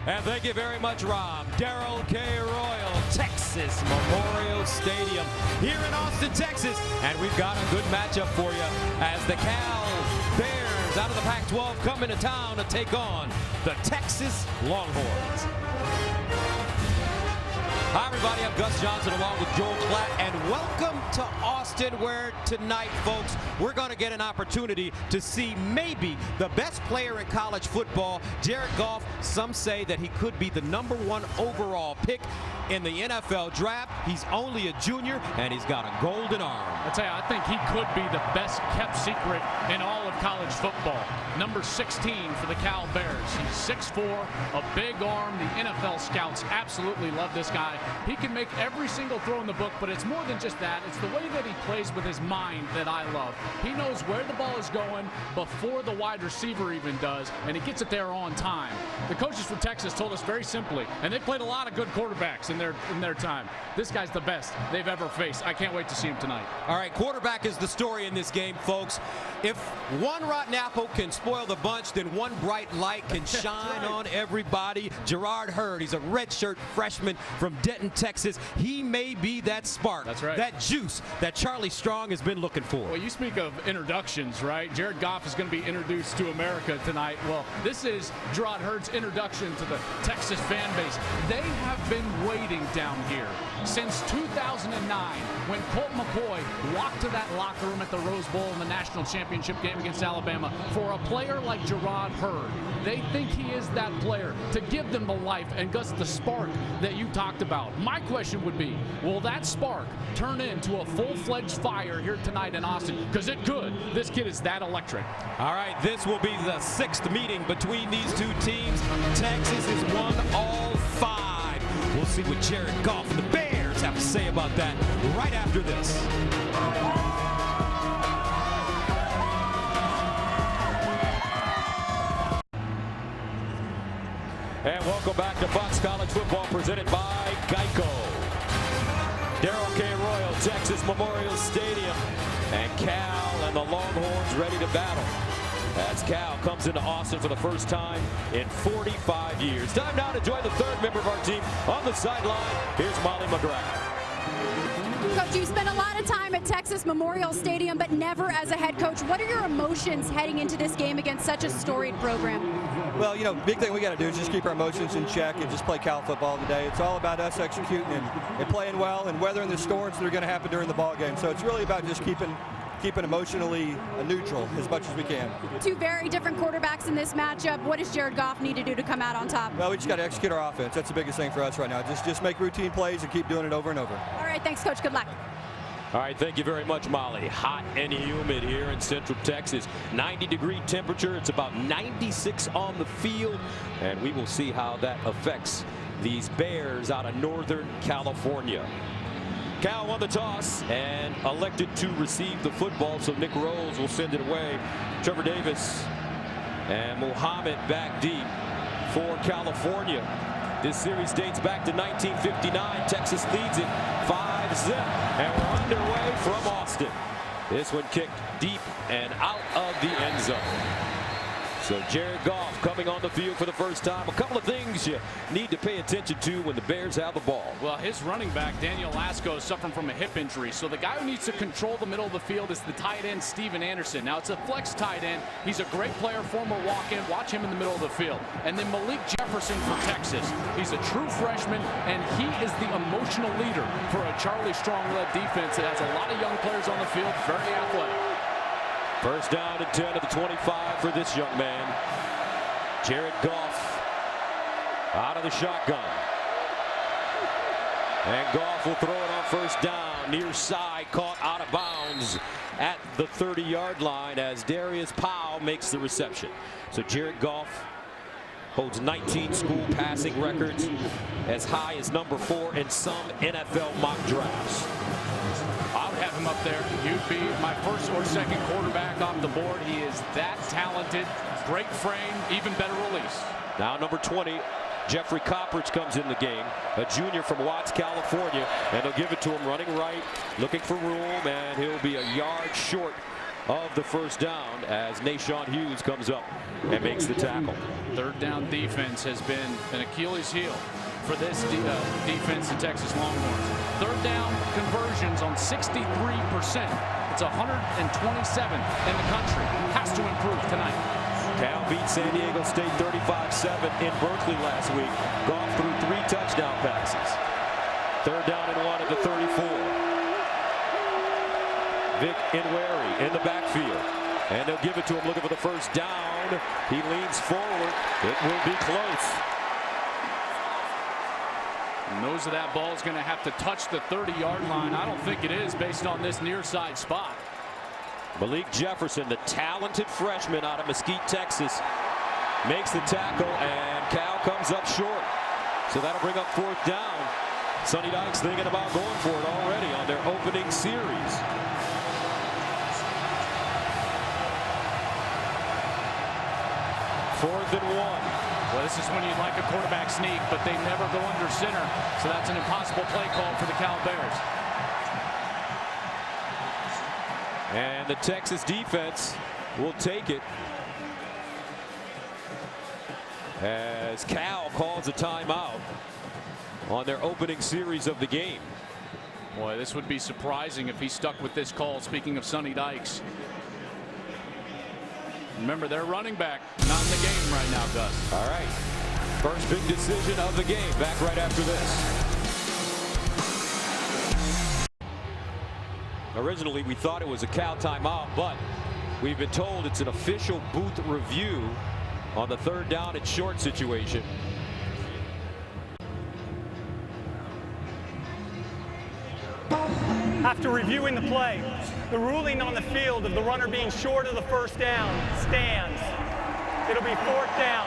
And thank you very much, Rob. Darrell K. Royal, Texas Memorial Stadium here in Austin, Texas. And we've got a good matchup for you as the Cal Bears out of the Pac-12 come into town to take on the Texas Longhorns. Hi, everybody. I'm Gus Johnson along with Joel Klatt, and welcome to Austin, where tonight, folks, we're going to get an opportunity to see maybe the best player in college football, Jared Goff. Some say that he could be the #1 overall pick in the NFL draft. He's only a junior, and he's got a golden arm. I tell you, I think he could be the best kept secret in all of college football. Number 16 for the Cal Bears. He's 6'4", a big arm. The NFL scouts absolutely love this guy. He can make every single throw in the book, but it's more than just that. It's the way that he plays with his mind that I love. He knows where the ball is going before the wide receiver even does, and he gets it there on time. The coaches for Texas told us very simply, and they played a lot of good quarterbacks in their time. This guy's the best they've ever faced. I can't wait to see him tonight. All right, quarterback is the story in this game, folks. If one rotten apple can spoil the bunch, then one bright light can shine on everybody. Gerard Hurd, he's a redshirt freshman from Denton, Texas. He may be that spark, that's right, that juice that Charlie Strong has been looking for. Well, you speak of introductions, right? Jared Goff is going to be introduced to America tonight. Well, this is Gerard Hurd's introduction to the Texas fan base. They have been waiting down here since 2009 when Colt McCoy walked to that locker room at the Rose Bowl in the national championship game against Alabama for a player like Gerard Hurd. They think he is that player to give them the life and Gus, the spark that you talked about. My question would be, will that spark turn into a full-fledged fire here tonight in Austin? Because it could. This kid is that electric. All right, this will be the 6th meeting between these two teams. Texas has won all 5. We'll see what Jared Goff and the Bears have to say about that right after this. And welcome back to Fox College Football, presented by Geico. Darrell K. Royal, Texas Memorial Stadium, and Cal and the Longhorns ready to battle as Cal comes into Austin for the first time in 45 years. Time now to join the 3rd member of our team on the sideline. Here's Molly McGrath. Coach, you spent a lot of time at Texas Memorial Stadium, but never as a head coach. What are your emotions heading into this game against such a storied program? Well, you know, big thing we got to do is just keep our emotions in check and just play Cal football today. It's all about us executing and playing well and weathering the storms that are going to happen during the ball game. So it's really about just keeping emotionally neutral as much as we can. Two very different quarterbacks in this matchup. What does Jared Goff need to do to come out on top? Well, we just got to execute our offense. That's the biggest thing for us right now. Just make routine plays and keep doing it over and over. All right, thanks, Coach. Good luck. All right, thank you very much, Molly. Hot and humid here in Central Texas. 90-degree temperature. It's about 96 on the field, and we will see how that affects these Bears out of Northern California. Cal won the toss and elected to receive the football, so Nick Rose will send it away. Trevor Davis and Muhammad back deep for California. This series dates back to 1959. Texas leads it 5-0, and we're underway from Austin. This one kicked deep and out of the end zone. So Jared Goff coming on the field for the first time. A couple of things you need to pay attention to when the Bears have the ball. Well, his running back, Daniel Lasco, is suffering from a hip injury. So the guy who needs to control the middle of the field is the tight end, Steven Anderson. Now, it's a flex tight end. He's a great player, former walk-in. Watch him in the middle of the field. And then Malik Jefferson for Texas. He's a true freshman, and he is the emotional leader for a Charlie Strong-led defense that has a lot of young players on the field, very athletic. First down and 10 at the 25 for this young man. Jared Goff out of the shotgun. And Goff will throw it on first down. Near side, caught out of bounds at the 30-yard line as Darius Powell makes the reception. So Jared Goff holds 19 school passing records, as high as number 4 in some NFL mock drafts. I would have him up there. You'd be my first or second quarterback off the board. He is that talented. Great frame, even better release. Now number 20, Jeffrey Copperidge comes in the game, a junior from Watts, California, and they'll give it to him running right, looking for room, and he'll be a yard short of the first down as Nashawn Hughes comes up and makes the tackle. Third down defense has been an Achilles heel for this defense, the Texas Longhorns. Third down conversions on 63%. It's 127 in the country. Has to improve tonight. Cal beat San Diego State 35-7 in Berkeley last week. Goff threw 3 touchdown passes. Third down and 1 at the 34. Vic Inweri in the backfield. And they'll give it to him looking for the first down. He leans forward. It will be close. Knows that ball is going to have to touch the 30-yard line. I don't think it is based on this near side spot. Malik Jefferson, the talented freshman out of Mesquite, Texas, makes the tackle, and Cal comes up short. So that'll bring up fourth down. Sonny Dykes thinking about going for it already on their opening series. Fourth and 1. Well, this is when you'd like a quarterback sneak, but they never go under center. So that's an impossible play call for the Cal Bears. And the Texas defense will take it as Cal calls a timeout on their opening series of the game. Boy, this would be surprising if he stuck with this call. Speaking of Sonny Dykes. Remember, they're running back, not in the game right now, Gus. All right. First big decision of the game. Back right after this. Originally, we thought it was a Cal timeout, but we've been told it's an official booth review on the third down and short situation. After reviewing the play, the ruling on the field of the runner being short of the first down stands. It'll be fourth down.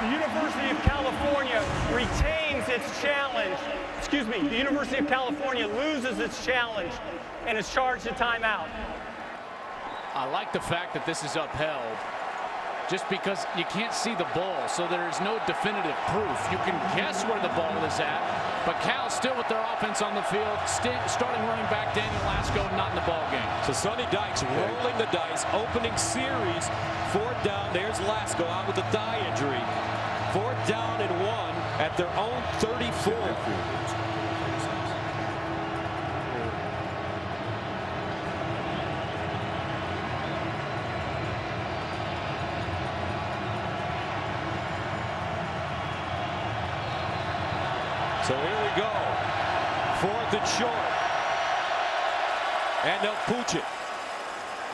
The University of California retains its challenge. Excuse me, the University of California loses its challenge and is charged a timeout. I like the fact that this is upheld just because you can't see the ball, so there is no definitive proof. You can guess where the ball is at, but Cal still with their offense on the field, starting running back Daniel Lasco not in the ball game. So Sonny Dykes rolling the dice, opening series, fourth down. There's Lasco out with a thigh injury. Fourth down and 1 at their own 34. So here we go. Fourth and short. And they'll pooch it.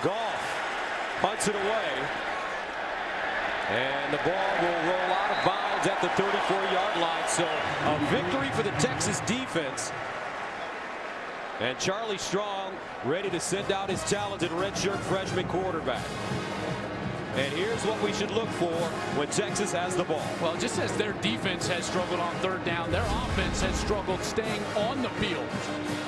Goff punts it away. And the ball will roll out of bounds at the 34-yard line. So a victory for the Texas defense. And Charlie Strong ready to send out his talented redshirt freshman quarterback. And here's what we should look for when Texas has the ball. Well, just as their defense has struggled on third down, their offense has struggled staying on the field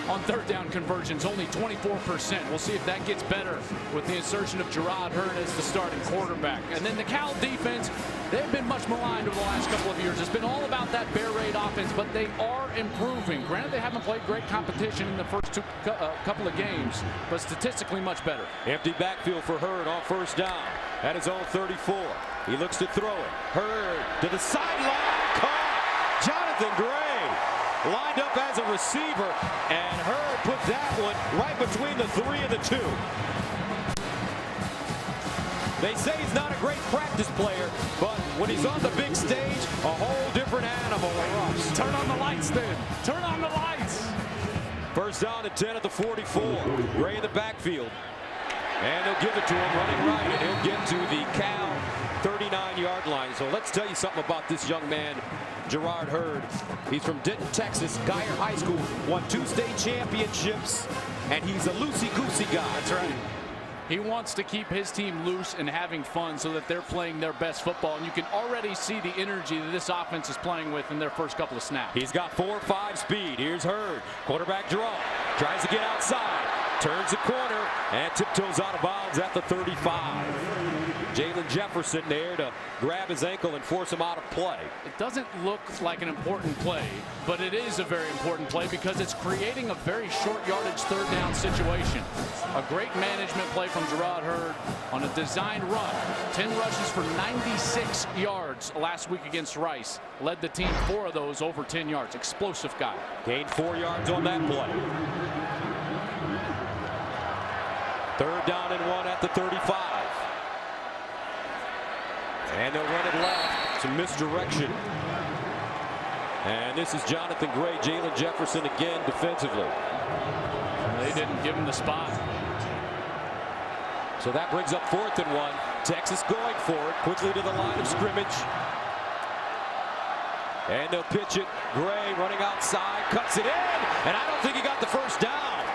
on third down conversions, only 24%. We'll see if that gets better with the insertion of Gerard Hearn as the starting quarterback. And then the Cal defense, they've been much maligned over the last couple of years. It's been all about that Bear Raid offense, but they are improving. Granted, they haven't played great competition in the first couple of games, but statistically much better. Empty backfield for Hearn on first down at his own 34. He looks to throw it. Hearn to the sideline. Caught. Jonathan Gray lined up as a receiver, and Hearn put that one right between the 3 and the 2. They say he's not a great practice player, but when he's on the big stage, a whole different animal erupts. Turn on the lights then. Turn on the lights. First down and 10 at the 44. Gray in the backfield. And they'll give it to him running right, and he'll get to the Cal 39-yard line. So let's tell you something about this young man, Gerard Hearn. He's from Denton, Texas. Geyer High School, won 2 state championships, and he's a loosey-goosey guy. That's right. He wants to keep his team loose and having fun so that they're playing their best football. And you can already see the energy that this offense is playing with in their first couple of snaps. He's got 4.5 speed. Here's Hearn. Quarterback draw. Tries to get outside. Turns the corner and tiptoes out of bounds at the 35. Jalen Jefferson there to grab his ankle and force him out of play. It doesn't look like an important play, but it is a very important play because it's creating a very short yardage third down situation. A great management play from Gerard Hurd on a designed run. 10 rushes for 96 yards last week against Rice. Led the team 4 of those over 10 yards. Explosive guy. Gained 4 yards on that play. 3rd down and 1 at the 35. And they'll run it left. Some misdirection. And this is Jonathan Gray. Jalen Jefferson again defensively. They didn't give him the spot. So that brings up 4th and 1. Texas going for it quickly to the line of scrimmage. And they'll pitch it. Gray running outside, cuts it in, and I don't think he got the first down.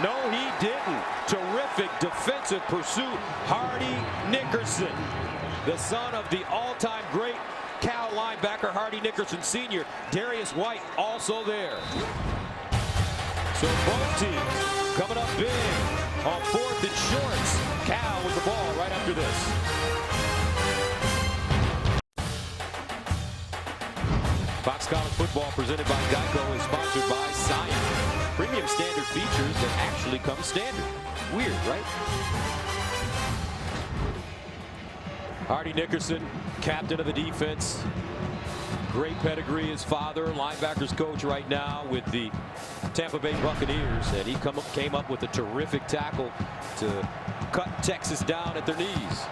No, he didn't. Terrific defensive pursuit. Hardy Nickerson, the son of the all-time great Cal linebacker Hardy Nickerson Sr. Darius White also there. So both teams coming up big on 4th and shorts. Cal with the ball right after this. Fox College Football presented by Geico is sponsored by Science. Premium standard features that actually come standard. Weird, right? Hardy Nickerson, captain of the defense. Great pedigree. His father, linebackers coach right now with the Tampa Bay Buccaneers. And he came up with a terrific tackle to cut Texas down at their knees.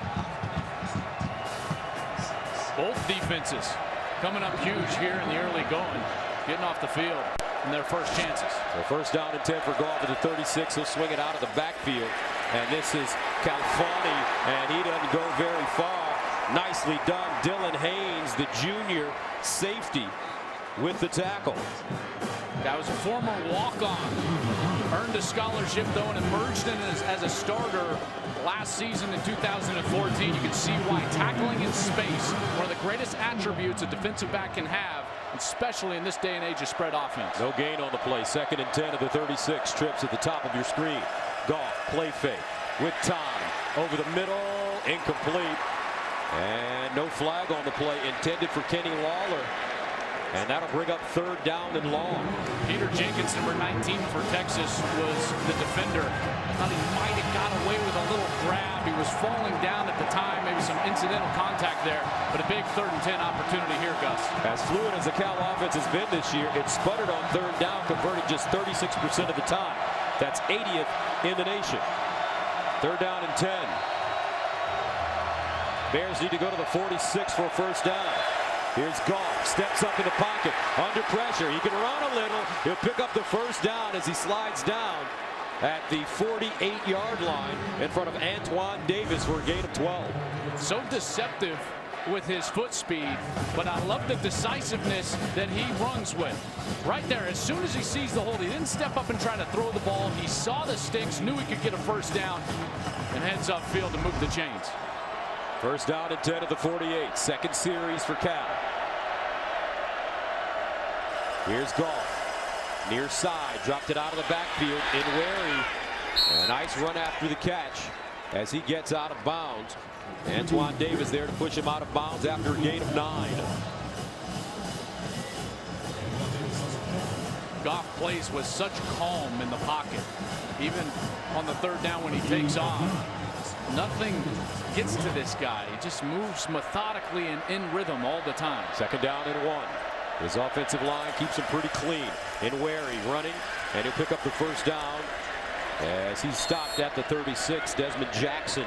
Both defenses coming up huge here in the early going, getting off the field in their first chances. So 1st down and 10 for Goff at the 36. He'll swing it out of the backfield. And this is Califani, and he doesn't go very far. Nicely done. Dylan Haynes, the junior safety, with the tackle. That was a former walk-on. Earned a scholarship, though, and emerged in as a starter last season in 2014. You can see why tackling in space, one of the greatest attributes a defensive back can have, especially in this day and age of spread offense. No gain on the play. 2nd and 10 of the 36. Trips at the top of your screen. Goff, play fake with time. Over the middle, incomplete. And no flag on the play intended for Kenny Lawler. And that'll bring up 3rd down and long. Peter Jenkins, number 19 for Texas, was the defender. Thought he might have got away with a little grab. He was falling down at the time, maybe some incidental contact there, but a big 3rd and 10 opportunity here, Gus. As fluid as the Cal offense has been this year, it sputtered on 3rd down, converted just 36% of the time. That's 80th in the nation. 3rd down and 10. Bears need to go to the 46 for a 1st down. Here's Goff, steps up in the pocket, under pressure. He can run a little. He'll pick up the 1st down as he slides down at the 48-yard line in front of Antoine Davis for a gain of 12. So deceptive with his foot speed, but I love the decisiveness that he runs with. Right there, as soon as he sees the hold, he didn't step up and try to throw the ball. He saw the sticks, knew he could get a 1st down, and heads upfield to move the chains. 1st down and 10 at the 48. 2nd series for Cal. Here's Goff. Near side. Dropped it out of the backfield. In Wary. A nice run after the catch as he gets out of bounds. Antoine Davis there to push him out of bounds after a gain of 9. Goff plays with such calm in the pocket. Even on the 3rd down when he takes off. Nothing gets to this guy. He just moves methodically and in rhythm all the time. 2nd down and 1. His offensive line keeps him pretty clean. In Wary running, and he'll pick up the 1st down as he's stopped at the 36. Desmond Jackson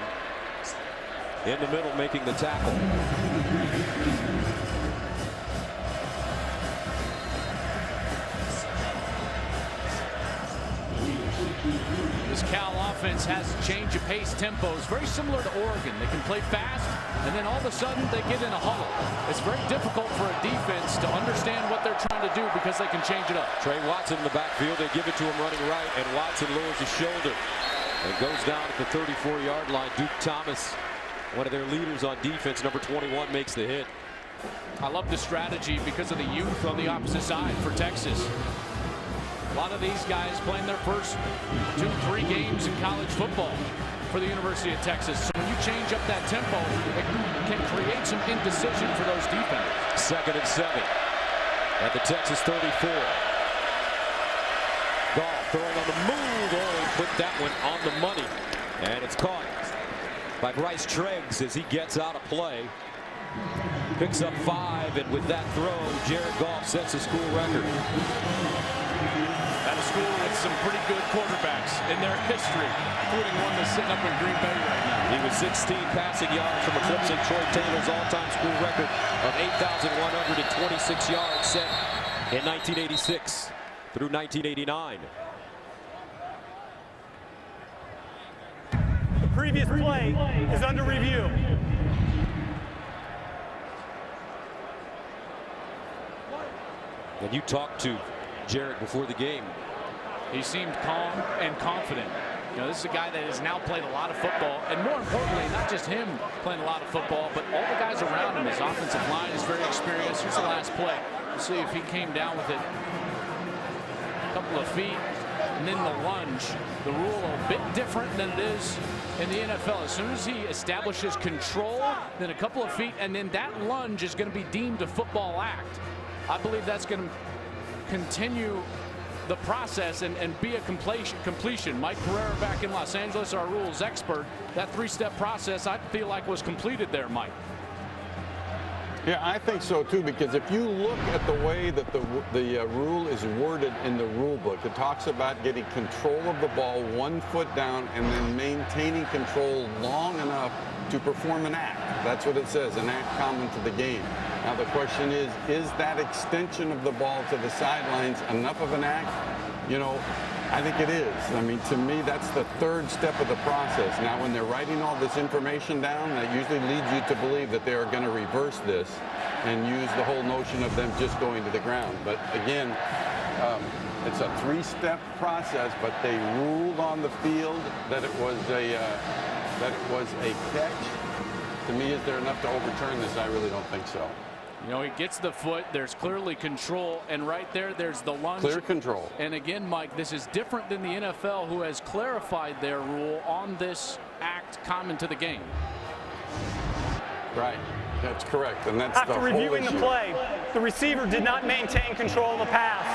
in the middle making the tackle. This Cal offense has a change of pace tempos, very similar to Oregon. They can play fast, and then all of a sudden they get in a huddle. It's very difficult for a defense to understand what they're trying to do because they can change it up. Trey Watson in the backfield. They give it to him running right, and Watson lowers his shoulder and goes down at the 34-yard line. Duke Thomas, one of their leaders on defense, number 21, makes the hit. I love the strategy because of the youth on the opposite side for Texas. A lot of these guys playing their first 2-3 games in college football for the University of Texas. So when you you change up that tempo, it can create some indecision for those defenders. 2nd and 7 at the Texas 34. Goff throwing on the move. Oh, he put that one on the money. And it's caught by Bryce Treggs as he gets out of play. Picks up 5, and with that throw, Jared Goff sets a school record. At a school with some pretty good quarterbacks in their history, including one that's sitting up in Green Bay right now. He was 16 passing yards from eclipsing Troy Taylor's all-time school record of 8,126 yards set in 1986 through 1989. The previous play is under review. And you talked to Jared before the game. He seemed calm and confident. You know, this is a guy that has now played a lot of football, and more importantly, not just him playing a lot of football, but all the guys around him. His offensive line is very experienced. Here's the last play. We'll see if he came down with it a couple of feet, and then the lunge. The rule a bit different than it is in the NFL. As soon as he establishes control, then a couple of feet, and then that lunge is going to be deemed a football act. I believe that's going to continue the process and be a completion. Mike Pereira back in Los Angeles, our rules expert. That 3-step process, I feel like, was completed there, Mike. Yeah, I think so too, because if you look at the way that the rule is worded in the rule book, it talks about getting control of the ball 1 foot down and then maintaining control long enough to perform an act. That's what it says, an act common to the game. Now the question is that extension of the ball to the sidelines enough of an act? You know, I think it is. I mean, to me, that's the 3rd step of the process. Now, when they're writing all this information down, that usually leads you to believe that they are going to reverse this and use the whole notion of them just going to the ground. But again, it's a 3-step process, but they ruled on the field that it was a catch. To me, is there enough to overturn this? I really don't think so. You know, he gets the foot. There's clearly control. And right there's the lunge. Clear control. And again, Mike, this is different than the NFL, who has clarified their rule on this act common to the game. Right. That's correct. And that's After the whole reviewing the issue. play, the receiver did not maintain control of the pass.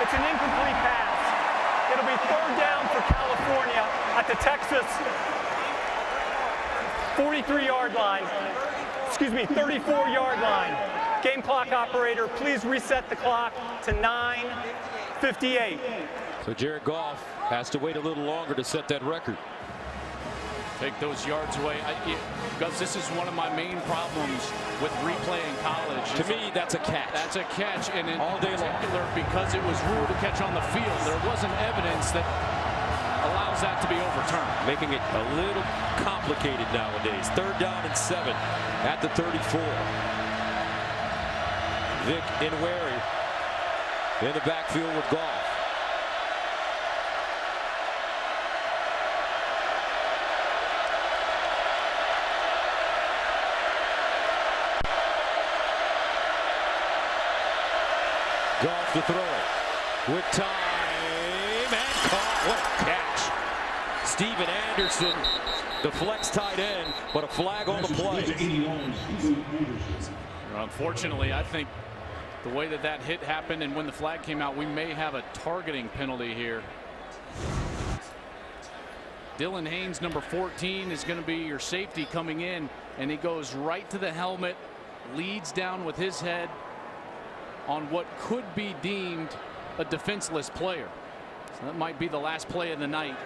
It's an incomplete pass. It'll be 3rd down for California at the Texas 43-yard line. Excuse me, 34-yard line. Game clock operator, please reset the clock to 9:58. So Jared Goff has to wait a little longer to set that record. Take those yards away. Gus, this is one of my main problems with replay in college. To me, that's a catch. That's a catch, and in all day particular, because it was ruled a catch on the field, there wasn't evidence that allows that to be overturned. Making it a little complicated nowadays. 3rd down and 7 at the 34. Vic Inweri in the backfield with Goff. Goff to throw with time and caught. What a catch. Steven Anderson, the flex tight end, but a flag on the play. Unfortunately, I think the way that hit happened and when the flag came out, we may have a targeting penalty here. Dylan Haynes, number 14, is going to be your safety coming in, and he goes right to the helmet, leads down with his head on what could be deemed a defenseless player. So that might be the last play of the night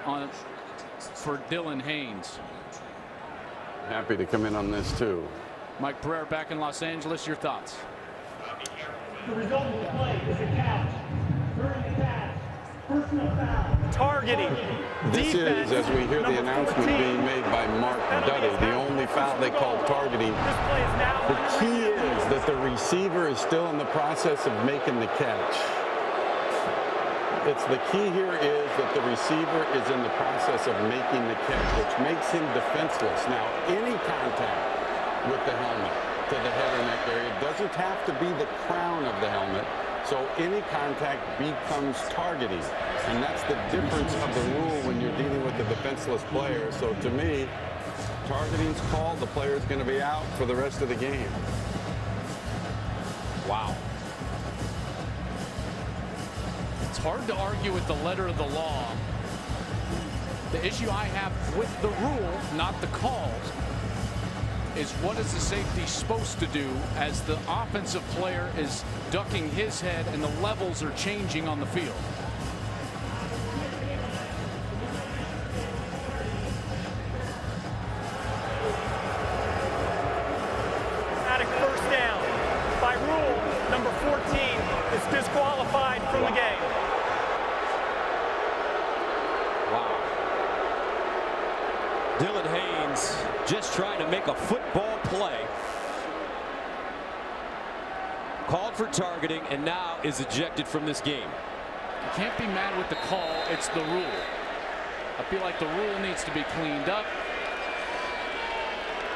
for Dylan Haynes. Happy to come in on this too. Mike Pereira back in Los Angeles, your thoughts? The result of the play is a catch. During the catch, personal foul. Targeting. This is, as we hear the announcement being made by Mark Duddy, the only foul they call targeting. The key is that the receiver is still in the process of making the catch. The key here is that the receiver is in the process of making the catch, which makes him defenseless. Now, any contact with the helmet to the head or neck area doesn't have to be the crown of the helmet, so any contact becomes targeting, and that's the difference of the rule when you're dealing with a defenseless player. So to me, targeting's called, the player's going to be out for the rest of the game. Wow. It's hard to argue with the letter of the law. The issue I have with the rule, not the calls, is what is the safety supposed to do as the offensive player is ducking his head and the levels are changing on the field. Automatic first down. By rule, number 14 is disqualified from the game. Wow. Dylan Haynes just trying to make a football play. Called for targeting and now is ejected from this game. You can't be mad with the call. It's the rule. I feel like the rule needs to be cleaned up.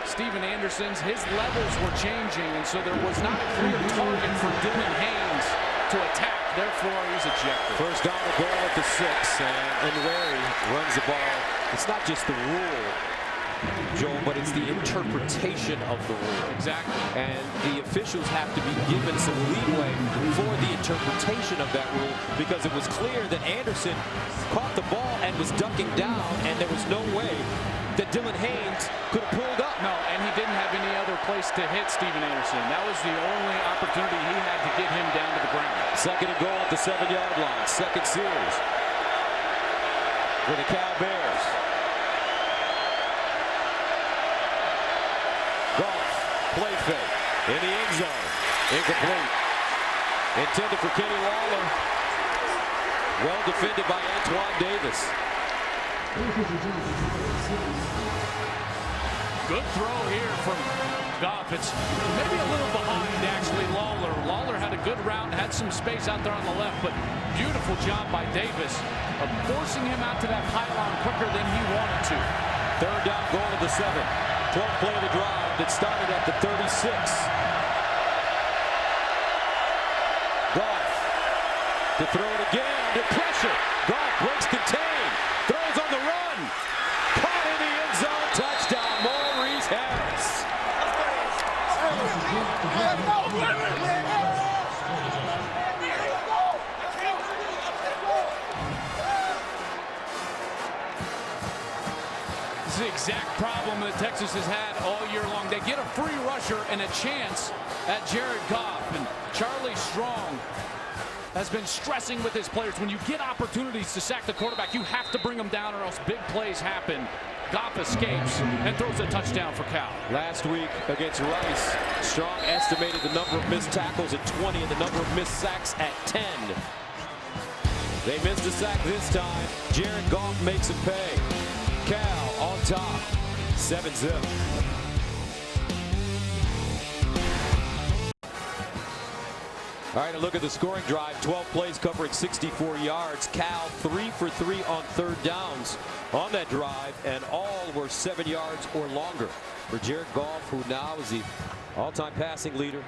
Steven Anderson's, his levels were changing, and so there was not a clear target for Dylan Haynes to attack. Therefore, he's ejected. First down and goal at the 6, and Larry runs the ball. It's not just the rule, Joel, but it's the interpretation of the rule. Exactly. And the officials have to be given some leeway for the interpretation of that rule, because it was clear that Anderson caught the ball and was ducking down, and there was no way that Dylan Haynes could have pulled up. No, and he didn't have any other place to hit Steven Anderson. That was the only opportunity he had to get him down to the ground. Second and goal at the 7-yard line. Second series for the Cal Bears. Goff, play fake in the end zone. Incomplete. Intended for Kenny Lawler. Well defended by Antoine Davis. Good throw here from Goff. It's maybe a little behind, actually, Lawler. Lawler had a good route, had some space out there on the left, but beautiful job by Davis of forcing him out to that pylon quicker than he wanted to. Third down goal of the 7. 12th play of the drive that started at the 36. Goff to throw it again under pressure. Goff breaks contain, throws on the run. Caught in the end zone, touchdown, Maurice Harris. This is the exact problem that Texas has had all year long. They get a free rusher and a chance at Jared Goff, and Charlie Strong has been stressing with his players. When you get opportunities to sack the quarterback, you have to bring them down or else big plays happen. Goff escapes and throws a touchdown for Cal. Last week against Rice, Strong estimated the number of missed tackles at 20 and the number of missed sacks at 10. They missed a sack this time. Jared Goff makes it pay. Cal on top, 7-zip. All right, a look at the scoring drive. 12 plays covering 64 yards. Cal 3 for 3 on third downs on that drive, and all were 7 yards or longer for Jared Goff, who now is the all-time passing leader,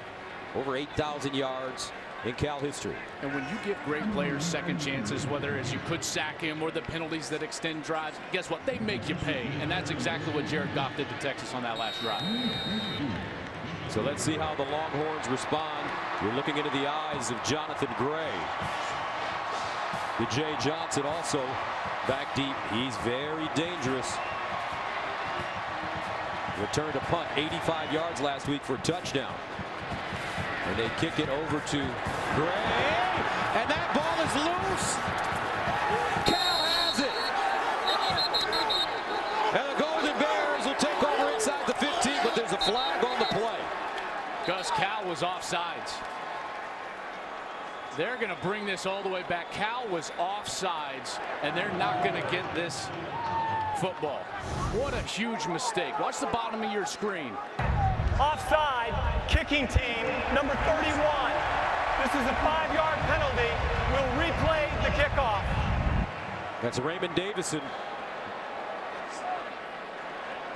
over 8,000 yards in Cal history. And when you give great players second chances, whether as you could sack him or the penalties that extend drives, guess what? They make you pay, and that's exactly what Jared Goff did to Texas on that last drive. So let's see how the Longhorns respond. You're looking into the eyes of Jonathan Gray. Jay Johnson also back deep. He's very dangerous. Returned a punt 85 yards last week for a touchdown. And they kick it over to Gray. And that ball is loose. Cal has it. And the Golden Bears will take over inside the 15, but there's a flag on the play. Gus, Cal was offsides. They're going to bring this all the way back. Cal was offsides, and they're not going to get this football. What a huge mistake. Watch the bottom of your screen. Offside, kicking team, number 31. This is a 5-yard penalty. We'll replay the kickoff. That's Raymond Davison.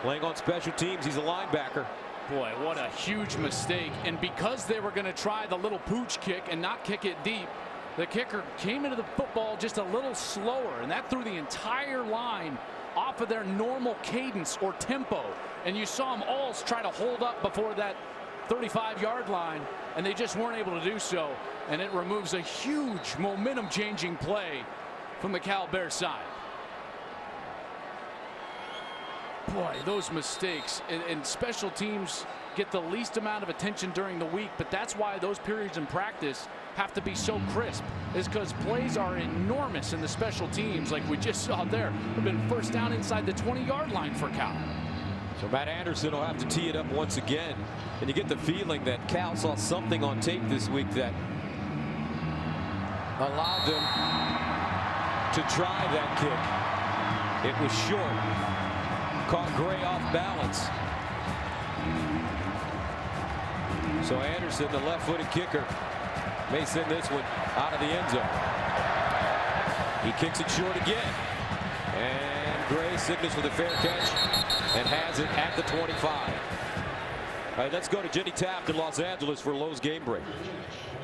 Playing on special teams. He's a linebacker. Boy, what a huge mistake. And because they were going to try the little pooch kick and not kick it deep, the kicker came into the football just a little slower, and that threw the entire line off of their normal cadence or tempo. And you saw them all try to hold up before that 35-yard line, and they just weren't able to do so. And it removes a huge momentum-changing play from the Cal Bears side. Boy, those mistakes and special teams get the least amount of attention during the week, but that's why those periods in practice have to be so crisp, is because plays are enormous in the special teams, like we just saw there. Have been first down inside the 20-yard line for Cal. So Matt Anderson will have to tee it up once again, and you get the feeling that Cal saw something on tape this week that allowed them to try that kick. It was short. Caught Gray off balance. So Anderson, the left-footed kicker, may send this one out of the end zone. He kicks it short again. And Gray signals with a fair catch and has it at the 25. All right, let's go to Jenny Taft in Los Angeles for Lowe's Game Break.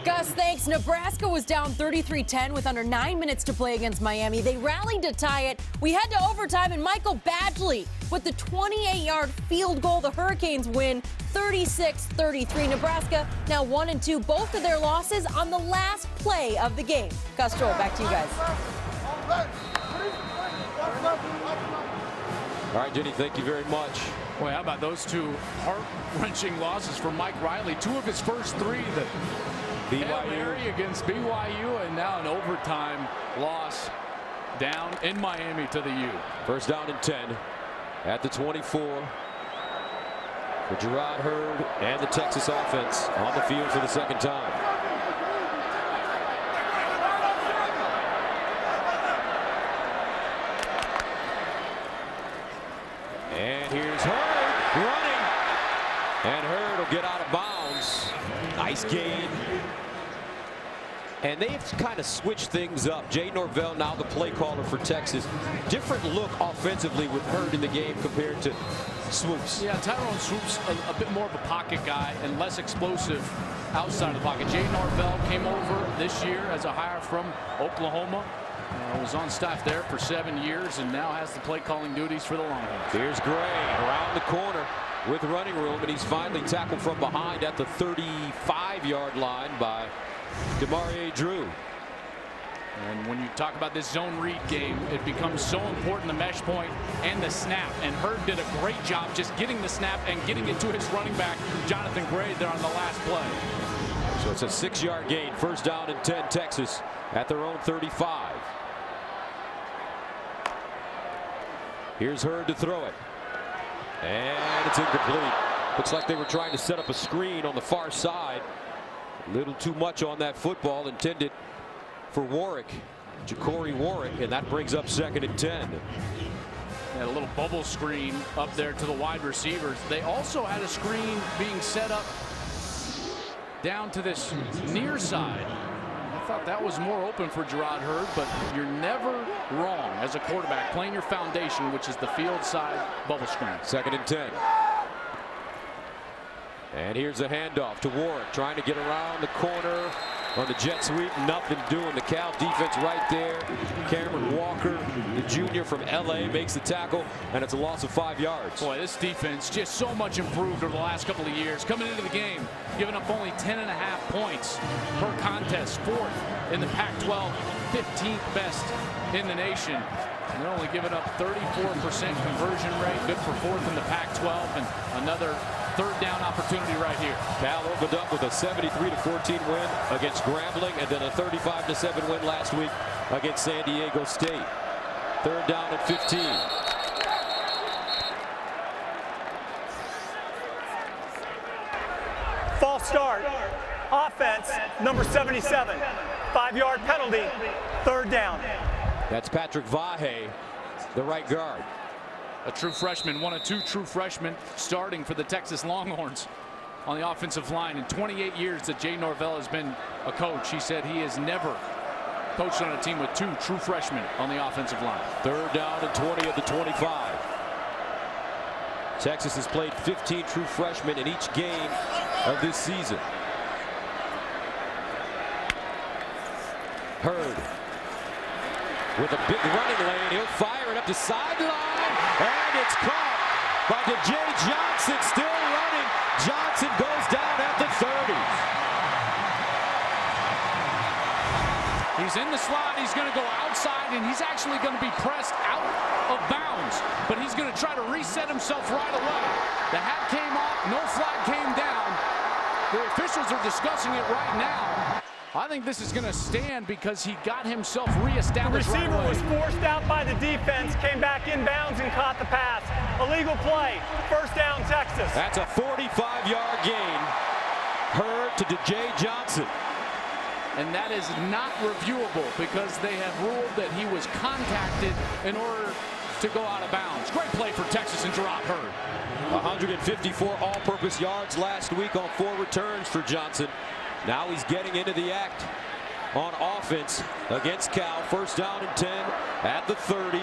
Gus, thanks. Nebraska was down 33-10 with under 9 minutes to play against Miami. They rallied to tie it. We head to overtime, and Michael Badgley with the 28-yard field goal. The Hurricanes win 36-33. Nebraska now 1-2. Both of their losses on the last play of the game. Gus Joel, back to you guys. All right, Jenny, thank you very much. Boy, how about those two heart-wrenching losses for Mike Riley? Two of his first three. The Hail Mary against BYU, and now an overtime loss down in Miami to the U. First down and 10 at the 24 for Gerard Hurd and the Texas offense on the field for the second time. And here's Hurd running, and Hurd will get out of bounds. Nice gain. And they've kind of switched things up. Jay Norvell now the play caller for Texas. Different look offensively with Hurd in the game compared to Swoops. Yeah, Tyrone Swoops a bit more of a pocket guy and less explosive outside of the pocket. Jay Norvell came over this year as a hire from Oklahoma. Was on staff there for 7 years and now has the play calling duties for the Longhorns. Here's Gray around the corner with running room, and he's finally tackled from behind at the 35-yard line by Demarie Drew. And when you talk about this zone read game, it becomes so important, the mesh point and the snap. And Hurd did a great job just getting the snap and getting it to his running back, Jonathan Gray, there on the last play. So it's a 6-yard gain. First down and 10, Texas at their own 35. Here's Hurd to throw it. And it's incomplete. Looks like they were trying to set up a screen on the far side. A little too much on that football, intended for Warwick, Ja'Cory Warwick, and that brings up second and 10. Had a little bubble screen up there to the wide receivers. They also had a screen being set up down to this near side. I thought that was more open for Gerard Hurd, but you're never wrong as a quarterback playing your foundation, which is the field side bubble screen. Second and 10. And here's a handoff to Warwick, trying to get around the corner on the jet sweep. Nothing doing. The Cal defense right there. Cameron Walker, the junior from LA, makes the tackle, and it's a loss of 5 yards. Boy, this defense just so much improved over the last couple of years. Coming into the game, giving up only 10.5 points per contest. 4th in the Pac-12, 15th best in the nation. And they're only giving up 34% conversion rate. Good for 4th in the Pac-12, and another third down opportunity right here. Cal opened up with a 73-14 win against Grambling, and then a 35-7 win last week against San Diego State. Third down and 15. False start. Offense, number 77. 5-yard penalty. Third down. That's Patrick Vahe, the right guard. A true freshman, one of 2 true freshmen starting for the Texas Longhorns on the offensive line. In 28 years that Jay Norvell has been a coach, he said he has never coached on a team with 2 true freshmen on the offensive line. Third down and 20 of the 25. Texas has played 15 true freshmen in each game of this season. Hurd with a big running lane. He'll fire it up the sideline. And it's caught by DJ Johnson, still running. Johnson goes down at the 30. He's in the slot. He's going to go outside, and he's actually going to be pressed out of bounds. But he's going to try to reset himself right away. The hat came off. No flag came down. The officials are discussing it right now. I think this is going to stand because he got himself reestablished. The receiver right away. was forced out by the defense, came back in bounds and caught the pass. Illegal play. First down, Texas. That's a 45-yard gain. Hurd to DJ Johnson. And that is not reviewable because they have ruled that he was contacted in order to go out of bounds. Great play for Texas and Jerrod Hurd. 154 all-purpose yards last week on 4 returns for Johnson. Now he's getting into the act on offense against Cal. First down and 10 at the 30.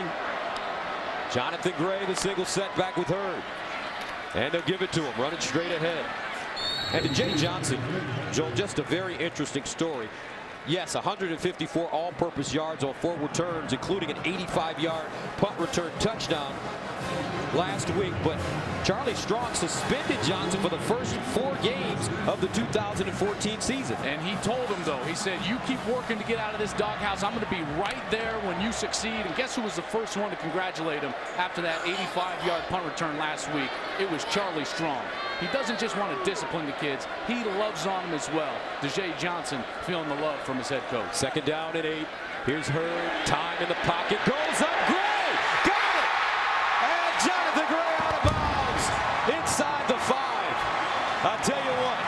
Jonathan Gray, the single setback with Hurd. And they'll give it to him, running straight ahead. And to Jay Johnson, Joel, just a very interesting story. Yes, 154 all-purpose yards on 4 returns, including an 85-yard punt return touchdown last week. But Charlie Strong suspended Johnson for the first 4 games of the 2014 season. And he told him, though, he said, you keep working to get out of this doghouse. I'm going to be right there when you succeed. And guess who was the first one to congratulate him after that 85-yard punt return last week? It was Charlie Strong. He doesn't just want to discipline the kids. He loves on them as well. DJ Johnson feeling the love from his head coach. Second down and 8. Here's Hurd. Time in the pocket. Goes up. Gray! Got it! And Jonathan Gray out of bounds inside the 5. I'll tell you what.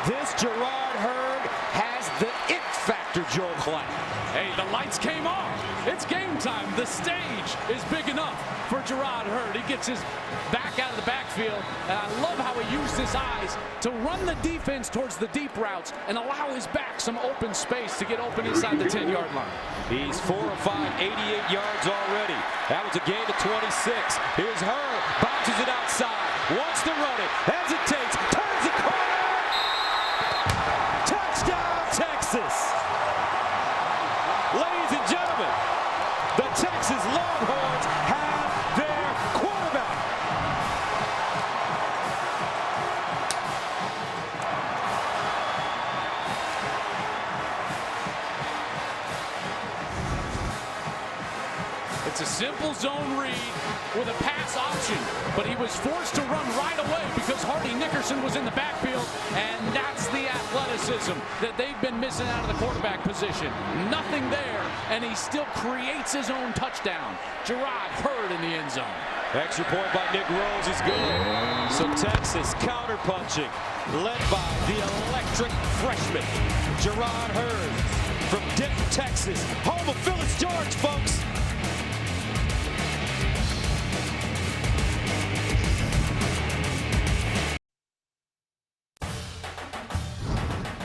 This Jerrod Hurd has the it factor, Joel Klatt. Hey, the lights came on. It's game time. The stage is big enough for Jerrod Hurd. He gets his back out of the backfield, and I love how he used his eyes to run the defense towards the deep routes and allow his back some open space to get open inside the 10-yard line. He's 4 of 5, 88 yards already. That was a gain of 26. Here's Hurd, bounces it outside, wants to run it, hesitates, turns the corner. Touchdown, Texas! Ladies and gentlemen, the Texas Longhorns have their quarterback. It's a simple zone read with a pass option, but he was forced to run right away because Hardy Nickerson was in the backfield, and that's the athleticism that they've been missing out of the quarterback position. Nothing there, and he still creates his own touchdown. Jerrod Hurd in the end zone. Extra point by Nick Rose is good. So Texas counterpunching, led by the electric freshman, Jerrod Hurd from Denton, Texas, home of Phyllis George, folks.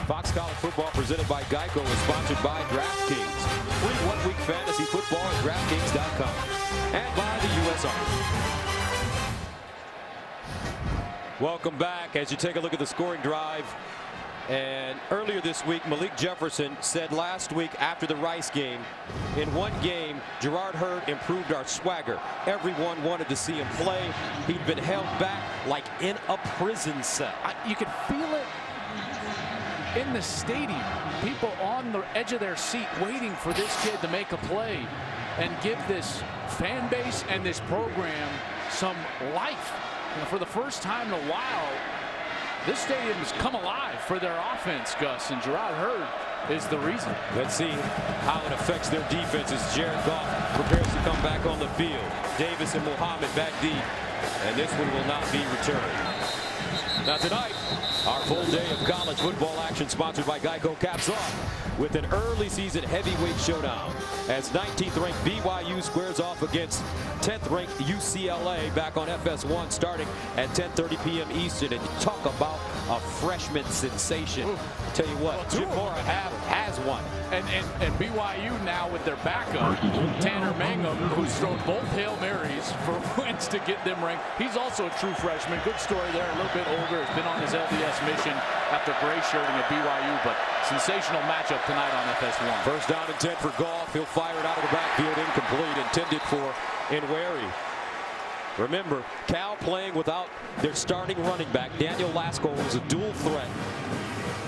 Fox College Football presented by Geico is sponsored by DraftKings. Free one-week fantasy football at DraftKings.com. And by the U.S. Army. Welcome back as you take a look at the scoring drive. And earlier this week, Malik Jefferson said last week after the Rice game, in one game, Jerrod Hurd improved our swagger. Everyone wanted to see him play. He'd been held back like in a prison cell. You could feel it in the stadium. People on the edge of their seat waiting for this kid to make a play and give this fan base and this program some life. And for the first time in a while, this stadium has come alive for their offense, Gus, and Jerrod Hurd is the reason. Let's see how it affects their defense as Jared Goff prepares to come back on the field. Davis and Muhammad back deep, and this one will not be returned. Now tonight, our full day of college football action sponsored by Geico caps off with an early season heavyweight showdown as 19th ranked BYU squares off against 10th ranked UCLA back on FS1 starting at 10:30 p.m. Eastern. And talk about a freshman sensation. Tell you what, Jim Mora has one. And BYU now with their backup, Tanner Mangum, who's thrown both Hail Marys for wins to get them ranked. He's also a true freshman. Good story there, a little bit older, has been on his LDS mission after gray shirting at BYU, but sensational matchup tonight on FS1. First down and 10 for Goff. He'll fire it out of the backfield, incomplete, intended for Nwaneri. Remember, Cal playing without their starting running back. Daniel Lasco is a dual threat.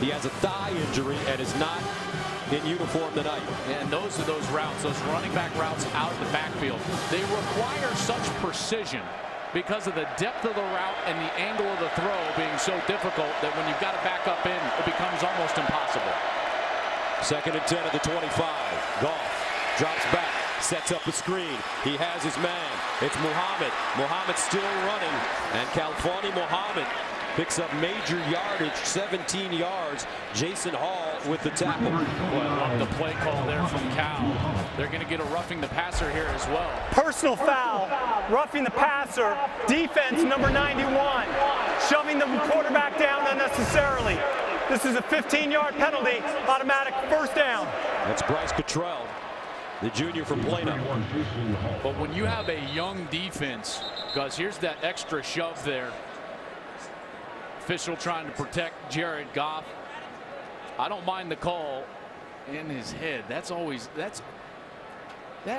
He has a thigh injury and is not in uniform tonight. And those are those routes, those running back routes out of the backfield. They require such precision because of the depth of the route and the angle of the throw being so difficult that when you've got to back up in, it becomes almost impossible. 2nd and 10 at the 25. Goff drops back, sets up a screen. He has his man. It's Muhammad. Muhammad still running, and Khalfani Muhammad picks up major yardage, 17 yards. Jason Hall with the tackle. Boy, I love the play call there from Cal. They're going to get a roughing the passer here as well. Personal foul, roughing the passer, defense number 91, shoving the quarterback down unnecessarily. This is a 15-yard penalty, automatic first down. That's Bryce Cottrell, the junior from Plano. But when you have a young defense, Gus, here's that extra shove there. Official trying to protect Jared Goff. I don't mind the call in his head. That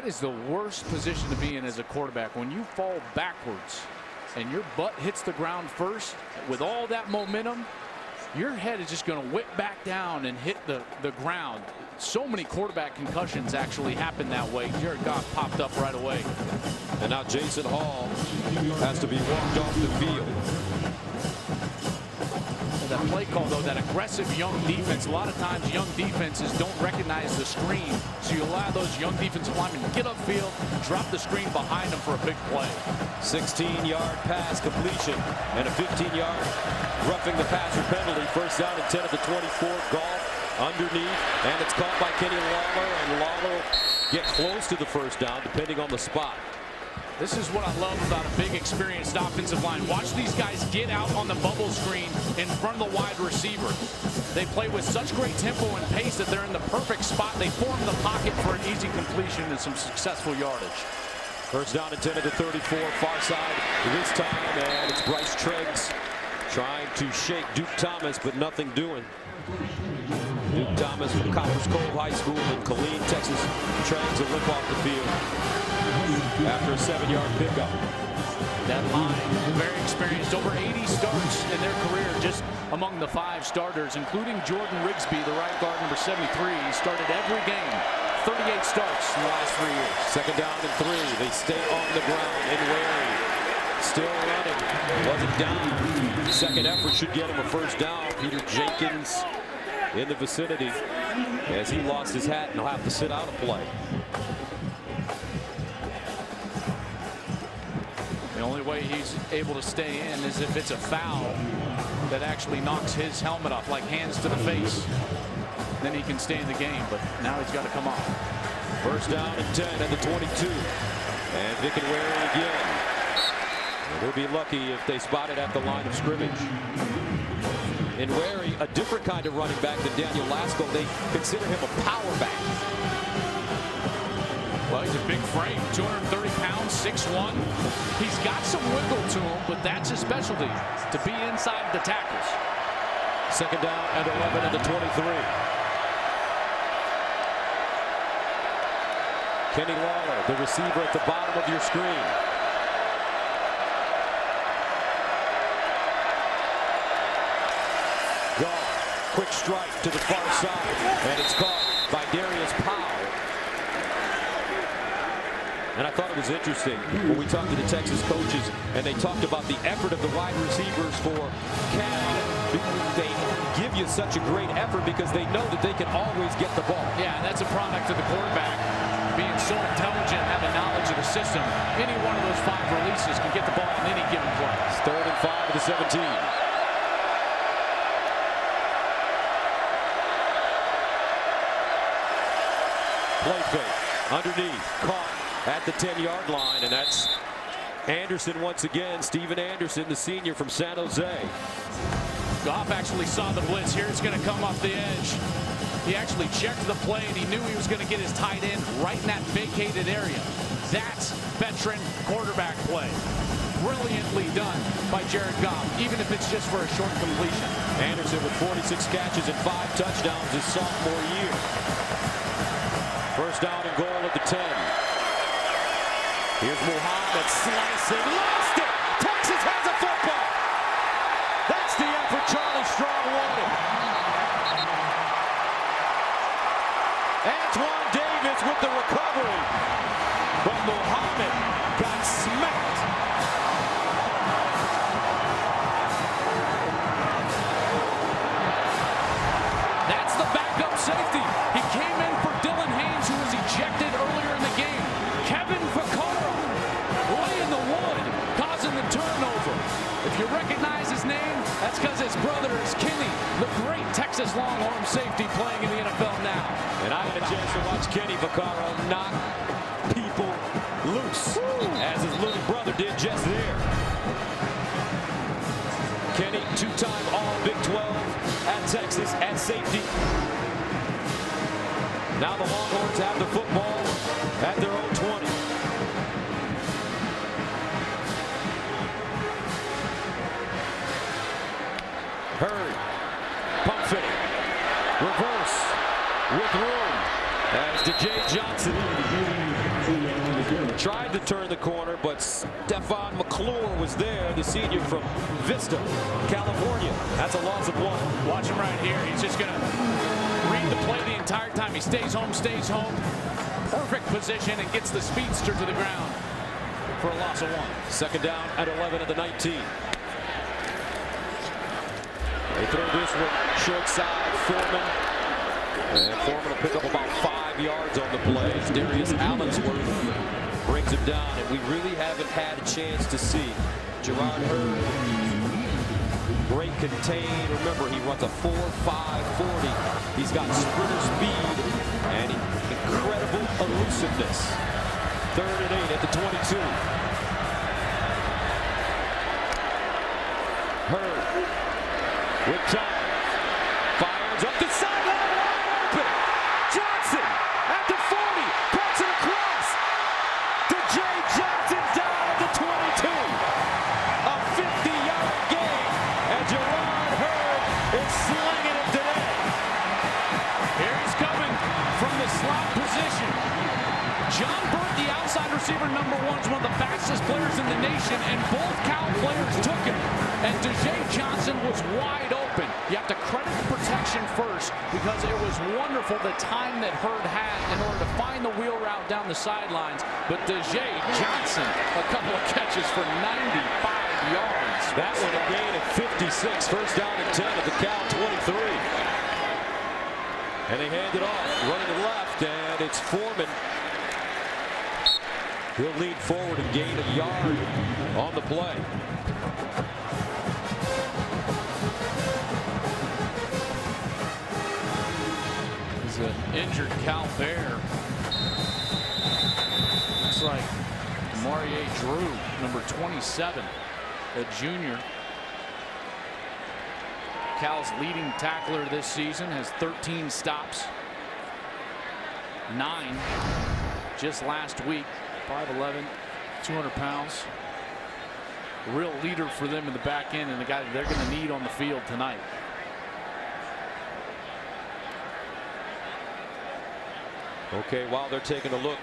is the worst position to be in as a quarterback. When you fall backwards and your butt hits the ground first with all that momentum, your head is just going to whip back down and hit the ground. So many quarterback concussions actually happen that way. Jared Goff popped up right away. And now Jason Hall has to be walked off the field. That play call, though, that aggressive young defense, a lot of times young defenses don't recognize the screen. So you allow those young defensive linemen to get upfield, drop the screen behind them for a big play. 16-yard pass completion and a 15-yard roughing the passer penalty. First down and 10 at the 24. Goff underneath, and it's caught by Kenny Lawler, and Lawler gets close to the first down depending on the spot. This is what I love about a big experienced offensive line. Watch these guys get out on the bubble screen in front of the wide receiver. They play with such great tempo and pace that they're in the perfect spot. They form the pocket for an easy completion and some successful yardage. First down and 10 at the 34, far side this time, and it's Bryce Treggs trying to shake Duke Thomas, but nothing doing. Duke Thomas from Coppers Cove High School in Killeen, Texas. Treggs a limp off the field after a 7-yard pickup. That line, very experienced, over 80 starts in their career, just among the 5 starters, including Jordan Rigsby, the right guard, number 73. He started every game, 38 starts in the last 3 years. 2nd down and 3. They stay on the ground in Wary. Still running. Wasn't down. Second effort should get him a first down. Peter Jenkins in the vicinity as he lost his hat and he'll have to sit out a play. The only way he's able to stay in is if it's a foul that actually knocks his helmet off, like hands to the face. Then he can stay in the game, but now he's got to come off. First down and 10 at the 22. And Vic and Wary again. And they'll be lucky if they spot it at the line of scrimmage. In Wary, a different kind of running back than Daniel Lasco. They consider him a power back. Well, he's a big frame, 230 pounds, 6'1". He's got some wiggle to him, but that's his specialty, to be inside the tackles. 2nd down and 11 at the 23. Kenny Lawler, the receiver at the bottom of your screen. Goff, quick strike to the far side, and it's caught by Darius Powell. And I thought it was interesting when we talked to the Texas coaches and they talked about the effort of the wide receivers for Cal. They give you such a great effort because they know that they can always get the ball. Yeah, and that's a product of the quarterback being so intelligent, having knowledge of the system. Any one of those 5 releases can get the ball on any given play. 3rd and 5 at the 17. Play fake underneath, caught at the 10-yard line, and that's Anderson once again. Steven Anderson, the senior from San Jose. Goff actually saw the blitz. Here it's going to come off the edge. He actually checked the play, and he knew he was going to get his tight end right in that vacated area. That's veteran quarterback play. Brilliantly done by Jared Goff, even if it's just for a short completion. Anderson with 46 catches and 5 touchdowns his sophomore year. First down and goal at the 10. Here's Muhammad slicing, lost it. Texas has a football. That's the effort Charlie Strong wanted. Antoine Davis with the recovery, but Muhammad got smacked. That's the backup safety. He came in for Dylan Haynes, who was ejected earlier in the game. Kevin Vaccaro laying the wood, causing the turnover. If you recognize his name, that's because his brother is Kenny, the great Texas Longhorn safety playing in the NFL now. And I had a chance to watch Kenny Vaccaro knock people loose, as his little brother did just there. Kenny, two-time All-Big 12 at Texas at safety. Now the Longhorns have the football at their own 20. Hurd, pump fake, reverse with room as DeJay Johnson tried to turn the corner, but Stephon McClure was there, the senior from Vista, California. That's a loss of 1. Watch him right here. He's just going to read the play the entire time. He stays home. Perfect position and gets the speedster to the ground for a loss of 1. Second down at 11 at the 19. They throw this one short side, Foreman. And Foreman will pick up about 5 yards on the play as Darius Allensworth brings him down. And we really haven't had a chance to see Gerard Hurd break contain. Remember, he runs a 4.5 40. He's got sprinter speed and incredible elusiveness. 3rd and 8 at the 22. Hurd with time, fires up the sideline, wide open. Johnson at the 40, puts it across. DeJay Johnson down at the 22. A 50-yard gain, and Gerard Hurd is slinging it today. Here he's coming from the slot position. John Burt, the outside receiver #1, is one of the fastest players in the nation, and both Cal players took him. And DeJay Johnson was wide open. You have to credit the protection first because it was wonderful the time that Hurd had in order to find the wheel route down the sidelines. But DeJay Johnson, a couple of catches for 95 yards. That one a gain of 56. First down and 10 at the Cal 23. And they hand it off, running to left, and it's Foreman. He'll lean forward and gain a yard on the play. He's an injured Cal Bear. Looks like Marie Drew, number 27, a junior. Cal's leading tackler this season, has 13 stops. 9 just last week. 5'11", 200 pounds. A real leader for them in the back end, and the guy they're going to need on the field tonight. Okay, while they're taking a look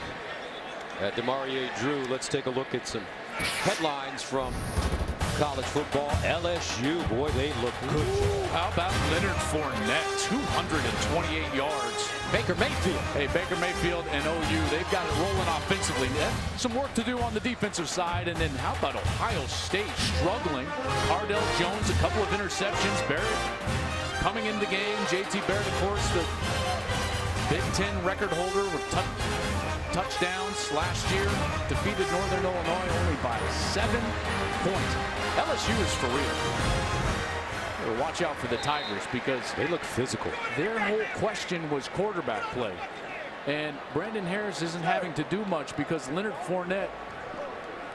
at DeMarie Drew, let's take a look at some headlines from college football. LSU, boy, they look good. How about Leonard Fournette, 228 yards. Baker Mayfield. Hey, Baker Mayfield and OU, they've got it rolling offensively. Some work to do on the defensive side. And then how about Ohio State struggling? Cardell Jones, a couple of interceptions. Barrett coming in the game. JT Barrett, of course, the Big Ten record holder with touchdowns last year. Defeated Northern Illinois only by 7 points. LSU is for real. Watch out for the Tigers because they look physical. Their whole question was quarterback play. And Brandon Harris isn't having to do much because Leonard Fournette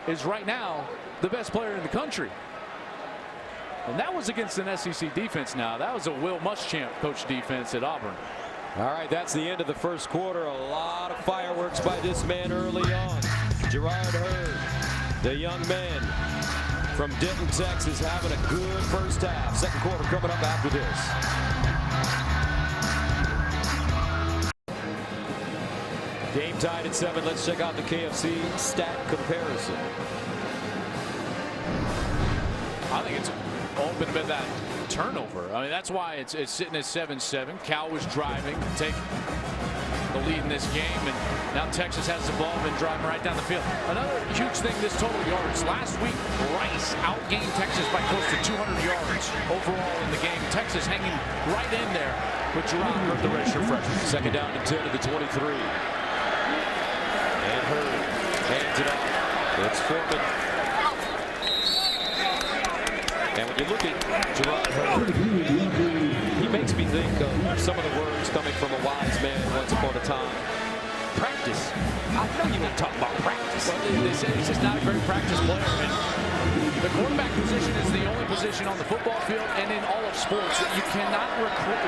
is right now the best player in the country. And that was against an SEC defense now. That was a Will Muschamp coach defense at Auburn. All right, that's the end of the first quarter. A lot of fireworks by this man early on. Gerard Hurd, the young man from Denton, Texas, having a good first half. Second quarter coming up after this. Damian Game tied at 7. Let's check out the KFC stat comparison. I think it's open been that turnover. I mean, that's why it's sitting at 7-7. Cal was driving to take the lead in this game, and now Texas has the ball, been driving right down the field. Another huge thing, this total yards. Last week, Rice outgained Texas by close to 200 yards overall in the game. Texas hanging right in there with Gerard Hurd, the redshirt freshman. Second down and 10 to the 23. And Hurd hands it off. It's Foreman. And when you look at Gerard Hurd, he makes me think of some of the words coming from a wise man once upon a time. Practice. I know you want to talk about practice. Well, he's just not a very practiced player. And the quarterback position is the only position on the football field and in all of sports that you cannot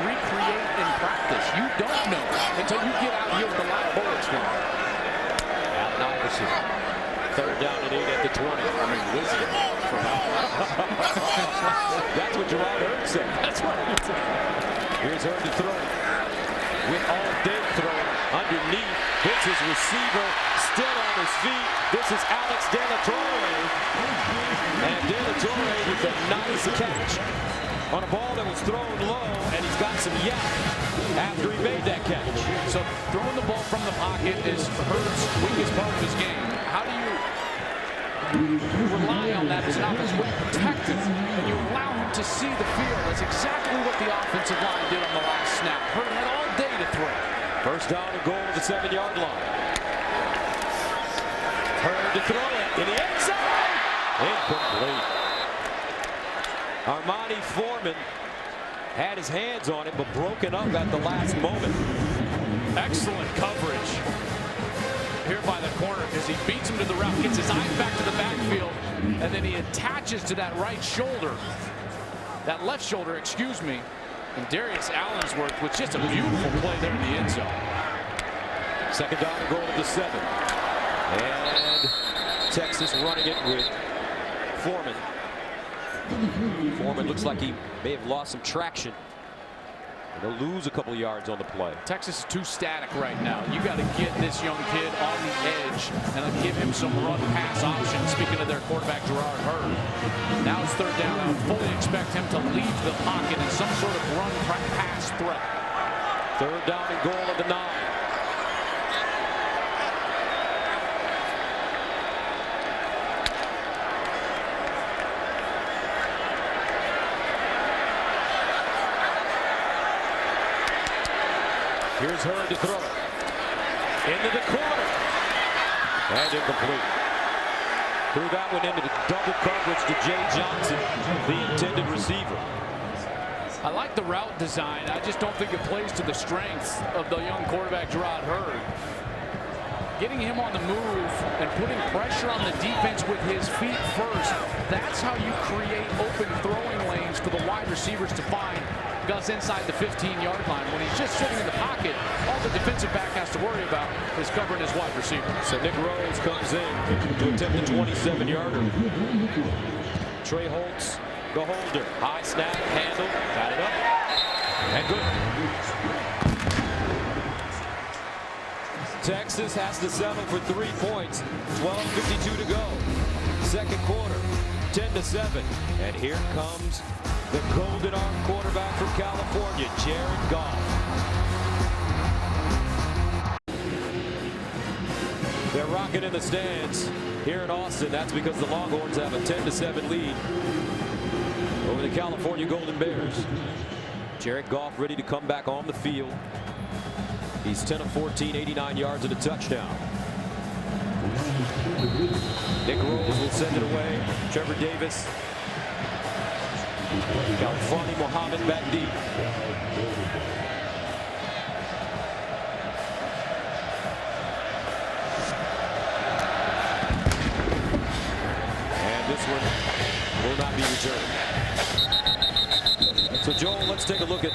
recreate in practice. You don't know until you get out here with a lot of bullets from it. Allen Iverson. Third down and 8 at the 20. I mean, wisdom from That's what Gerard Hurd said. That's what he said. Here's Hurd to throw. With all day throwing underneath. Hits his receiver. Still on his feet. This is Alex De La Torre. And De La Torre with a nice catch on a ball that was thrown low. And he's got some yak after he made that catch. So throwing the ball from the pocket is Hurd's weakest part of his game. How do you rely on that as an offense when you protect him and you allow him to see the field? That's exactly what the offensive line did on the last snap. Hurd had all day to throw. First down and goal to the 7-yard line. Hurd to throw it in the end zone. Incomplete. Armani Foreman had his hands on it, but broken up at the last moment. Excellent coverage here by the corner as he beats him to the route, gets his eyes back to the backfield, and then he attaches to that right shoulder, that left shoulder, excuse me, and Darius Allensworth with just a beautiful play there in the end zone. Second down and goal to the 7. And Texas running it with Foreman. Foreman looks like he may have lost some traction. They'll lose a couple yards on the play. Texas is too static right now. You got to get this young kid on the edge and give him some run pass options. Speaking of their quarterback, Gerard Hurd. Now it's third down. I would fully expect him to leave the pocket in some sort of run pass threat. Third down and goal at the 9. Here's Hurd to throw it. Into the corner. And incomplete. Threw that one into the double coverage to Jay Johnson, the intended receiver. I like the route design. I just don't think it plays to the strengths of the young quarterback, Gerard Hurd. Getting him on the move and putting pressure on the defense with his feet first, that's how you create open throwing lanes for the wide receivers to find Gus inside the 15-yard line. When he's just sitting in the pocket, all the defensive back has to worry about is covering his wide receiver. So Nick Rose comes in to attempt the 27-yarder. Trey Holtz, the holder. High snap, handle, got it up, and good. Texas has to settle for 3 points. 12:52 to go. Second quarter, 10-7. And here comes the Golden Arm quarterback from California, Jared Goff. They're rocking in the stands here in Austin. That's because the Longhorns have a 10-7 lead over the California Golden Bears. Jared Goff ready to come back on the field. He's 10 of 14, 89 yards and a touchdown. Nick Rose will send it away. Trevor Davis. Galfani Mohammed back deep. And this one will not be returned. So Joel, let's take a look at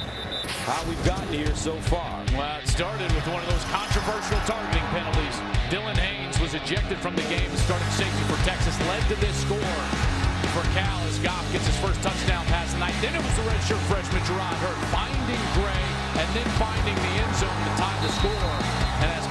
how we've gotten here so far. Well, it started with one of those controversial targeting penalties. Dylan Haynes was ejected from the game and started safety for Texas. Led to this score for Cal as Goff gets his first touchdown pass tonight. Then it was the redshirt freshman Gerard Hurd finding Gray and then finding the end zone to tie the score. And as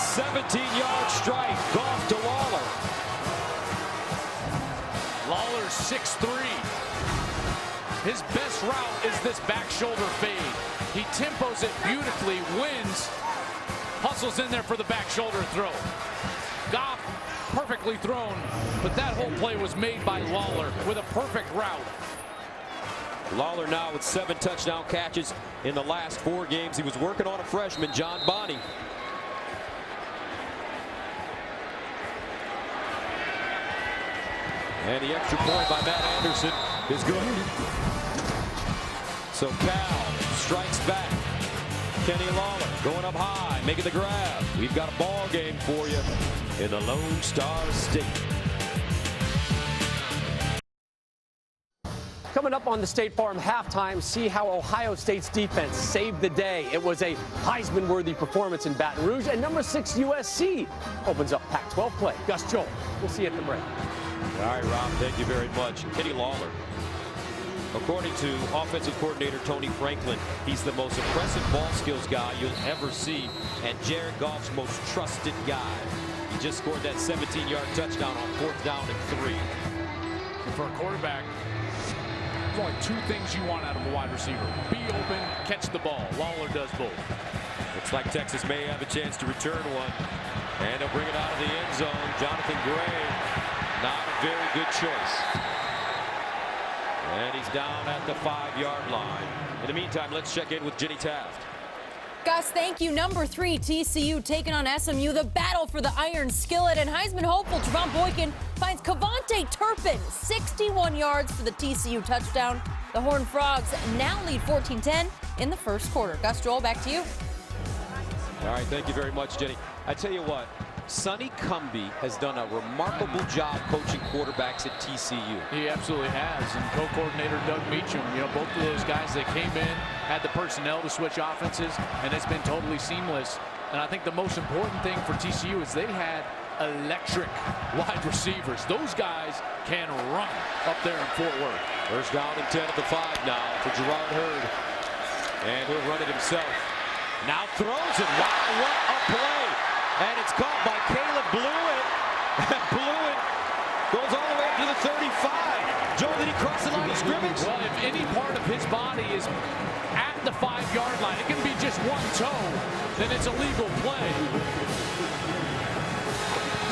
17-yard strike. Goff to Lawler. Lawler's 6'3". His best route is this back shoulder fade. He tempos it beautifully, wins, hustles in there for the back shoulder throw. Goff perfectly thrown, but that whole play was made by Lawler with a perfect route. Lawler now with 7 touchdown catches in the last 4 games. He was working on a freshman, John Bonney. And the extra point by Matt Anderson is good. So Cal strikes back. Kenny Lawler going up high, making the grab. We've got a ball game for you in the Lone Star State. Coming up on the State Farm halftime, see how Ohio State's defense saved the day. It was a Heisman-worthy performance in Baton Rouge, and number 6 USC opens up Pac-12 play. Gus Joel, we'll see you at the break. All right, Rob, thank you very much. Kenny Lawler, according to offensive coordinator Tony Franklin, he's the most impressive ball skills guy you'll ever see, and Jared Goff's most trusted guy. He just scored that 17-yard touchdown on 4th down and 3. And for a quarterback, there's only 2 things you want out of a wide receiver: be open, catch the ball. Lawler does both. Looks like Texas may have a chance to return one, and they'll bring it out of the end zone. Jonathan Gray, not a very good choice. And he's down at the 5-yard line. In the meantime, let's check in with Jenny Taft. Gus, thank you. Number 3, TCU taking on SMU. The battle for the iron skillet, and Heisman hopeful Trevon Boykin finds Kavontae Turpin 61 yards for the TCU touchdown. The Horned Frogs now lead 14-10 in the first quarter. Gus, Joel, back to you. All right, thank you very much, Jenny. I tell you what, Sonny Cumbie has done a remarkable job coaching quarterbacks at TCU. He absolutely has. And co-coordinator Doug Meacham, both of those guys that came in, had the personnel to switch offenses, and it's been totally seamless. And I think the most important thing for TCU is they had electric wide receivers. Those guys can run up there in Fort Worth. First down and 10 at the 5 now for Gerard Hurd. And he'll run it himself. Now throws it. Wow, what a play. And it's caught by Caleb Blewett. Blewett goes all the way up to the 35. Joe, did he cross the line of scrimmage? Well, if any part of his body is at the 5-yard line, it can be just one toe, then it's a legal play.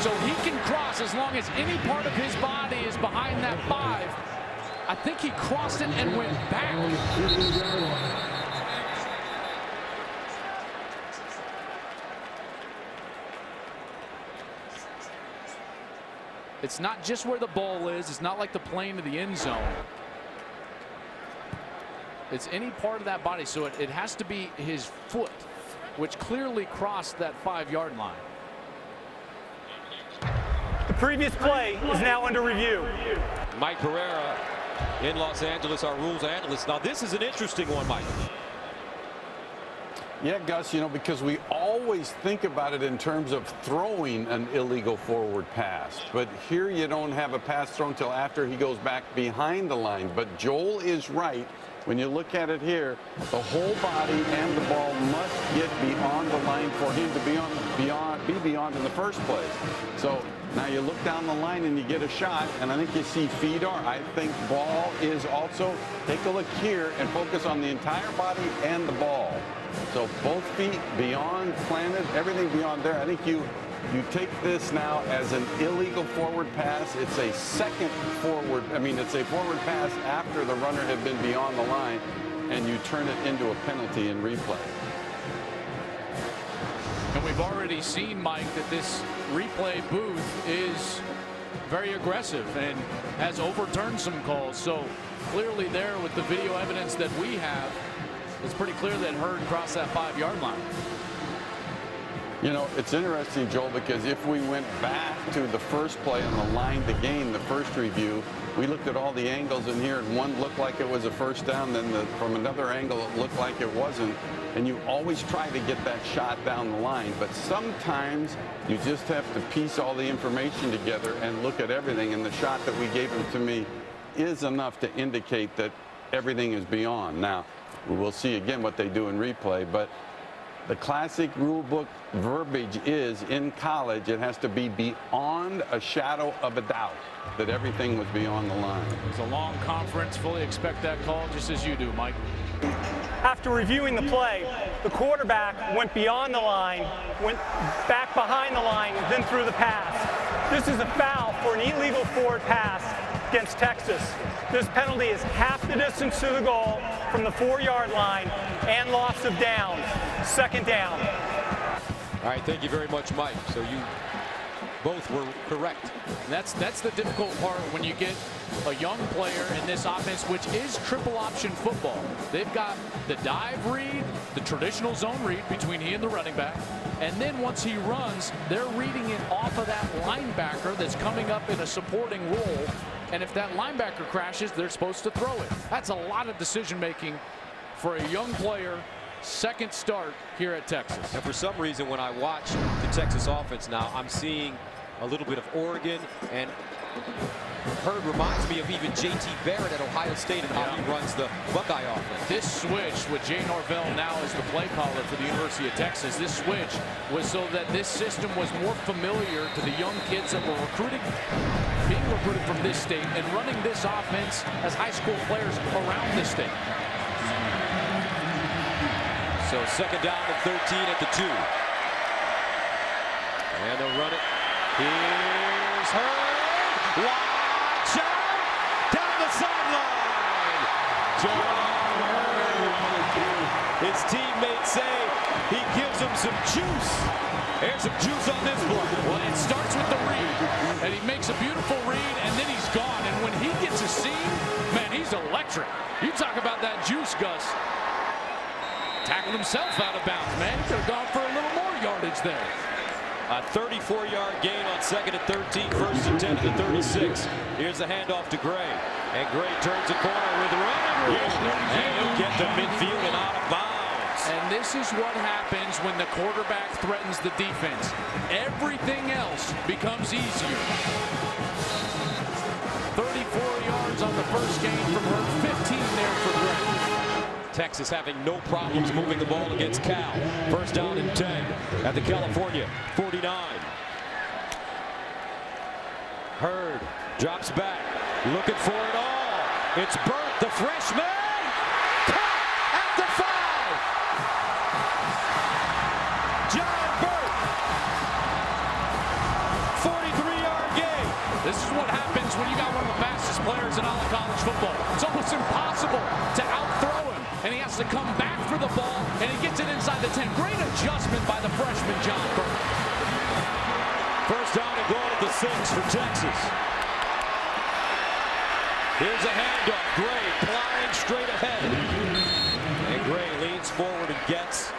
So he can cross as long as any part of his body is behind that 5. I think he crossed it and went back. It's not just where the ball is. It's not like the plane of the end zone. It's any part of that body. So it has to be his foot, which clearly crossed that 5-yard line. The previous play is now under review. Mike Pereira in Los Angeles, our rules analyst. Now, this is an interesting one, Mike. Yeah, Gus, because we always think about it in terms of throwing an illegal forward pass. But here you don't have a pass thrown until after he goes back behind the line. But Joel is right. When you look at it here, the whole body and the ball must get beyond the line for him to be beyond in the first place. So now you look down the line and you get a shot, and I think you see feet are. I think ball is also, take a look here and focus on the entire body and the ball. So both feet beyond planted, everything beyond there. I think you take this now as an illegal forward pass. It's a it's a forward pass after the runner had been beyond the line, and you turn it into a penalty in replay. And we've already seen, Mike, that this replay booth is very aggressive and has overturned some calls. So clearly there with the video evidence that we have, it's pretty clear that Hurd crossed that 5-yard line. It's interesting, Joel, because if we went back to the first play on the line to gain, the first review, we looked at all the angles in here, and one looked like it was a first down, then from another angle it looked like it wasn't. And you always try to get that shot down the line, but sometimes you just have to piece all the information together and look at everything, and the shot that we gave him to me is enough to indicate that everything is beyond. Now, we'll see again what they do in replay, but The classic rule book verbiage is, in college, it has to be beyond a shadow of a doubt that everything was beyond the line. It's a long conference. Fully expect that call, just as you do, Mike. After reviewing the play, the quarterback went beyond the line, went back behind the line, then threw the pass. This is a foul for an illegal forward pass against Texas. This penalty is half the distance to the goal from the 4-yard line and loss of downs. Second down. All right, thank you very much, Mike. So you both were correct. That's the difficult part when you get a young player in this offense, which is triple option football. They've got the dive read, the traditional zone read between he and the running back, and then once he runs, they're reading it off of that linebacker that's coming up in a supporting role. And if that linebacker crashes, they're supposed to throw it. That's a lot of decision making for a young player. Second start here at Texas. And for some reason, when I watch the Texas offense now, I'm seeing a little bit of Oregon, and Hurd reminds me of even J.T. Barrett at Ohio State and how he runs the Buckeye offense. This switch with Jay Norvell now as the play caller for the University of Texas, this switch was so that this system was more familiar to the young kids that were being recruited from this state and running this offense as high school players around this state. So second down and 13 at the 2. And they'll run it. Here's Hurd. Watch out! Down the sideline. John Hurd. His teammates say he gives him some juice. There's some juice on this one. Well, it starts with the read, and he makes a beautiful read, and then he's gone. And when he gets a seam, man, he's electric. You talk about that juice, Gus. Tackled himself out of bounds, man. He could have gone for a little more yardage there. A 34-yard gain on second and 13, first and 10 to the 36. Here's the handoff to Gray. And Gray turns the corner with running room. And he'll get to midfield and out of bounds. And this is what happens when the quarterback threatens the defense. Everything else becomes easier. 34 yards on the first gain from her, 15 there for Gray. Texas having no problems moving the ball against Cal. First down and 10 at the California 49. Hurd drops back, looking for it all. It's Burt, the freshman. Caught at the 5. John Burt. 43-yard gain. This is what happens when you got one of the fastest players in all of college football. It's almost impossible to outthrow him. And he has to come back for the ball, and he gets it inside the 10. Great adjustment by the freshman, John Burt. First down and goal at the 6 for Texas. Here's a handoff. Gray plowing straight ahead. And Gray leans forward and gets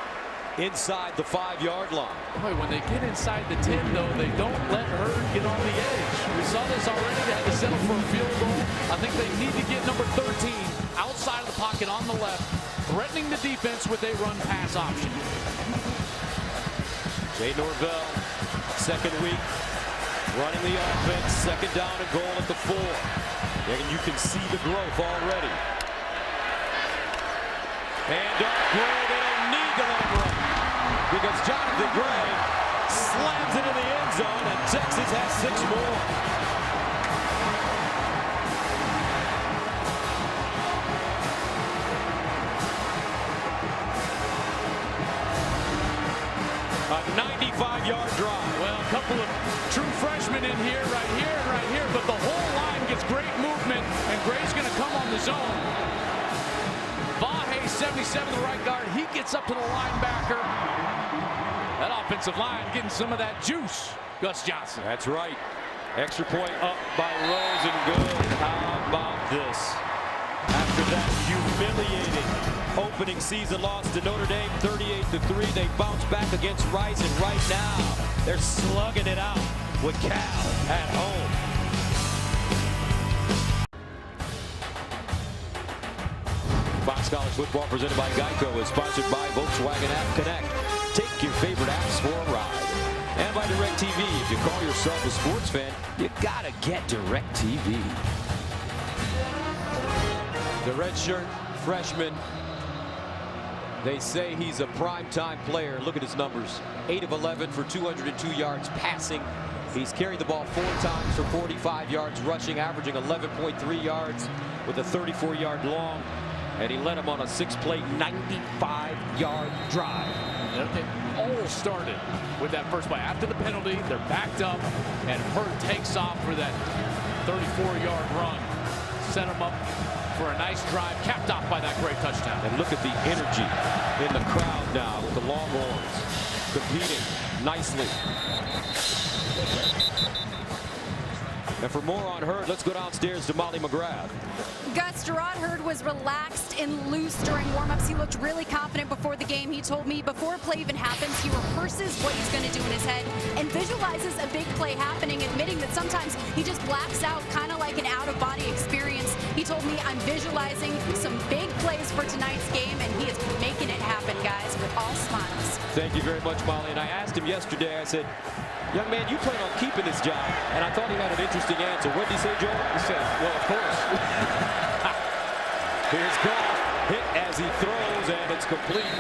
inside the 5-yard line. Boy, when they get inside the 10, though, they don't let Hurd get on the edge. We saw this already. They had to settle for a field goal. I think they need to get number 13 outside of the pocket on the left, threatening the defense with a run-pass option. Jay Norvell, second week, running the offense. Second down and goal at the 4. And you can see the growth already. And Gray, they don't need to let him run, because Jonathan Gray slams it in the end zone, and Texas has 6 more. A 95-yard drive. Well, a couple of true freshmen in here, right here, and right here, but the whole line gets great movement, and Gray's going to come on the zone. Vahe, 77, the right guard, he gets up to the linebacker. That offensive line getting some of that juice, Gus Johnson. That's right. Extra point up by Rose and good. How about this? After that humiliating opening season loss to Notre Dame, 38-3, they bounce back against Rice, and right now they're slugging it out with Cal at home. Fox College Football presented by Geico is sponsored by Volkswagen App Connect. Take your favorite apps for a ride. And by DirecTV. If you call yourself a sports fan, you gotta get DirecTV. The redshirt freshman They say he's a prime-time player. Look at his numbers. 8 of 11 for 202 yards passing. He's carried the ball 4 times for 45 yards rushing, averaging 11.3 yards with a 34-yard long. And he led him on a 6-play, 95-yard drive. It all started with that first play. After the penalty, they're backed up, and Hurt takes off for that 34-yard run. Set him up for a nice drive, capped off by that great touchdown. And look at the energy in the crowd now with the Longhorns competing nicely. And for more on Hurd, let's go downstairs to Molly McGrath. Gus, Jerrod Hurd was relaxed and loose during warmups. He looked really confident before the game. He told me before a play even happens, he rehearses what he's going to do in his head and visualizes a big play happening, admitting that sometimes he just blacks out, kind of like an out-of-body experience. He told me, I'm visualizing some big plays for tonight's game, and he is making it happen, guys, with all smiles. Thank you very much, Molly. And I asked him yesterday, I said, young man, you plan on keeping this job? And I thought he had an interesting answer. What did he say, Joe? He said, well, of course. Here's Goff, hit as he throws, and it's complete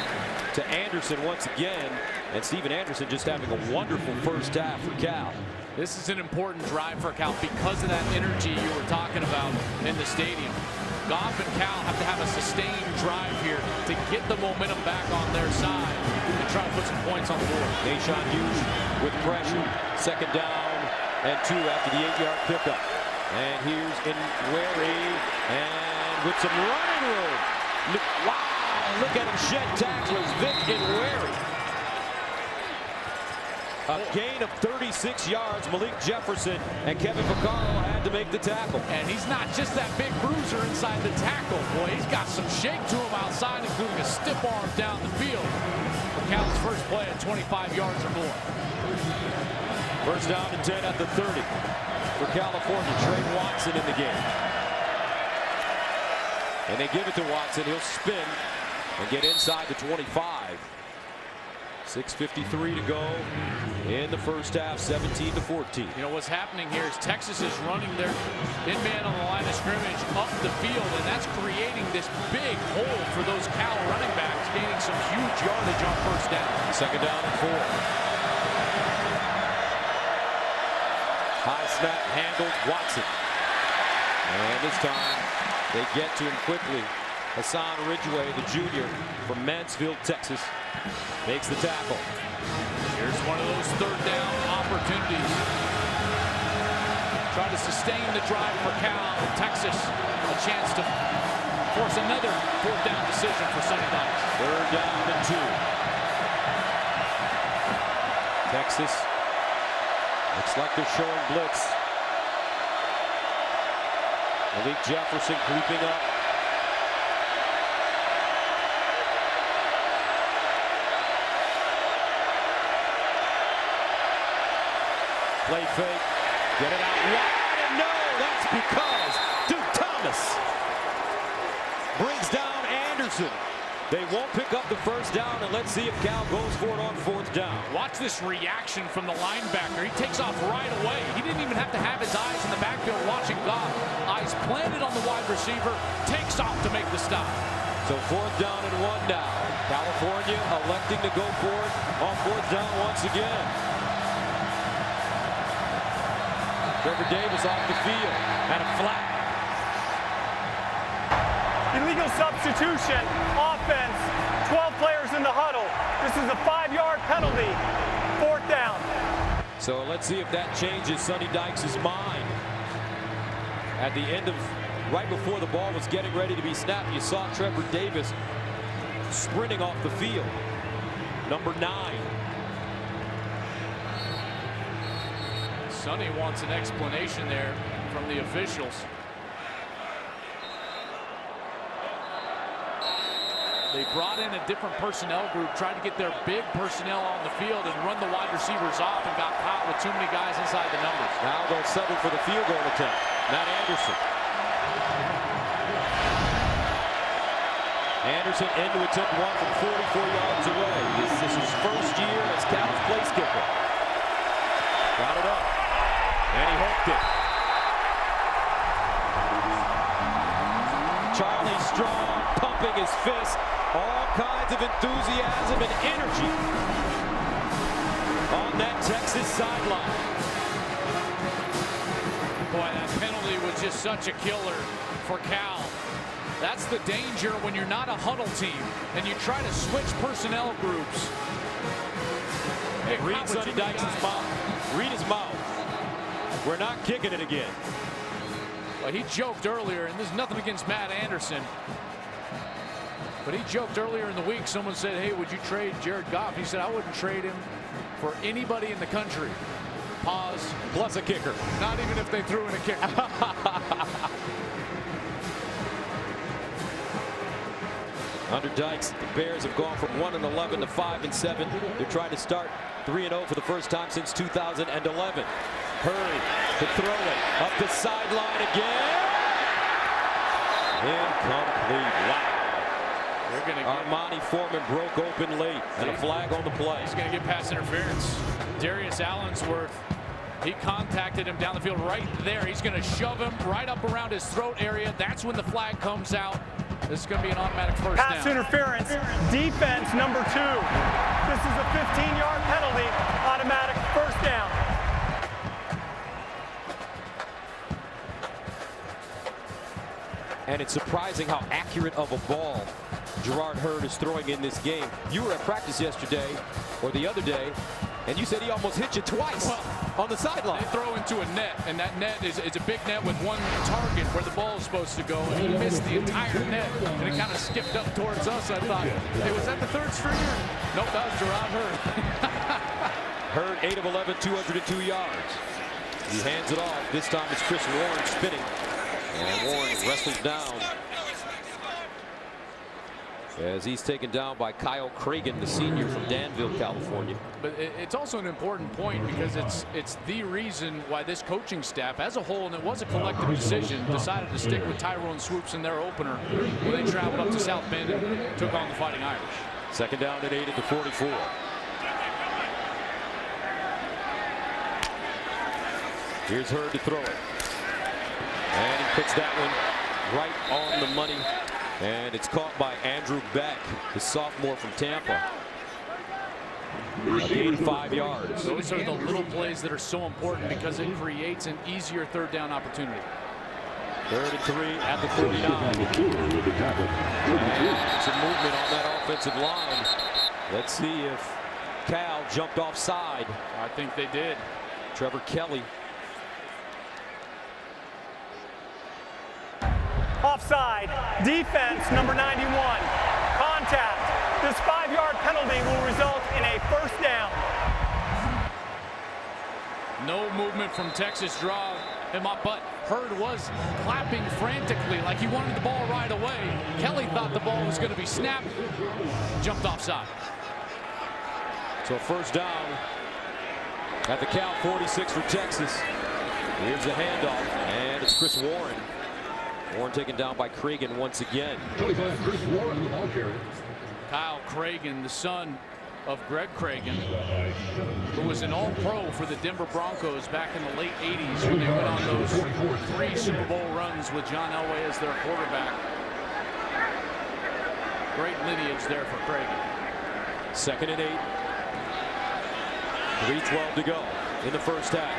to Anderson once again. And Steven Anderson just having a wonderful first half for Cal. This is an important drive for Cal because of that energy you were talking about in the stadium. Goff and Cal have to have a sustained drive here to get the momentum back on their side and try to put some points on the board. Nahshon Hughes with pressure. 2nd down and 2 after the 8-yard pickup. And here's Nwaneri, and with some running room. Wow, look at him shed tacklers. Vic Nwaneri. A gain of 36 yards. Malik Jefferson and Kevin Vaccaro had to make the tackle. And he's not just that big bruiser inside the tackle. Boy, he's got some shake to him outside, including a stiff arm down the field. For Cal's first play at 25 yards or more. First down and 10 at the 30 for California. Trey Watson in the game. And they give it to Watson. He'll spin and get inside the 25. 6:53 to go in the first half, 17-14. You know, what's happening here is Texas is running their in-man on the line of scrimmage up the field, and that's creating this big hole for those Cal running backs, gaining some huge yardage on first down. 2nd down and 4. High snap handled Watson. And this time they get to him quickly. Hassan Ridgeway, the junior from Mansfield, Texas, makes the tackle. Here's one of those 3rd down opportunities. Try to sustain the drive for Cal. Texas, a chance to force another 4th down decision for Sonny Dykes. 3rd down and 2. Texas looks like they're showing blitz. Malik Jefferson creeping up. Play fake, get it out wide, and no, that's because Duke Thomas brings down Anderson. They won't pick up the first down, and let's see if Cal goes for it on 4th down. Watch this reaction from the linebacker. He takes off right away. He didn't even have to have his eyes in the backfield watching Goff. Eyes planted on the wide receiver, takes off to make the stop. So 4th down and 1 now. California electing to go for it on 4th down once again. Trevor Davis off the field and a flat. Illegal substitution, offense, 12 players in the huddle. This is a 5-yard penalty, 4th down. So let's see if that changes Sonny Dykes' mind. At the end of, right before the ball was getting ready to be snapped, you saw Trevor Davis sprinting off the field. Number 9. Sonny wants an explanation there from the officials. They brought in a different personnel group, tried to get their big personnel on the field and run the wide receivers off, and got caught with too many guys inside the numbers. Now they'll settle for the field goal attempt. Matt Anderson. Anderson into attempt 1 from 44 yards away. This is his first year as Cal's place kicker. Got it up. And he hooked it. Charlie Strong pumping his fist. All kinds of enthusiasm and energy on that Texas sideline. Boy, that penalty was just such a killer for Cal. That's the danger when you're not a huddle team and you try to switch personnel groups. And read Sonny Dykes' mouth. Read his mouth. We're not kicking it again. Well, he joked earlier, and there's nothing against Matt Anderson, but he joked earlier in the week. Someone said, hey, would you trade Jared Goff? He said, I wouldn't trade him for anybody in the country. Pause. Plus a kicker. Not even if they threw in a kicker. Under Dykes, the Bears have gone from 1-11 to 5-7. They're trying to start 3-0 for the first time since 2011. Hurry to throw it up the sideline again. Incomplete. Wow. Armani Foreman broke open late, and a flag on the play. He's going to get pass interference. Darius Allensworth, he contacted him down the field right there. He's going to shove him right up around his throat area. That's when the flag comes out. This is going to be an automatic first down. Pass interference, defense number 2. This is a 15-yard penalty, automatic first down. And it's surprising how accurate of a ball Gerard Hurd is throwing in this game. You were at practice yesterday, or the other day, and you said he almost hit you twice on the sideline. They throw into a net, and that net is a big net with one target where the ball is supposed to go. And he missed the entire net, and it kind of skipped up towards us. I thought, hey, was that the third stringer? Nope, that was Gerard Hurd. Hurd, 8 of 11, 202 yards. He hands it off. This time it's Chris Warren spinning. And Warren wrestles down as he's taken down by Kyle Cragen, the senior from Danville, California. But it's also an important point because it's the reason why this coaching staff as a whole, and it was a collective decision, decided to stick with Tyrone Swoops in their opener when they traveled up to South Bend and took on the Fighting Irish. Second down and 8 at the 44. Here's Hurd to throw it. And he puts that one right on the money. And it's caught by Andrew Beck, the sophomore from Tampa. Gain 5 yards. Those are the little plays that are so important because it creates an easier third down opportunity. 3rd and 3 at the 49. And some movement on that offensive line. Let's see if Cal jumped offside. I think they did. Trevor Kelly. Offside, defense number 91, contact. This 5-yard penalty will result in a first down. No movement from Texas draw him up, but Hurd was clapping frantically like he wanted the ball right away. Kelly thought the ball was going to be snapped, jumped offside. So first down at the Cal 46 for Texas. Here's a handoff, and it's Chris Warren. Warren taken down by Cragen once again. Kyle Cragen, the son of Greg Cragen, who was an all-pro for the Denver Broncos back in the late 80s when they went on those 3 Super Bowl runs with John Elway as their quarterback. Great lineage there for Cragen. 2nd and 8. 3:12 to go in the first half.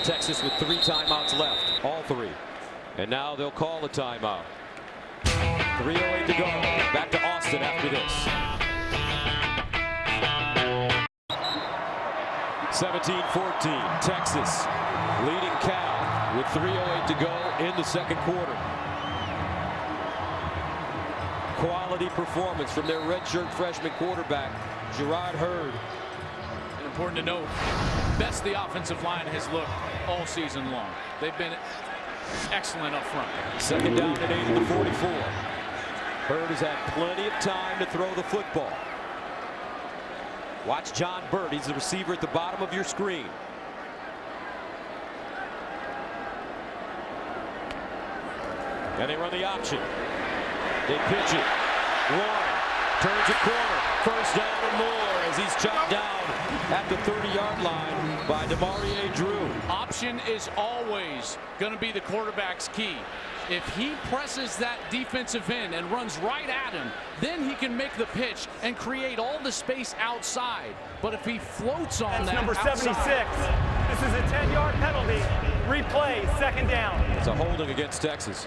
Texas with 3 timeouts left, all 3. And now they'll call a timeout. 3:08 to go. Back to Austin after this. 17-14. Texas leading Cal with 3:08 to go in the second quarter. Quality performance from their redshirt freshman quarterback, Gerard Hurd. And important to note, best the offensive line has looked all season long. They've been excellent up front. Second down and 8 at the 44. Hurd has had plenty of time to throw the football. Watch John Burt. He's the receiver at the bottom of your screen. And they run the option. They pitch it. Warren turns a corner. First down and more as he's chopped down at the 30-yard line by Demarie Drew. Option is always going to be the quarterback's key. If he presses that defensive end and runs right at him, then he can make the pitch and create all the space outside. But if he floats on That's that number outside, 76. This is a 10-yard penalty. Replay, second down. It's a holding against Texas.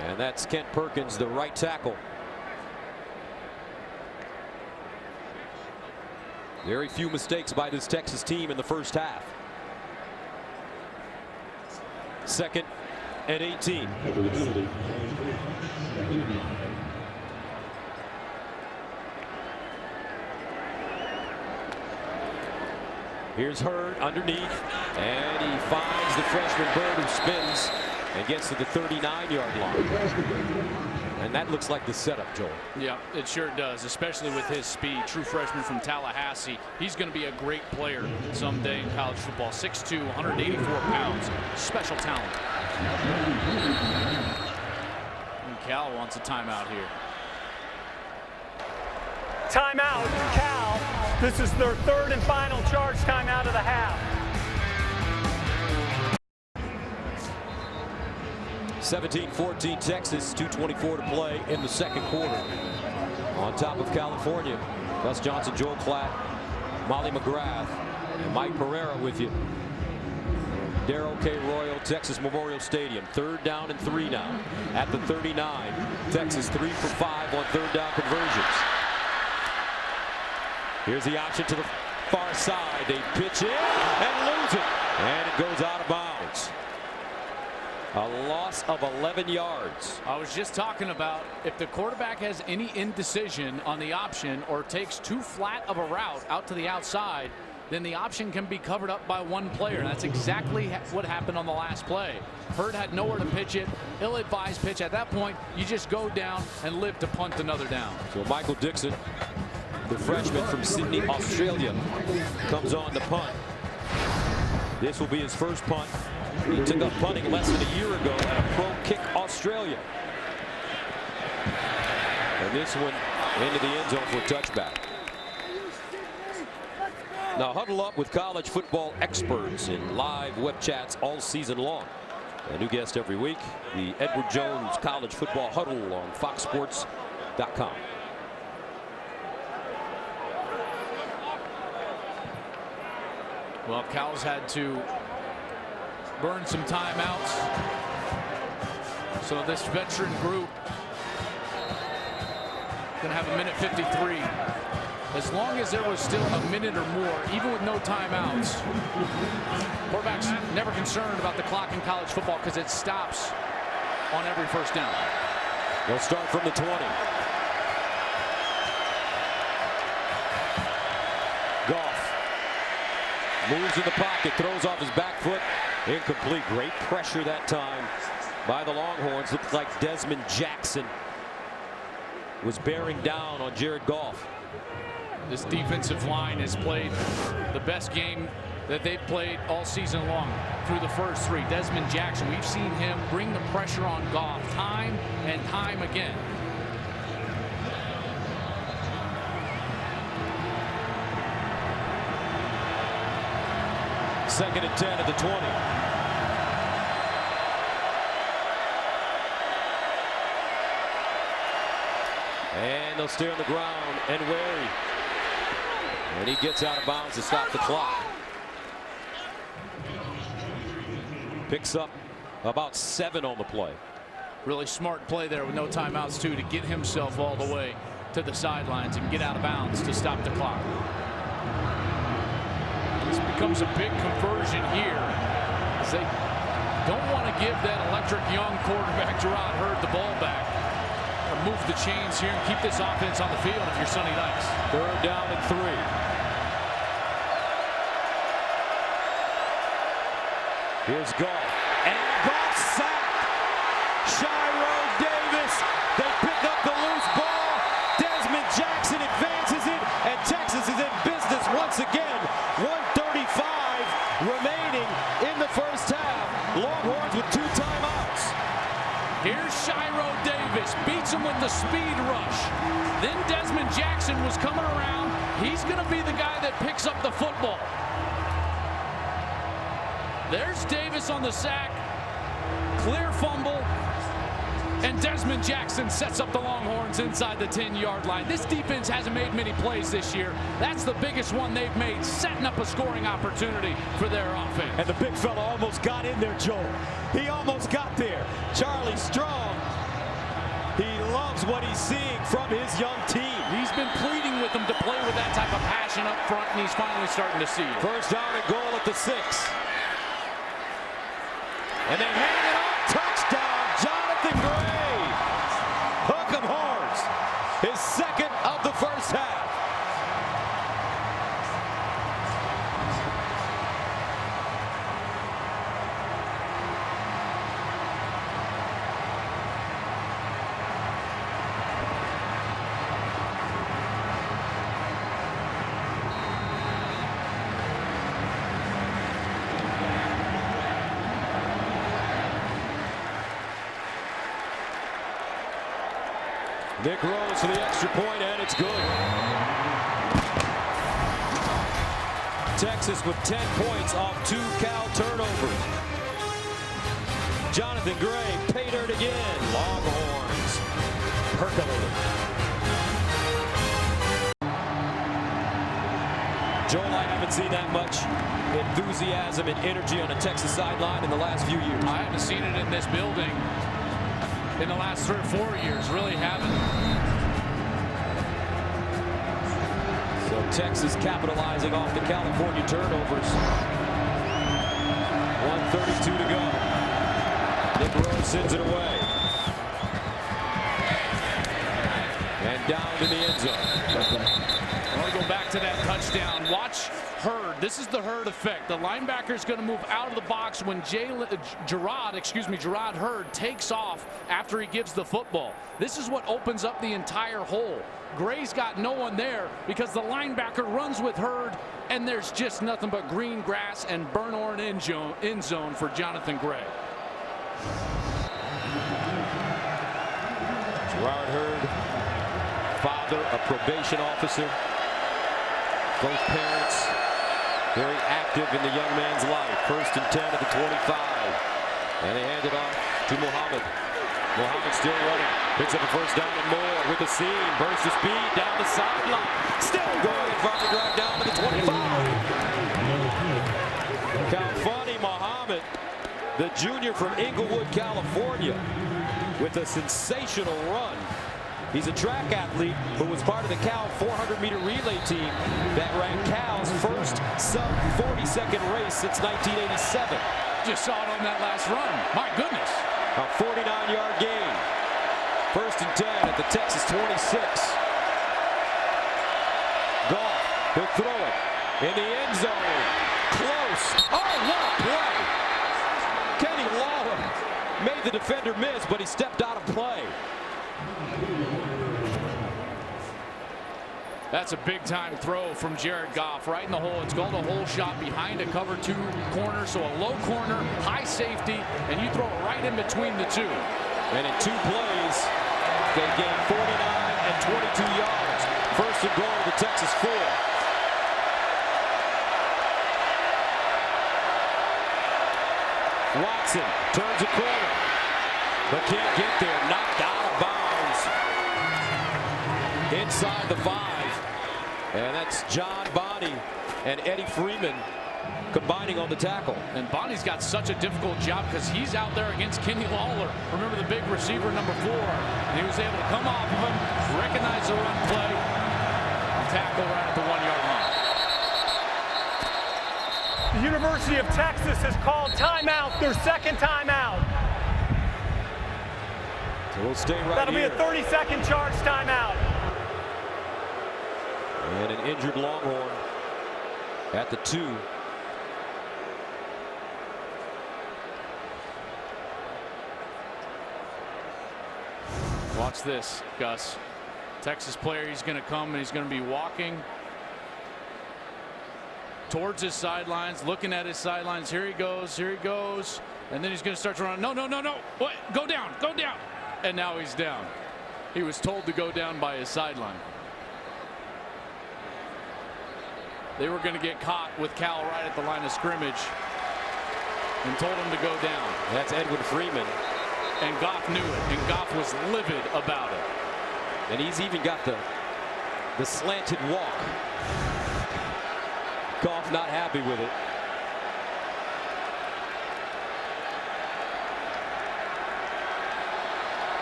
And that's Kent Perkins, the right tackle. Very few mistakes by this Texas team in the first half. 2nd and 18. Here's Hurd underneath, and he finds the freshman Bird who spins and gets to the 39-yard line. And that looks like the setup, Joel. Yeah, it sure does, especially with his speed. True freshman from Tallahassee. He's going to be a great player someday in college football. 6'2", 184 pounds. Special talent. And Cal wants a timeout here. Timeout, Cal. This is their third and final charge timeout of the half. 17-14 Texas, 2:24 to play in the second quarter. On top of California, Gus Johnson, Joel Klatt, Molly McGrath, and Mike Pereira with you. Darrell K. Royal, Texas Memorial Stadium. 3rd down and 3 now. At the 39, Texas 3 for 5 on 3rd down conversions. Here's the option to the far side. They pitch in and lose it. And it goes out of bounds. A loss of 11 yards. I was just talking about if the quarterback has any indecision on the option or takes too flat of a route out to the outside, then the option can be covered up by one player. And that's exactly what happened on the last play. Hurd had nowhere to pitch it. Ill-advised pitch. At that point, you just go down and live to punt another down. So Michael Dixon, the freshman from Sydney, Australia, comes on to punt. This will be his first punt. He took up punting less than a year ago at a Pro Kick Australia. And this one into the end zone for a touchback. Now huddle up with college football experts in live web chats all season long. A new guest every week, the Edward Jones College Football Huddle on foxsports.com. Well, Cal's had to burn some timeouts. So this veteran group going to have a minute 53. As long as there was still a minute or more, even with no timeouts, quarterbacks never concerned about the clock in college football because it stops on every first down. They'll start from the 20. Goff moves in the pocket, throws off his back foot. Incomplete. Great pressure that time by the Longhorns. Looked like Desmond Jackson was bearing down on Jared Goff. This defensive line has played the best game that they've played all season long through the first 3. Desmond Jackson, we've seen him bring the pressure on Goff time and time again. Second and 10 at the 20. And they'll stay on the ground and wary. And he gets out of bounds to stop the clock. Picks up about 7 on the play. Really smart play there with no timeouts too, to get himself all the way to the sidelines and get out of bounds to stop the clock. This becomes a big conversion here, as they don't want to give that electric young quarterback Gerard Hurd the ball back. Or move the chains here and keep this offense on the field if you're Sonny Dykes. 3rd down and 3. Here's Goff. And Goff sacked. Shiro Davis. They pick up the loose ball. Desmond Jackson advances it. And Texas is in business once again. 1:35 remaining in the first half. Longhorns with 2 timeouts. Here's Shiro Davis. Beats him with the the speed rush. Then Desmond Jackson was coming around. He's going to be the guy that picks up the football. There's Davis on the sack. Clear fumble. And Desmond Jackson sets up the Longhorns inside the 10-yard line. This defense hasn't made many plays this year. That's the biggest one they've made, setting up a scoring opportunity for their offense. And the big fella almost got in there, Joel. He almost got there. Charlie Strong, he loves what he's seeing from his young team. He's been pleading with them to play with that type of passion up front, and he's finally starting to see it. First down and goal at the 6. And they hand it off. Touchdown, Jonathan Gray. Hook 'em horns. His second of the first half. Nick Rose for the extra point, and it's good. Texas with 10 points off 2 Cal turnovers. Jonathan Gray, pay dirt again. Longhorns percolating. Joel, I haven't seen that much enthusiasm and energy on a Texas sideline in the last few years. I haven't seen it in this building in the last 3 or 4 years, really haven't. So Texas capitalizing off the California turnovers. 1:32 to go. Nick Rose sends it away. And down to the end zone. I want to go back to that touchdown. Watch Hurd. This is the Hurd effect. The linebacker's going to move out of the box when Jerrod Hurd takes off after he gives the football. This is what opens up the entire hole. Gray's got no one there because the linebacker runs with Hurd, and there's just nothing but green grass and burnt-orange end zone for Jonathan Gray. Jerrod Hurd, father, a probation officer. Both parents very active in the young man's life. 1st and 10 at the 25. And they hand it off to Muhammad. Muhammad still running. Picks up a first down and more with the seam. Burst of speed down the sideline. Still going and finally drive down to the 25. Kalfani Muhammad, the junior from Inglewood, California, with a sensational run. He's a track athlete who was part of the Cal 400-meter relay team that ran Cal's first sub-40-second race since 1987. Just saw it on that last run. My goodness. A 49-yard gain. 1st and 10 at the Texas 26. Goff will throw it in the end zone. Close. Oh, what a play. Kenny Lawler made the defender miss, but he stepped out of play. That's a big-time throw from Jared Goff right in the hole. It's called a hole shot behind a cover 2 corner, so a low corner, high safety, and you throw it right in between the two. And in 2 plays, they gain 49 and 22 yards. 1st and goal to Texas 4. Watson turns a corner, but can't get there. Knocked out of bounds inside the 5. And that's John Bonney and Eddie Freeman combining on the tackle. And Bonnie's got such a difficult job because he's out there against Kenny Lawler. Remember the big receiver, number 4. And he was able to come off of him, recognize the run play, and tackle right at the 1-yard line. The University of Texas has called timeout, their second timeout. So we'll stay right That'll here. be a 30-second charge timeout. And an injured Longhorn at the 2. Watch this, Gus. Texas player, he's going to come and he's going to be walking towards his sidelines, looking at his sidelines. Here he goes, and then he's going to start to run. No. What? Go down. And now he's down. He was told to go down by his sideline. They were going to get caught with Cal right at the line of scrimmage and told him to go down. That's Edwin Freeman. And Goff knew it, and Goff was livid about it. And he's even got the slanted walk. Goff not happy with it.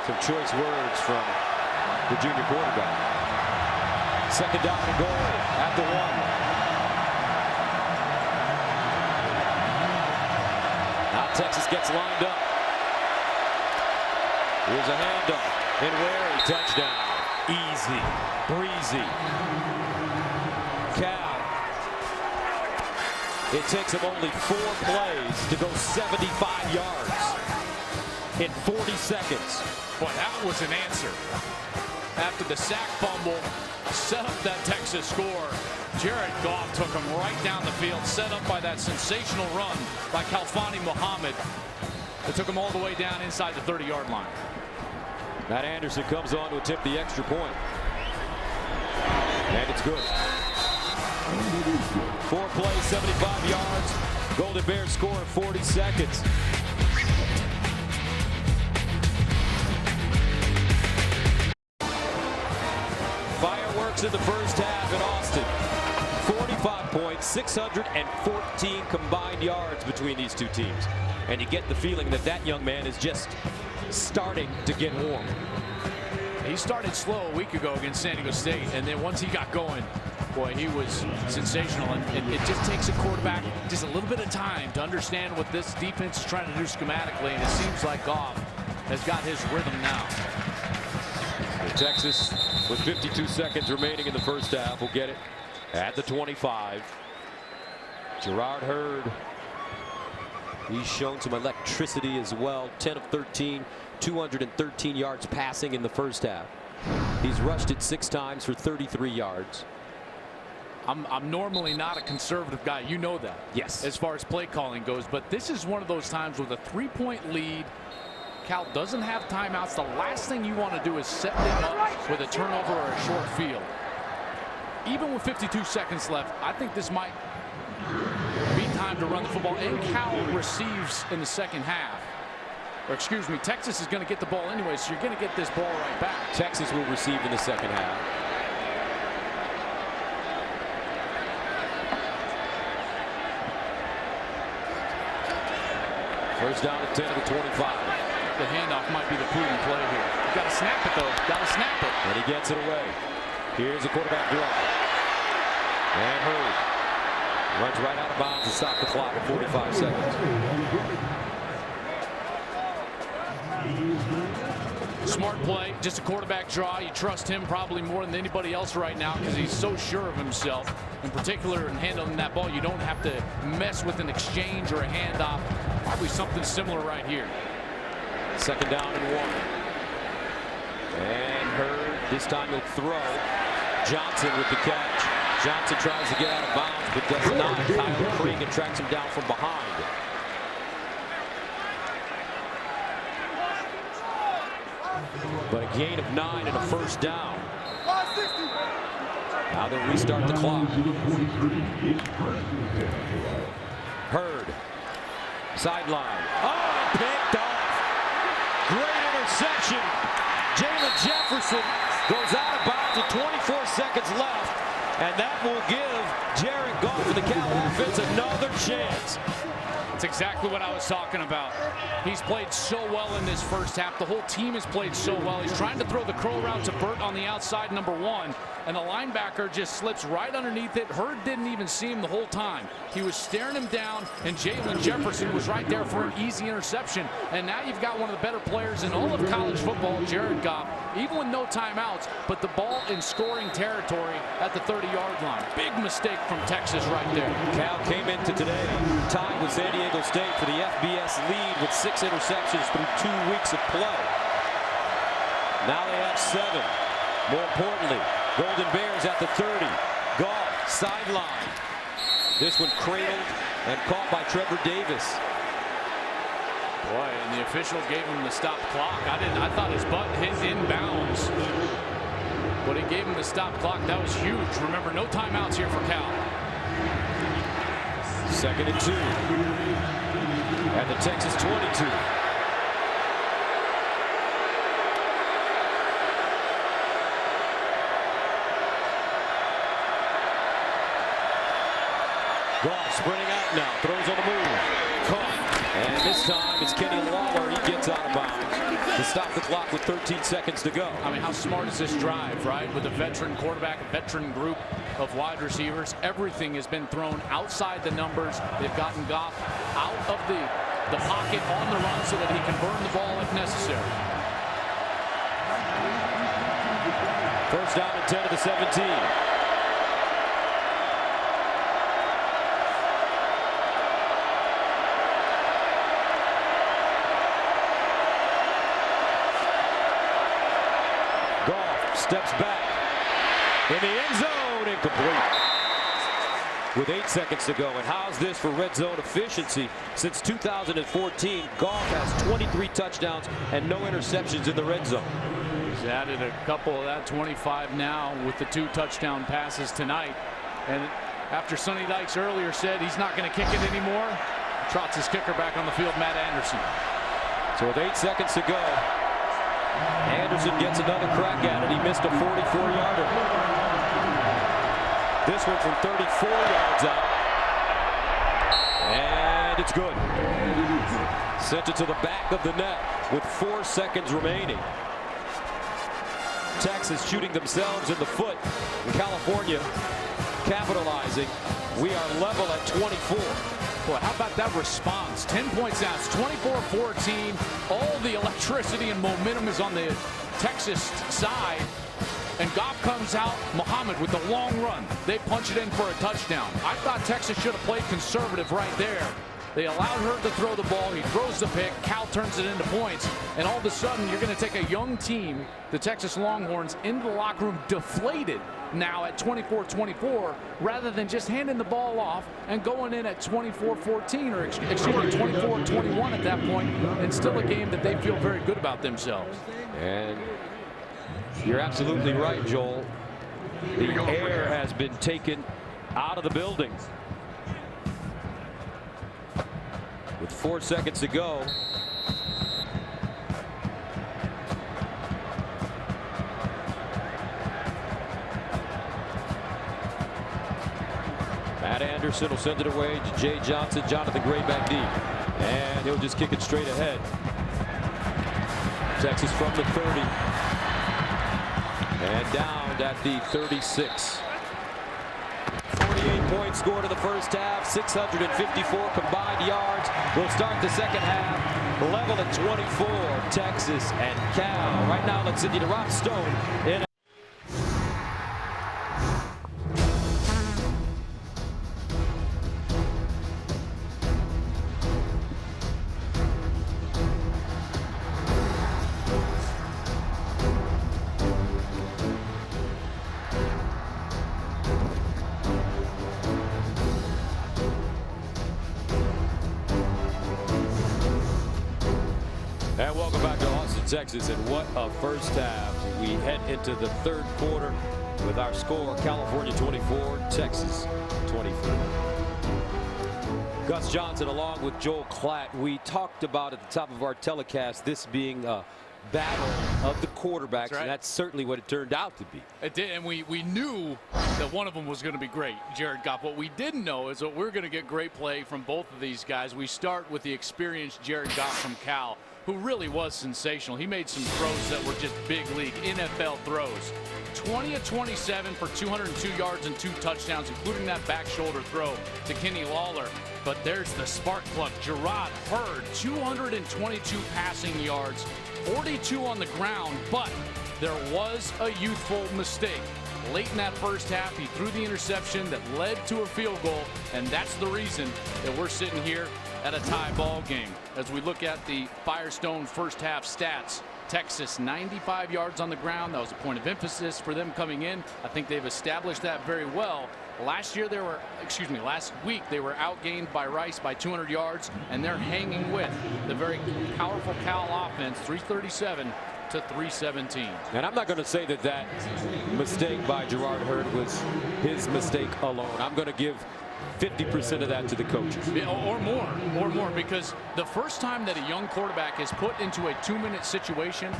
Some choice words from the junior quarterback. Second down and goal at the 1. Now Texas gets lined up. Here's a handoff. And Wary, touchdown. Easy, breezy. Cal. It takes him only 4 plays to go 75 yards in 40 seconds. But that was an answer. After the sack fumble, set up that Texas score. Jared Goff took him right down the field, set up by that sensational run by Khalfani Muhammad. It took him all the way down inside the 30-yard line. Matt Anderson comes on to attempt the extra point. And it's good. 4 plays, 75 yards. Golden Bears score in 40 seconds. Fireworks in the first half in Austin. 45 points, 614 combined yards between these two teams. And you get the feeling that that young man is just starting to get warm. He started slow a week ago against San Diego State, and then once he got going, boy, he was sensational. And it just takes a quarterback just a little bit of time to understand what this defense is trying to do schematically, and it seems like Goff has got his rhythm now. Texas, with 52 seconds remaining in the first half, will get it at the 25. Gerard Hurd, he's shown some electricity as well. 10 of 13, 213 yards passing in the first half. He's rushed it 6 times for 33 yards. I'm normally not a conservative guy. You know that. Yes. As far as play calling goes. But this is one of those times with a 3-point lead. Cal doesn't have timeouts. The last thing you want to do is set them up with a turnover or a short field. Even with 52 seconds left, I think this might be time to run the football. And Cal receives in the second half. Or excuse me, Texas is going to get the ball anyway, so you're going to get this ball right back. Texas will receive in the second half. First down at 10 to the 25. The handoff might be the prudent play here. Got to snap it, though. Got to snap it. And he gets it away. Here's the quarterback draw. And Hurd runs right out of bounds to stop the clock at 45 seconds. Smart play, just a quarterback draw. You trust him probably more than anybody else right now because he's so sure of himself. In particular, in handling that ball, you don't have to mess with an exchange or a handoff. Probably something similar right here. Second down and 1. And Hurd, this time he'll throw. Johnson with the catch. Johnson tries to get out of bounds, but does not. Kyle Cregan tracks him down from behind. But a gain of 9 and a first down. Now they'll restart the clock. Hurd. Sideline. Oh, picked off. Great interception. Jalen Jefferson goes out of bounds with 24 seconds left. And that will give Jared Goff and the Cal offense another chance. That's exactly what I was talking about. He's played so well in this first half. The whole team has played so well. He's trying to throw the crow route to Burt on the outside, number 1. And the linebacker just slips right underneath it. Hurd didn't even see him the whole time. He was staring him down, and Jalen Jefferson was right there for an easy interception. And now you've got one of the better players in all of college football, Jared Goff, even with no timeouts, but the ball in scoring territory at the 30-yard line. Big mistake from Texas right there. Cal came into today tied with San Diego State for the FBS lead with 6 interceptions through 2 weeks of play. Now they have 7. More importantly, Golden Bears at the 30. Goff, sideline. This one cradled and caught by Trevor Davis. Boy, and the official gave him the stop clock. I thought his butt hit inbounds, but he gave him the stop clock. That was huge. Remember, no timeouts here for Cal. 2nd and 2 at the Texas 22. Goff sprinting out now, throws on the move, caught, and this time it's Kenny Lawler. He gets out of bounds to stop the clock with 13 seconds to go. I mean, how smart is this drive, right? With a veteran quarterback, a veteran group of wide receivers, everything has been thrown outside the numbers. They've gotten Goff out of the pocket on the run so that he can burn the ball if necessary. First down and 10 to the 17. Steps back in the end zone, incomplete. With 8 seconds to go. And how's this for red zone efficiency? Since 2014, Goff has 23 touchdowns and no interceptions in the red zone. He's added a couple of that, 25 now with the 2 touchdown passes tonight. And after Sonny Dykes earlier said he's not going to kick it anymore, trots his kicker back on the field, Matt Anderson. So with 8 seconds to go, Anderson gets another crack at it. He missed a 44-yarder. This one from 34 yards out. And it's good. Sent it to the back of the net with 4 seconds remaining. Texas shooting themselves in the foot. And California capitalizing. We are level at 24. Boy, how about that response? 10 points down. It's 24-14. All the electricity and momentum is on the Texas side. And Goff comes out, Muhammad with the long run. They punch it in for a touchdown. I thought Texas should have played conservative right there. They allowed Hurd to throw the ball. He throws the pick. Cal turns it into points. And all of a sudden, you're going to take a young team, the Texas Longhorns, into the locker room deflated now at 24-24, rather than just handing the ball off and going in at 24-14, or excuse me, 24-21 at that point, and still a game that they feel very good about themselves. And you're absolutely right, Joel. The air has been taken out of the building. With 4 seconds to go. Matt Anderson will send it away to Jay Johnson. Jonathan Gray back deep. And he'll just kick it straight ahead. Texas from the 30. And down at the 36. 48 points scored in the first half, 654 combined yards. We'll start the second half level at 24, Texas and Cal. Right now, let's send you to Rob Stone in. And welcome back to Austin, Texas, and what a first half. We head into the third quarter with our score, California 24, Texas 23. Gus Johnson along with Joel Klatt. We talked about at the top of our telecast this being a battle of the quarterbacks, that's right. And that's certainly what it turned out to be. It did, and we knew that one of them was going to be great, Jared Goff. What we didn't know is that we're going to get great play from both of these guys. We start with the experienced Jared Goff from Cal, who really was sensational. He made some throws that were just big league NFL throws. 20 of 27 for 202 yards and 2 touchdowns, including that back shoulder throw to Kenny Lawler. But there's the spark plug. Jerrod Hurd, 222 passing yards, 42 on the ground, but there was a youthful mistake. Late in that first half, he threw the interception that led to a field goal, and that's the reason that we're sitting here at a tie ball game. As we look at the Firestone first half stats, Texas 95 yards on the ground. That was a point of emphasis for them coming in. I think they've established that very well. Last week they were outgained by Rice by 200 yards, and they're hanging with the very powerful Cal offense, 337 to 317. And I'm not going to say that mistake by Gerard Hurd was his mistake alone. I'm going to give 50% of that to the coaches. Or more, because the first time that a young quarterback is put into a 2-minute situation,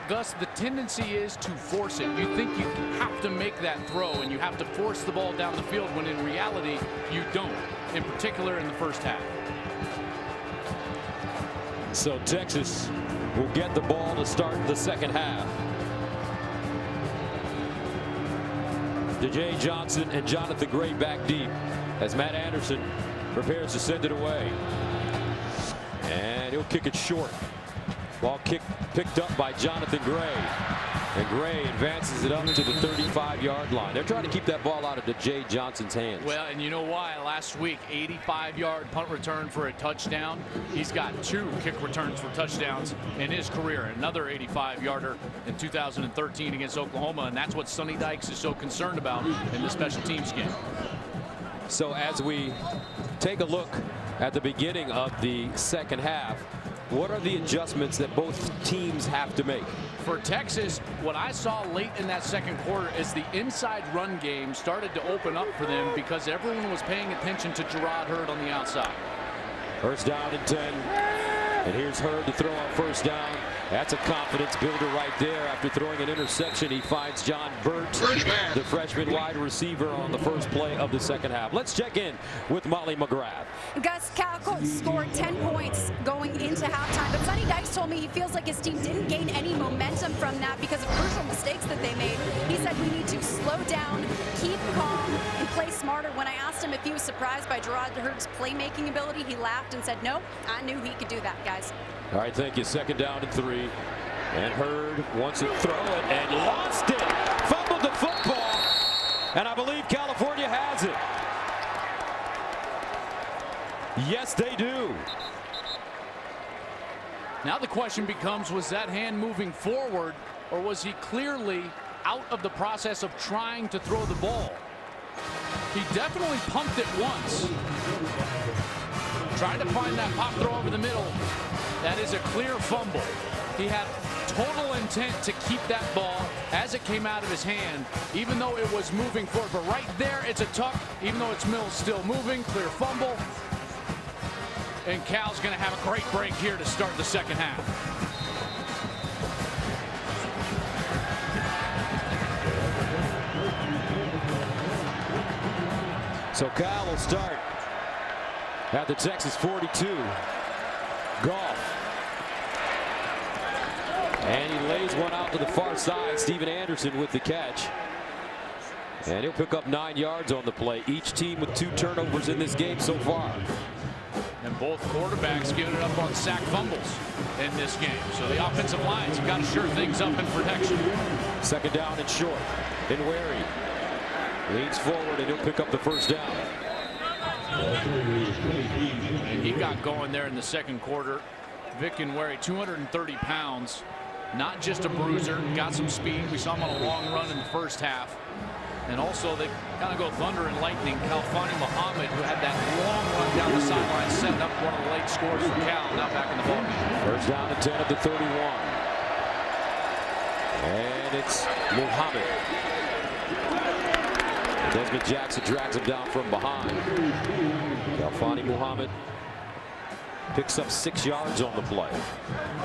Gus, the tendency is to force it. You think you have to make that throw and you have to force the ball down the field when in reality you don't, in particular in the first half. So Texas will get the ball to start the second half. DJ Johnson and Jonathan Gray back deep as Matt Anderson prepares to send it away. And he'll kick it short. Ball picked up by Jonathan Gray. And Gray advances it up to the 35-yard line. They're trying to keep that ball out of DJ Johnson's hands. Well, and you know why? Last week, 85-yard punt return for a touchdown. He's got 2 kick returns for touchdowns in his career. Another 85-yarder in 2013 against Oklahoma, and that's what Sonny Dykes is so concerned about in the special teams game. So as we take a look at the beginning of the second half, what are the adjustments that both teams have to make? For Texas, what I saw late in that second quarter is the inside run game started to open up for them because everyone was paying attention to Gerard Hurd on the outside. First down and 10. And here's Hurd to throw on first down. That's a confidence builder right there. After throwing an interception, he finds John Burt, the freshman wide receiver, on the first play of the second half. Let's check in with Molly McGrath. Gus, Cal scored 10 points going into halftime, but Sonny Dykes told me he feels like his team didn't gain any momentum from that because of crucial mistakes that they made. He said we need to slow down, keep calm, and play smarter. When I asked him if he was surprised by Gerard Hurd's playmaking ability, he laughed and said, "Nope, I knew he could do that, guys." All right, thank you. Second down and 3. And Hurd wants to throw it and lost it. Fumbled the football. And I believe California has it. Yes, they do. Now the question becomes, was that hand moving forward, or was he clearly out of the process of trying to throw the ball? He definitely pumped it once. Trying to find that pop throw over the middle. That is a clear fumble. He had total intent to keep that ball as it came out of his hand, even though it was moving forward. But right there, it's a tuck, even though it's still moving. Clear fumble. And Cal's going to have a great break here to start the second half. So Cal will start at the Texas 42. Goff. And he lays one out to the far side. Steven Anderson with the catch. And he'll pick up 9 yards on the play. Each team with 2 turnovers in this game so far. And both quarterbacks giving it up on sack fumbles in this game. So the offensive lines have got to shore things up in protection. Second down and short. And Wary leans forward and he'll pick up the first down. And he got going there in the second quarter. Vic Nwaneri, 230 pounds, not just a bruiser, got some speed. We saw him on a long run in the first half. And also they kind of go thunder and lightning. Khalfani Muhammad, who had that long run down the sideline, setting up one of the late scores for Cal, now back in the ballgame. First down and 10 at the 31. And it's Muhammad. Desmond Jackson drags him down from behind. Khalfani Muhammad picks up 6 yards on the play.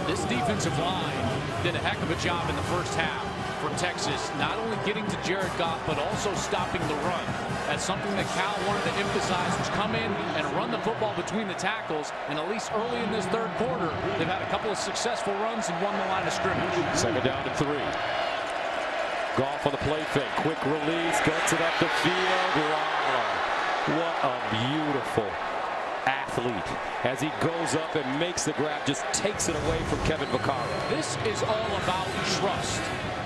This defensive line did a heck of a job in the first half for Texas, not only getting to Jared Goff, but also stopping the run. That's something that Cal wanted to emphasize, was come in and run the football between the tackles. And at least early in this third quarter, they've had a couple of successful runs and won the line of scrimmage. Second down and 3. Goff on the play fake. Quick release. Gets it up the field. Wow. What a beautiful athlete. As he goes up and makes the grab, just takes it away from Kevin Vaccaro. This is all about trust.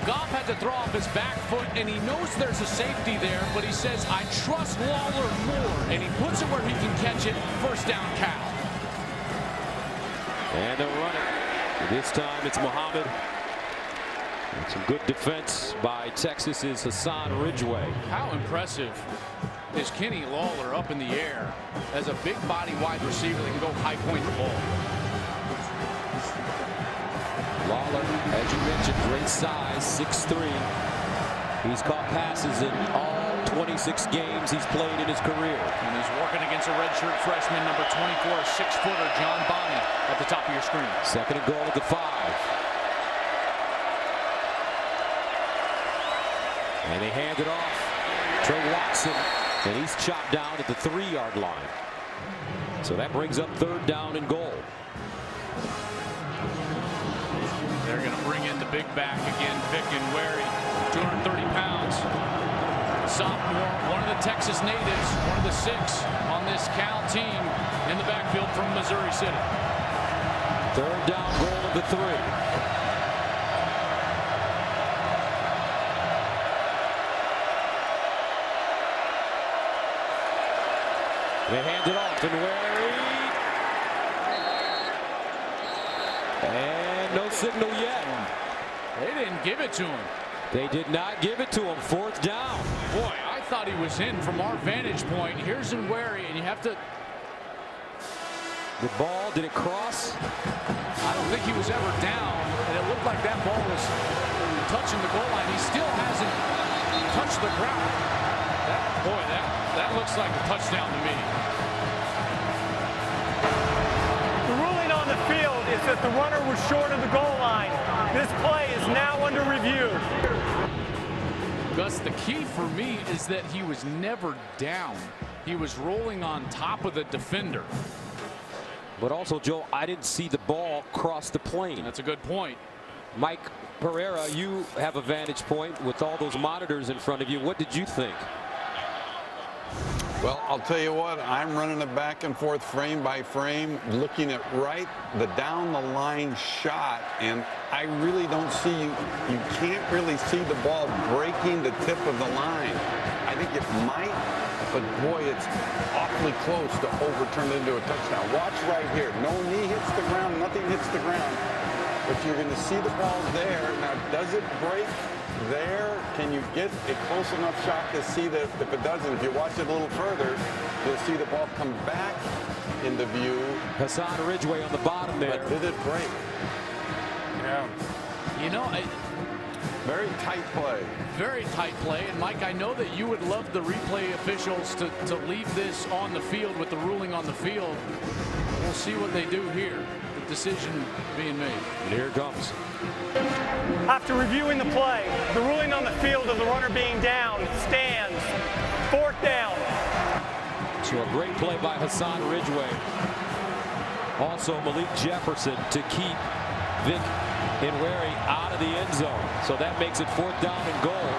Goff had to throw off his back foot, and he knows there's a safety there, but he says, I trust Lawler more, and he puts it where he can catch it. First down, Cal. And they'll run it This time it's Muhammad. And some good defense by Texas's Hassan Ridgeway. How impressive is Kenny Lawler up in the air as a big body wide receiver that can go high point the ball. Lawler, as you mentioned, great size, 6'3". He's caught passes in all 26 games he's played in his career. And he's working against a redshirt freshman, number 24, 6-footer John Bonney at the top of your screen. 2nd and goal at the 5. And they hand it off. Trey Watson, and he's chopped down at the 3-yard line. So that brings up 3rd down and goal. They're going to bring in the big back again, Vic Nwerri, 230 pounds. Sophomore, one of the Texas natives, one of the 6 on this Cal team in the backfield from Missouri City. 3rd down, goal of the 3. They hand it off to Nwerri. And no signal yet. They didn't give it to him. They did not give it to him. 4th down. Boy, I thought he was in from our vantage point. Here's Nwerri, and you have to... The ball, did it cross? I don't think he was ever down, and it looked like that ball was touching the goal line. He still hasn't touched the ground. That looks like a touchdown to me. The ruling on the field is that the runner was short of the goal line. This play is now under review. Gus, the key for me is that he was never down. He was rolling on top of the defender. But also, Joe, I didn't see the ball cross the plane. That's a good point. Mike Pereira, you have a vantage point with all those monitors in front of you. What did you think? Well, I'll tell you what, I'm running it back and forth frame by frame, looking at the down the line shot, and I really don't see you can't really see the ball breaking the tip of the line. I think it might, but boy, it's awfully close to overturn it into a touchdown. Watch right here. No knee hits the ground, nothing hits the ground. But you're going to see the ball there. Now, does it break there? Can you get a close enough shot to see that if it doesn't, if you watch it a little further, you'll see the ball come back into view. Hassan Ridgeway on the bottom there. But did it break? Yeah. You know, very tight play. Very tight play. And Mike, I know that you would love the replay officials to leave this on the field with the ruling on the field. We'll see what they do here. The decision being made. And here it comes. After reviewing the play, the ruling on the field of the runner being down stands. 4th down. So a great play by Hassan Ridgeway. Also Malik Jefferson to keep Vic Nwerri out of the end zone. So that makes it 4th down and goal.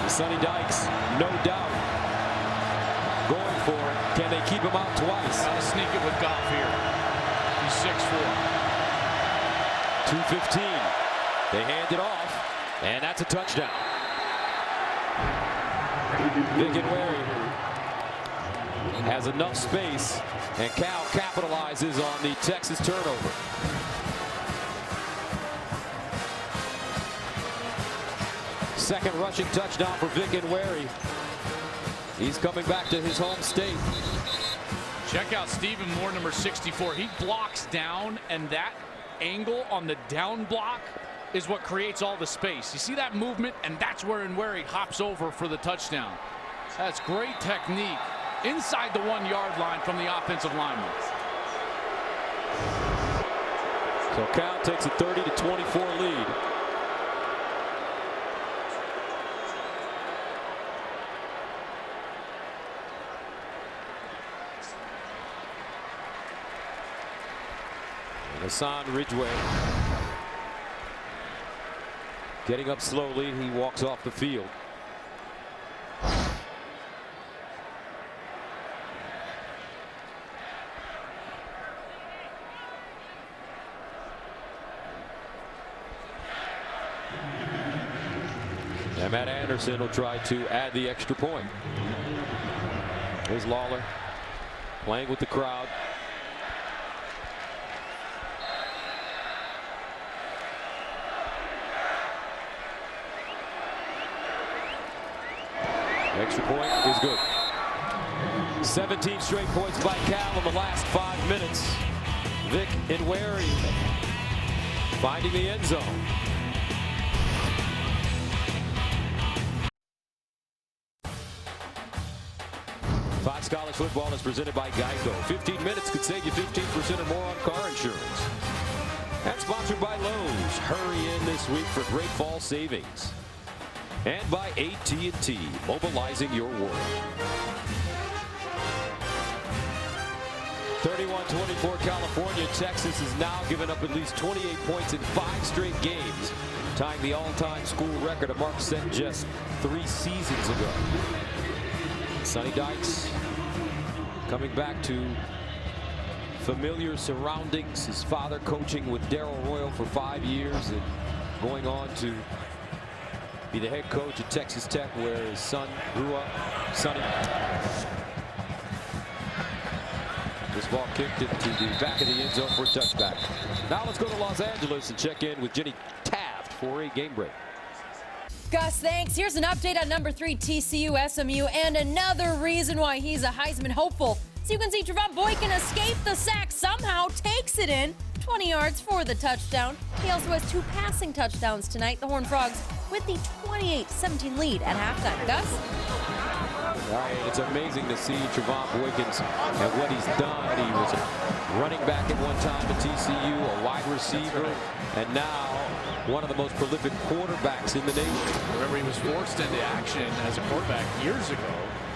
Sonny Dykes, no doubt, going for it. Can they keep him out twice? Gotta sneak it with Goff here. He's 6'4". 2:15. They hand it off, and that's a touchdown. Vic Nwerri has enough space, and Cal capitalizes on the Texas turnover. Second rushing touchdown for Vic Nwerri. He's coming back to his home state. Check out Stephen Moore, number 64. He blocks down, and that angle on the down block is what creates all the space. You see that movement, and that's where Nwerri hops over for the touchdown. That's great technique inside the 1-yard line from the offensive lineman. So Cal takes a 30-24 lead. Hassan Ridgeway getting up slowly. He walks off the field. And Matt Anderson will try to add the extra point. Here's Lawler playing with the crowd. Extra point is good. 17 straight points by Cal in the last 5 minutes. Vic Inweri finding the end zone. Fox College Football is presented by Geico. 15 minutes could save you 15% or more on car insurance. And sponsored by Lowe's. Hurry in this week for great fall savings. And by AT&T, mobilizing your world. 31-24 California. Texas has now given up at least 28 points in 5 straight games, tying the all-time school record a mark set just 3 seasons ago. Sonny Dykes coming back to familiar surroundings. His father coaching with Darrell Royal for 5 years and going on to be the head coach at Texas Tech, where his son grew up. Sonny. This ball kicked into the back of the end zone for a touchback. Now let's go to Los Angeles and check in with Jenny Taft for a game break. Gus, thanks. Here's an update on number 3 TCU SMU and another reason why he's a Heisman hopeful. So you can see Trevon Boykin escape the sack, somehow takes it in 20 yards for the touchdown. He also has 2 passing touchdowns tonight. The Horned Frogs with the 28-17 lead at halftime. Gus? All right, it's amazing to see Trevon Boykin and what he's done. He was a running back at one time at TCU, a wide receiver, and now one of the most prolific quarterbacks in the nation. Remember, he was forced into action as a quarterback years ago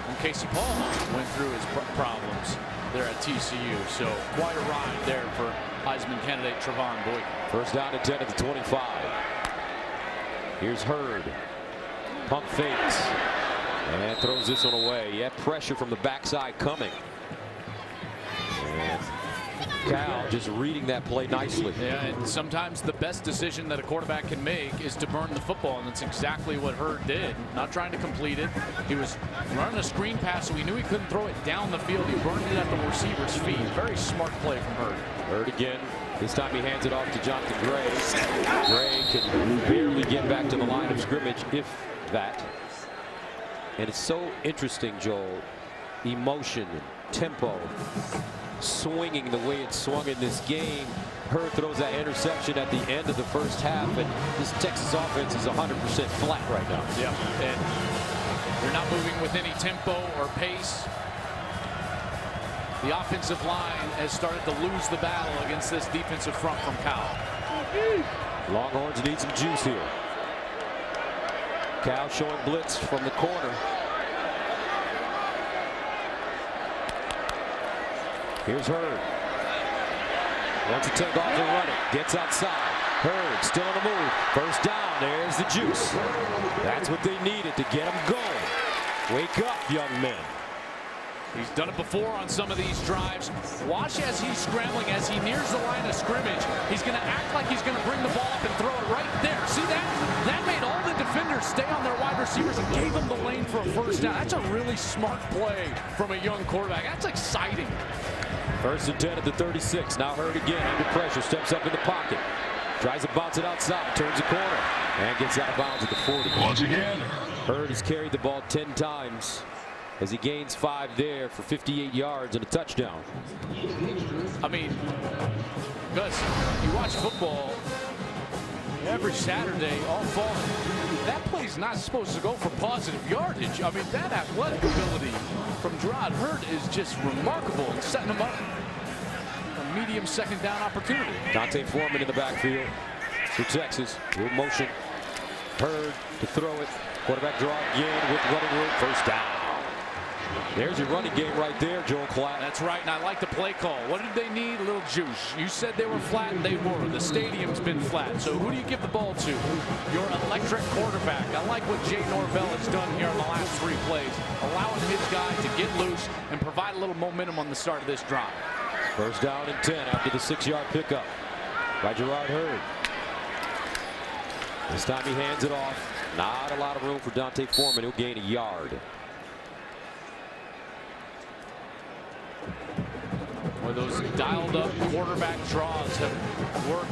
when Casey Paul went through his problems there at TCU. So quite a ride there for Heisman candidate Trevon Boykin. First down and 10 at the 25. Here's Hurd. Pump fakes. And throws this one away. He had pressure from the backside coming. And Cal just reading that play nicely. Yeah, and sometimes the best decision that a quarterback can make is to burn the football, and that's exactly what Hurd did. Not trying to complete it. He was running a screen pass, so he knew he couldn't throw it down the field. He burned it at the receiver's feet. Very smart play from Hurd. Hurd again. This time he hands it off to Jonathan Gray. Gray can barely get back to the line of scrimmage, if that. And it's so interesting, Joel. Emotion and tempo. Swinging the way it swung in this game. Hurd throws that interception at the end of the first half, and this Texas offense is 100% flat right now. Yeah, and they're not moving with any tempo or pace. The offensive line has started to lose the battle against this defensive front from Cal. Longhorns need some juice here. Cal showing blitz from the corner. Here's Hurd. Wants to take off and run it. Gets outside. Hurd still on the move. First down. There's the juice. That's what they needed to get them going. Wake up, young men. He's done it before on some of these drives. Watch as he's scrambling, as he nears the line of scrimmage. He's going to act like he's going to bring the ball up and throw it right there. See that? That made all the defenders stay on their wide receivers and gave them the lane for a first down. That's a really smart play from a young quarterback. That's exciting. First and 10 at the 36. Now Hurd again under pressure. Steps up in the pocket. Tries to bounce it outside. Turns the corner. And gets out of bounds at the 40. Once again, Hurd has carried the ball 10 times as he gains 5 there for 58 yards and a touchdown. I mean, Gus, you watch football every Saturday all fall. That play's not supposed to go for positive yardage. I mean, that athletic ability from Gerard Hurd is just remarkable and setting him up a medium second down opportunity. Dante Foreman in the backfield for Texas. Good motion. Hurd to throw it. Quarterback draw again with running room. First down. There's your running game right there, Joel Klatt. That's right, and I like the play call. What did they need? A little juice. You said they were flat, and they were. The stadium's been flat. So who do you give the ball to? Your electric quarterback. I like what Jay Norvell has done here in the last 3 plays, allowing his guy to get loose and provide a little momentum on the start of this drive. First down and 10 after the 6-yard pickup by Gerard Hurd. This time he hands it off. Not a lot of room for Dante Foreman. He'll gain a yard. Well, those dialed-up quarterback draws have worked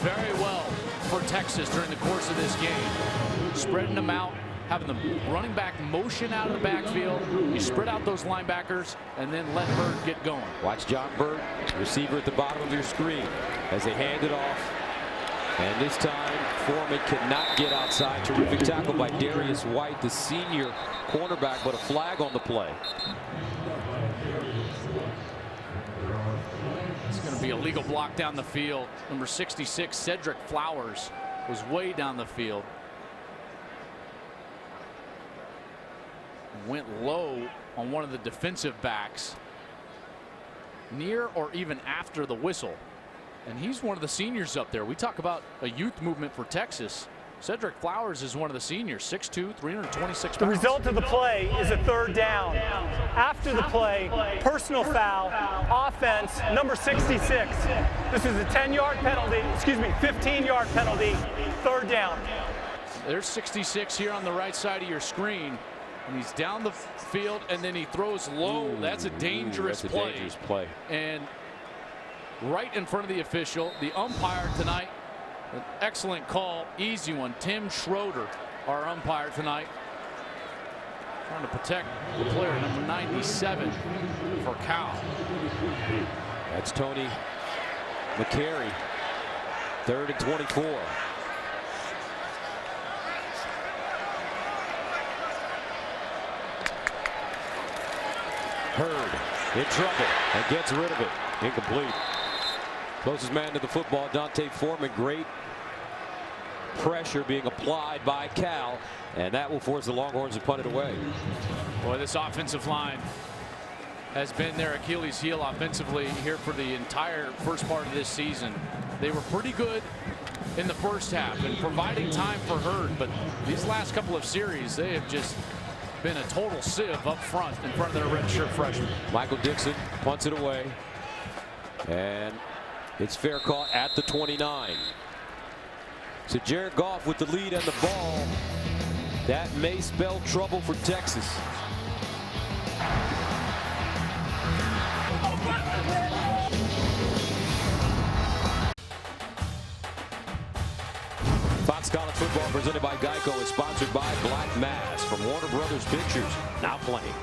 very well for Texas during the course of this game. Spreading them out, having the running back motion out of the backfield. You spread out those linebackers and then let Hurd get going. Watch John Burt, receiver at the bottom of your screen, as they hand it off. And this time, Foreman cannot get outside. Terrific tackle by Darius White, the senior cornerback, but a flag on the play. It's going to be a legal block down the field. Number 66, Cedric Flowers, was way down the field. Went low on one of the defensive backs, near or even after the whistle. And he's one of the seniors up there. We talk about a youth movement for Texas. Cedric Flowers is one of the seniors, 6'2", 326 pounds. The result of the play is a third down. After the play, personal foul, offense, number 66. This is a 10-yard penalty, 15-yard penalty, third down. There's 66 here on the right side of your screen. And he's down the field, and then he throws low. That's a dangerous play. Dangerous play. And right in front of the official, the umpire tonight, an excellent call, easy one. Tim Schroeder, our umpire tonight, trying to protect the player, number 97 for Cal. That's Tony McCary, 3rd and 24. Hurd in trouble and gets rid of it. Incomplete. Closest man to the football, Dante Foreman. Great pressure being applied by Cal, and that will force the Longhorns to punt it away. Boy, this offensive line has been their Achilles heel offensively here for the entire first part of this season. They were pretty good in the first half and providing time for Hurd, but these last couple of series, they have just been a total sieve up front in front of their redshirt freshman. Michael Dixon punts it away, and it's fair call at the 29. So Jared Goff with the lead and the ball. That may spell trouble for Texas. Fox College Football presented by Geico is sponsored by Black Mass from Warner Brothers Pictures. Now playing.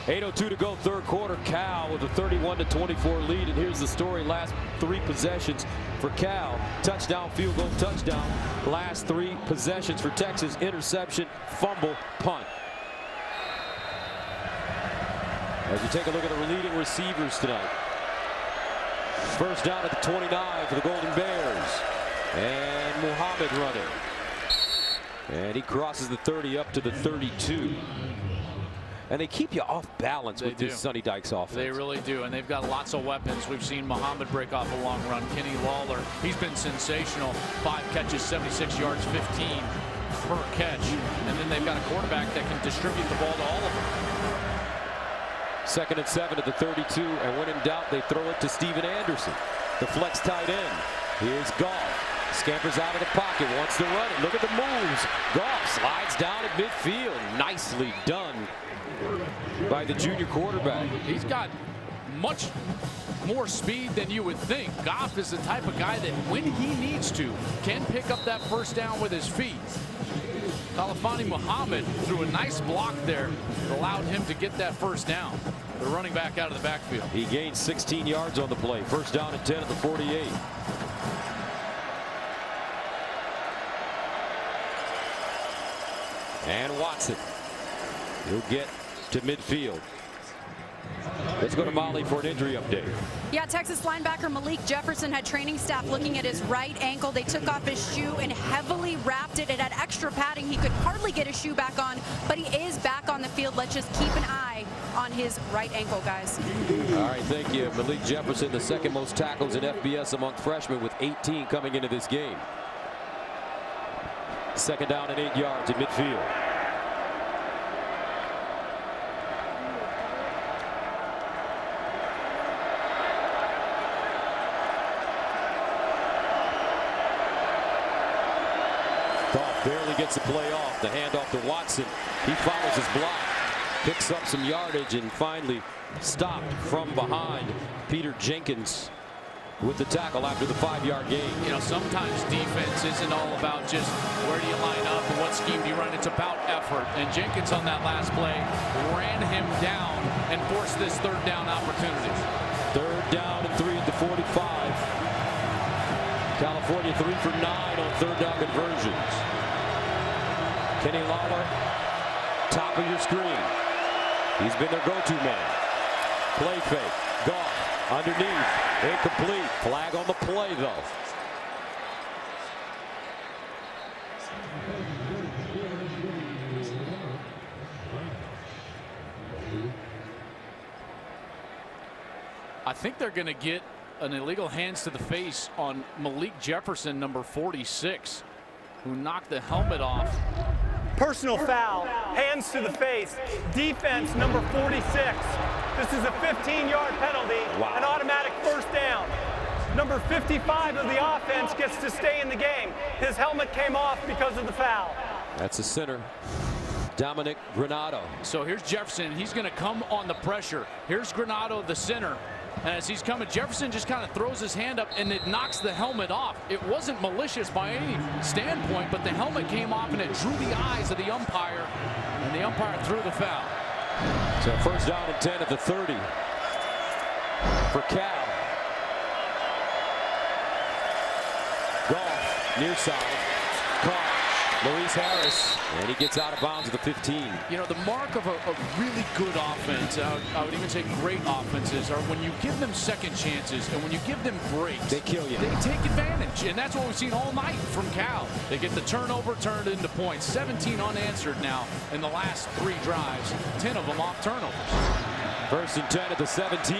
8:02 to go, third quarter. Cal with a 31-24 lead, and here's the story. Last 3 possessions for Cal: touchdown, field goal, touchdown. Last 3 possessions for Texas: interception, fumble, punt. As you take a look at the leading receivers tonight. First down at the 29 for the Golden Bears, and Muhammad running, and he crosses the 30 up to the 32. And they keep you off balance with this Sonny Dykes offense. They really do, and they've got lots of weapons. We've seen Muhammad break off a long run. Kenny Lawler, he's been sensational. 5 catches, 76 yards, 15 per catch. And then they've got a quarterback that can distribute the ball to all of them. 2nd and 7 at the 32, and when in doubt, they throw it to Steven Anderson, the flex tight end. Here's Goff. Scampers out of the pocket, wants to run it. Look at the moves. Goff slides down at midfield. Nicely done by the junior quarterback. He's got much more speed than you would think. Goff is the type of guy that when he needs to can pick up that first down with his feet. Khalifani Muhammad threw a nice block there that allowed him to get that first down. The running back out of the backfield. He gained 16 yards on the play. First down and 10 at the 48. And Watson, he'll get to midfield. Let's go to Molly for an injury update. Yeah, Texas linebacker Malik Jefferson had training staff looking at his right ankle. They took off his shoe and heavily wrapped it. It had extra padding. He could hardly get his shoe back on, but he is back on the field. Let's just keep an eye on his right ankle, guys. All right, thank you. Malik Jefferson, the 2nd most tackles in FBS among freshmen, with 18 coming into this game. 2nd down and 8 yards at midfield. Goff barely gets the play off. The handoff to Watson. He follows his block, picks up some yardage, and finally stopped from behind. Peter Jenkins with the tackle after the 5-yard gain. You know, sometimes defense isn't all about just where do you line up and what scheme do you run. It's about effort. And Jenkins on that last play ran him down and forced this 3rd down opportunity. 3rd down and 3 at the 45. California 3 for 9 on 3rd down conversions. Kenny Lawler, top of your screen. He's been their go-to man. Play fake. Goff underneath. Incomplete. Flag on the play, though. I think they're going to get an illegal hands to the face on Malik Jefferson, number 46, who knocked the helmet off. Personal foul, hands to the face, defense number 46. This is a 15-yard penalty, an automatic 1st down. Number 55 of the offense gets to stay in the game. His helmet came off because of the foul. That's the center, Dominic Granado. So here's Jefferson. He's going to come on the pressure. Here's Granado, the center. And as he's coming, Jefferson just kind of throws his hand up and it knocks the helmet off. It wasn't malicious by any standpoint, but the helmet came off and it drew the eyes of the umpire, and the umpire threw the foul. So 1st down and 10 at the 30 for Cal. Goff, near side, caught. Maurice Harris, and he gets out of bounds at the 15. You know, the mark of a really good offense, I would even say great offenses, are when you give them second chances and when you give them breaks. They kill you. They take advantage, and that's what we've seen all night from Cal. They get the turnover turned into points. 17 unanswered now in the last 3 drives, 10 of them off turnovers. 1st and 10 at the 17.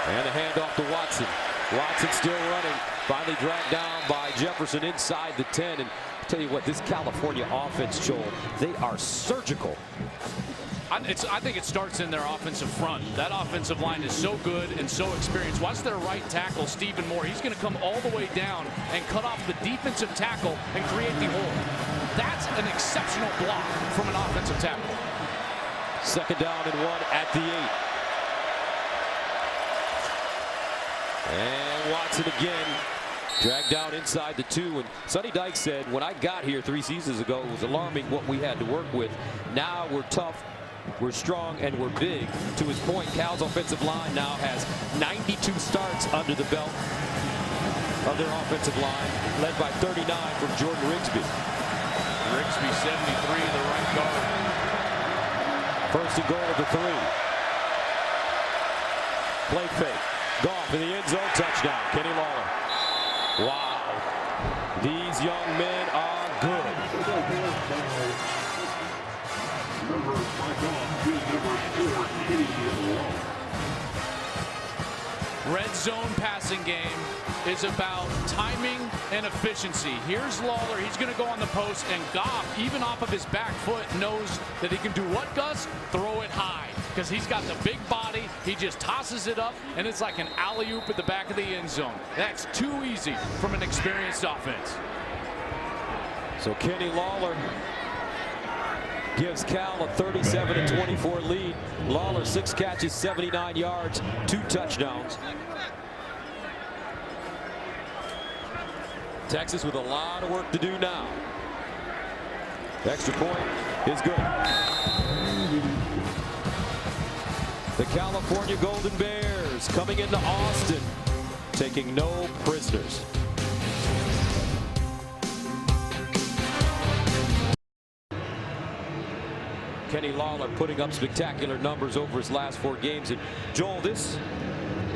And the handoff to Watson. Watson still running. Finally dragged down by Jefferson inside the 10. And I'll tell you what, this California offense, Joel, they are surgical. I think it starts in their offensive front. That offensive line is so good and so experienced. Watch their right tackle, Stephen Moore. He's going to come all the way down and cut off the defensive tackle and create the hole. That's an exceptional block from an offensive tackle. 2nd down and 1 at the 8. And Watson again, dragged down inside the 2. And Sonny Dykes said, when I got here 3 seasons ago, it was alarming what we had to work with. Now we're tough, we're strong, and we're big. To his point, Cal's offensive line now has 92 starts under the belt of their offensive line, led by 39 from Jordan Rigsby. Rigsby, 73, the right guard. 1st and goal of the 3. Play fake. Goff in the end zone, touchdown. Kenny Lawler. Wow. These young men are good. Red zone passing game is about timing and efficiency. Here's Lawler. He's going to go on the post, and Goff, even off of his back foot, knows that he can do what, Gus? Throw it high, because he's got the big body. He just tosses it up, and it's like an alley-oop at the back of the end zone. That's too easy from an experienced offense. So Kenny Lawler gives Cal a 37-24 lead. Lawler 6 catches, 79 yards, 2 touchdowns. Texas with a lot of work to do now. Extra point is good. The California Golden Bears coming into Austin, taking no prisoners. Kenny Lawler putting up spectacular numbers over his last 4 games. And Joel, this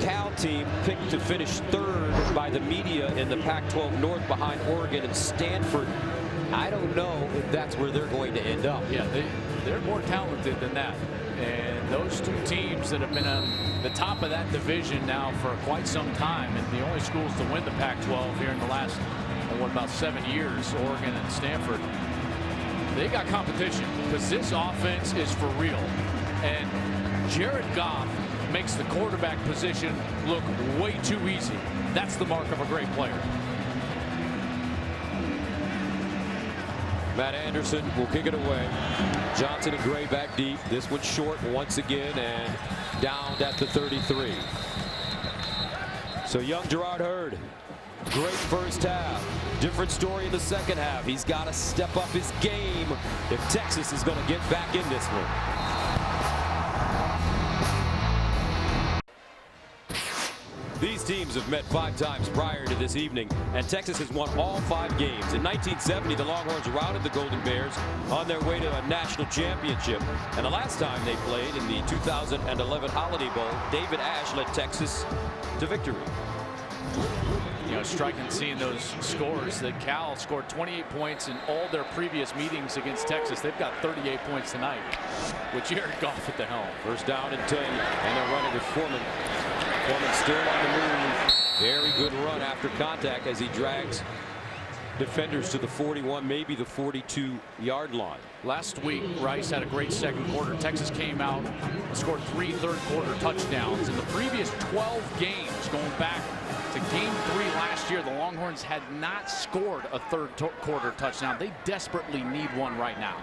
Cal team picked to finish 3rd by the media in the Pac-12 North behind Oregon and Stanford. I don't know if that's where they're going to end up. Yeah, they're more talented than that. And those 2 teams that have been on the top of that division now for quite some time, and the only schools to win the Pac-12 here in the last, about 7 years, Oregon and Stanford, they got competition because this offense is for real. And Jared Goff makes the quarterback position look way too easy. That's the mark of a great player. Matt Anderson will kick it away. Johnson and Gray back deep. This one short once again and down at the 33. So young Gerard Hurd, great first half. Different story in the second half. He's got to step up his game if Texas is going to get back in this one. These teams have met 5 times prior to this evening, and Texas has won all 5 games. In 1970, the Longhorns routed the Golden Bears on their way to a national championship. And the last time they played in the 2011 Holiday Bowl, David Ash led Texas to victory. You know, striking seeing those scores that Cal scored 28 points in all their previous meetings against Texas. They've got 38 points tonight with Jared Goff at the helm. First down and 10, and they're running with Foreman. Foreman still on the move. Very good run after contact as he drags defenders to the 41, maybe the 42-yard line. Last week, Rice had a great second quarter. Texas came out and scored 3 third-quarter touchdowns. In the previous 12 games, going back to game 3 last year, the Longhorns had not scored a third-quarter touchdown. They desperately need one right now.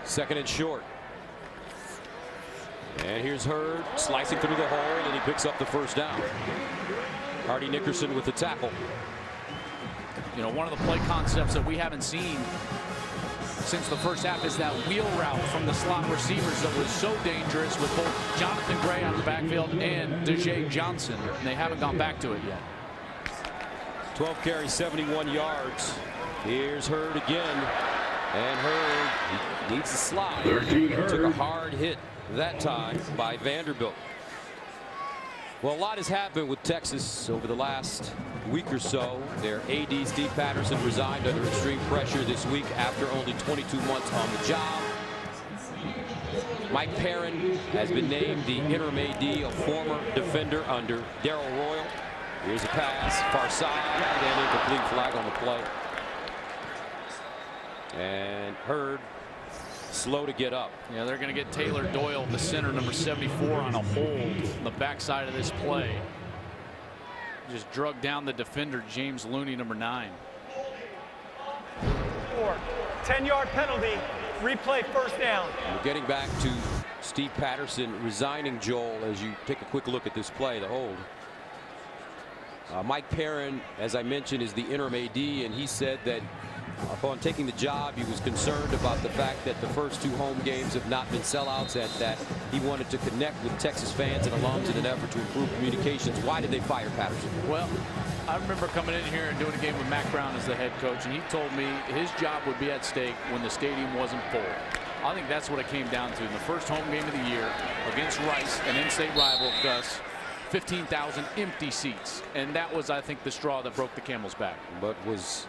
Second and short. And here's Hurd slicing through the hole, and he picks up the first down. Hardy Nickerson with the tackle. You know, one of the play concepts that we haven't seen since the first half is that wheel route from the slot receivers that was so dangerous with both Jonathan Gray on the backfield and Deshae Johnson. And they haven't gone back to it yet. 12 carries, 71 yards. Here's Hurd again. And Hurd needs to slide. Took a hard hit that time by Vanderbilt. Well, a lot has happened with Texas over the last week or so. Their AD, Steve Patterson, resigned under extreme pressure this week after only 22 months on the job. Mike Perrin has been named the interim AD, a former defender under Darrell Royal. Here's a pass, far side, and incomplete, flag on the play. And Hurd slow to get up. Yeah, they're going to get Taylor Doyle, the center, number 74, on a hold on the backside of this play. Just drug down the defender, James Looney, number 9. 10-yard penalty, replay first down. We're getting back to Steve Patterson resigning, Joel, as you take a quick look at this play, the hold. Mike Perrin, as I mentioned, is the interim AD, and he said that upon taking the job, he was concerned about the fact that the first 2 home games have not been sellouts, and that he wanted to connect with Texas fans and alums in an effort to improve communications. Why did they fire Patterson? Well, I remember coming in here and doing a game with Mack Brown as the head coach, and he told me his job would be at stake when the stadium wasn't full. I think that's what it came down to. In the first home game of the year against Rice, an in-state rival, Gus, 15,000 empty seats. And that was, I think, the straw that broke the camel's back. But was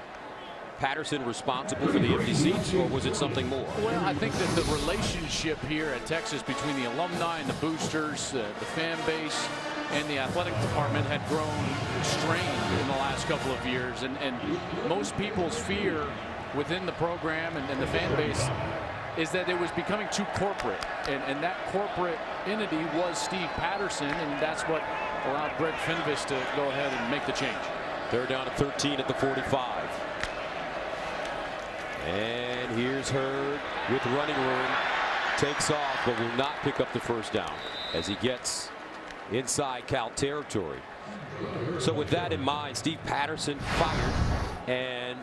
Patterson responsible for the empty seats, or was it something more? Well, I think that the relationship here at Texas between the alumni and the boosters, the fan base, and the athletic department had grown strained in the last couple of years. And most people's fear within the program and the fan base is that it was becoming too corporate. And that corporate entity was Steve Patterson, and that's what allowed Greg Finvis to go ahead and make the change. They're down to 13 at the 45. And here's Hurd with running room. Takes off, but will not pick up the first down as he gets inside Cal territory. So with that in mind, Steve Patterson fired, and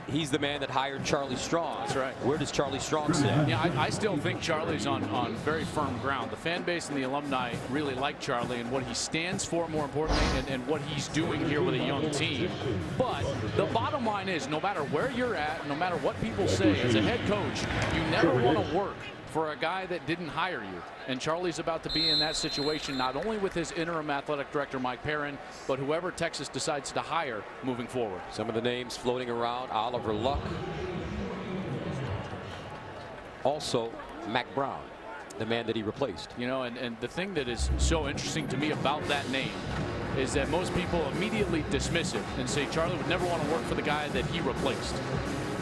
he's the man that hired Charlie Strong. That's right. Where does Charlie Strong stand? Yeah, I still think Charlie's on very firm ground. The fan base and the alumni really like Charlie and what he stands for, more importantly, and what he's doing here with a young team. But the bottom line is, no matter where you're at, no matter what people say, as a head coach, you never want to work for a guy that didn't hire you. And Charlie's about to be in that situation, not only with his interim athletic director, Mike Perrin, but whoever Texas decides to hire moving forward. Some of the names floating around: Oliver Luck. Also, Mack Brown, the man that he replaced. You know, and the thing that is so interesting to me about that name is that most people immediately dismiss it and say Charlie would never want to work for the guy that he replaced.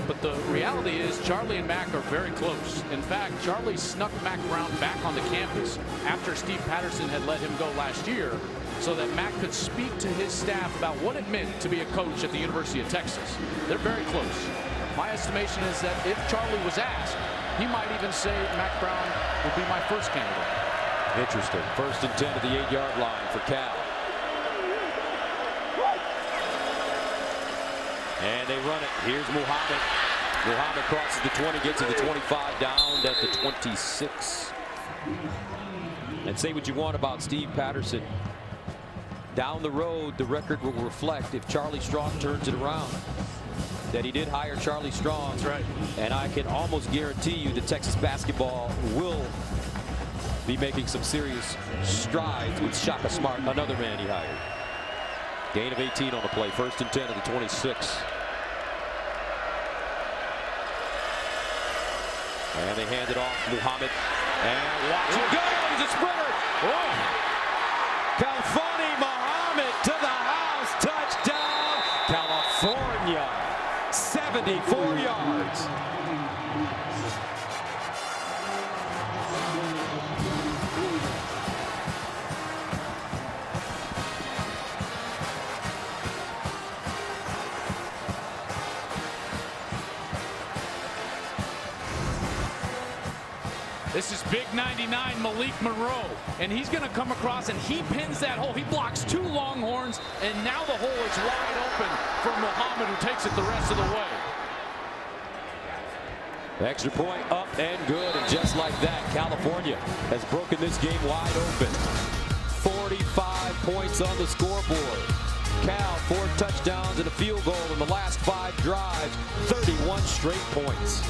But the reality is Charlie and Mack are very close. In fact, Charlie snuck Mack Brown back on the campus after Steve Patterson had let him go last year, so that Mack could speak to his staff about what it meant to be a coach at the University of Texas. They're very close. My estimation is that if Charlie was asked, he might even say Mack Brown would be my first candidate. Interesting. 1st and 10 at the 8-yard line for Cal. And they run it. Here's Muhammad. Muhammad crosses the 20, gets to the 25, down at the 26. And say what you want about Steve Patterson. Down the road, the record will reflect if Charlie Strong turns it around. That he did hire Charlie Strong. That's right. And I can almost guarantee you that Texas basketball will be making some serious strides with Shaka Smart, another man he hired. Gain of 18 on the play. 1st and 10 at the 26. And they hand it off Muhammad. And watch him go. He's a sprinter. Oh. Khalfani Muhammad to the house. Touchdown. California. 74 yards. This is big 99 Malik Monroe, and he's going to come across and he pins that hole. He blocks 2 Longhorns, and now the hole is wide open for Muhammad, who takes it the rest of the way. Extra point up and good, and just like that, California has broken this game wide open. 45 points on the scoreboard. Cal 4 touchdowns and a field goal in the last 5 drives. 31 straight points.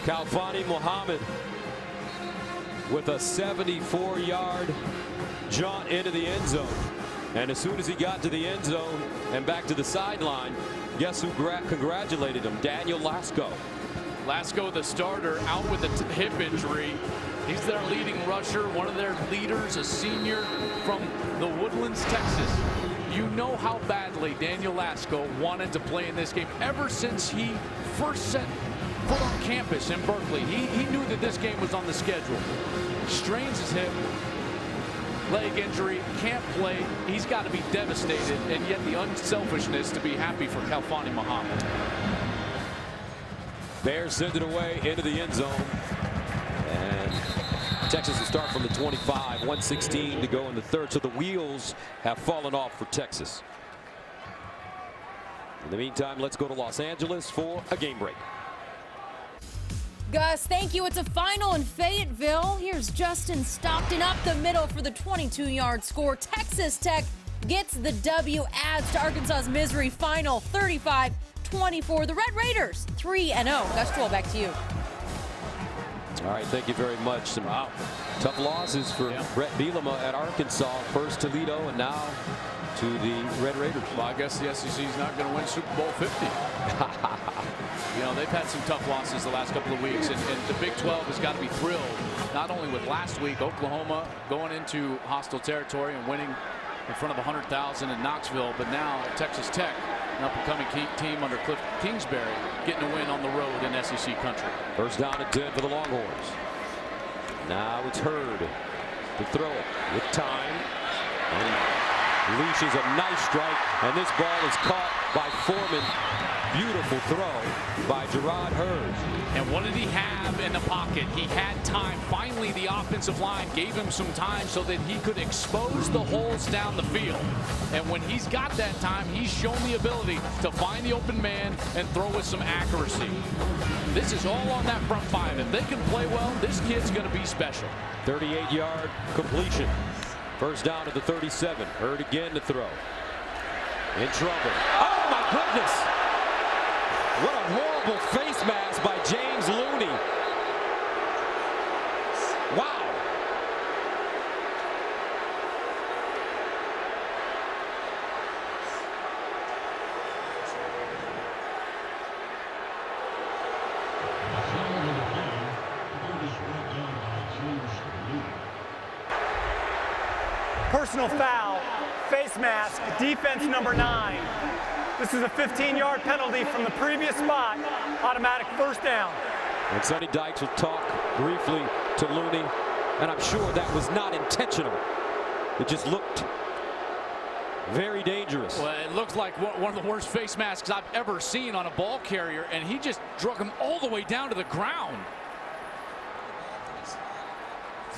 Khalfani Muhammad with a 74-yard jaunt into the end zone. And as soon as he got to the end zone and back to the sideline, guess who congratulated him? Daniel Lasco. Lasco, the starter, out with a hip injury. He's their leading rusher, one of their leaders, a senior from the Woodlands, Texas. You know how badly Daniel Lasco wanted to play in this game ever since he first set foot on campus in Berkeley. He knew that this game was on the schedule. Strains his hip, leg injury, can't play. He's got to be devastated, and yet the unselfishness to be happy for Khalfani Muhammad. Bears send it away into the end zone. And Texas will start from the 25, 1:16 to go in the third. So the wheels have fallen off for Texas. In the meantime, let's go to Los Angeles for a game break. Gus, thank you. It's a final in Fayetteville. Here's Justin Stockton up the middle for the 22-yard score. Texas Tech gets the W, adds to Arkansas's misery. Final 35-24. The Red Raiders 3-0. Gus Joel, back to you. All right, thank you very much. Some tough losses for Brett Bielema at Arkansas. First Toledo, and now to the Red Raiders. Well, I guess the SEC is not going to win Super Bowl 50. You know, they've had some tough losses the last couple of weeks, and the Big 12 has got to be thrilled, not only with last week, Oklahoma going into hostile territory and winning in front of 100,000 in Knoxville, but now Texas Tech, an up-and-coming team under Cliff Kingsbury, getting a win on the road in SEC country. First down and 10 for the Longhorns. Now it's Hurd to throw it with time. And leashes a nice strike, and this ball is caught by Foreman. Beautiful throw by Gerard Hurd. And what did he have in the pocket? He had time. Finally, the offensive line gave him some time so that he could expose the holes down the field. And when he's got that time, he's shown the ability to find the open man and throw with some accuracy. This is all on that front 5. If they can play well, this kid's going to be special. 38-yard completion. First down to the 37. Hurd again to throw. In trouble. Oh, my goodness! What a horrible face mask by James Looney. Wow. Personal foul, face mask, defense number 9. This is a 15-yard penalty from the previous spot. Automatic first down. And Sonny Dykes will talk briefly to Looney, and I'm sure that was not intentional. It just looked Very dangerous. Well, it looked like one of the worst face masks I've ever seen on a ball carrier, and he just drug him all the way down to the ground.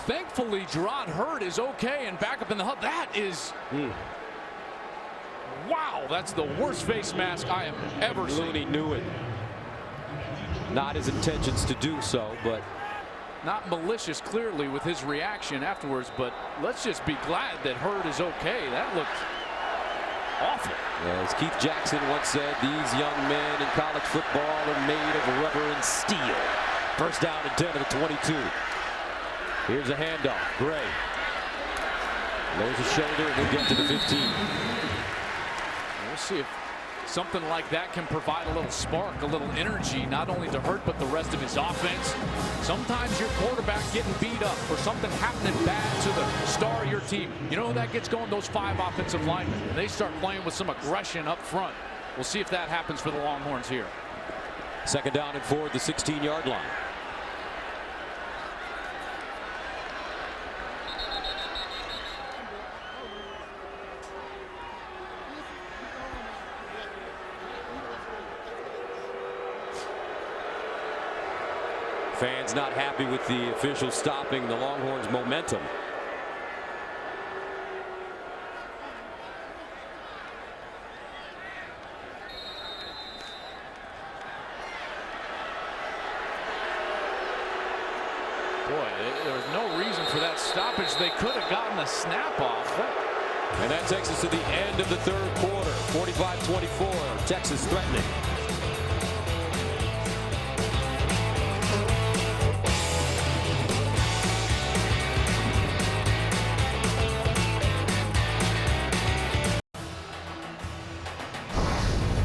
Thankfully, Gerard Hurd is okay and back up in the hub. That is... Wow, that's the worst face mask I have ever seen. Looney knew it. Not his intentions to do so, but... Not malicious, clearly, with his reaction afterwards, but let's just be glad that Hurd is okay. That looked awful. As Keith Jackson once said, these young men in college football are made of rubber and steel. First down and 10 to the 22. Here's a handoff. Gray lowers his shoulder and he'll get to the 15. We'll see if something like that can provide a little spark, a little energy, not only to Hurd, but the rest of his offense. Sometimes your quarterback getting beat up or something happening bad to the star of your team. You know who that gets going? Those 5 offensive linemen. And they start playing with some aggression up front. We'll see if that happens for the Longhorns here. Second down and 4 at the 16-yard line. Fans not happy with the official stopping the Longhorns' momentum. Boy, there was no reason for that stoppage. They could have gotten the snap off. And that takes us to the end of the third quarter. 45-24, Texas threatening.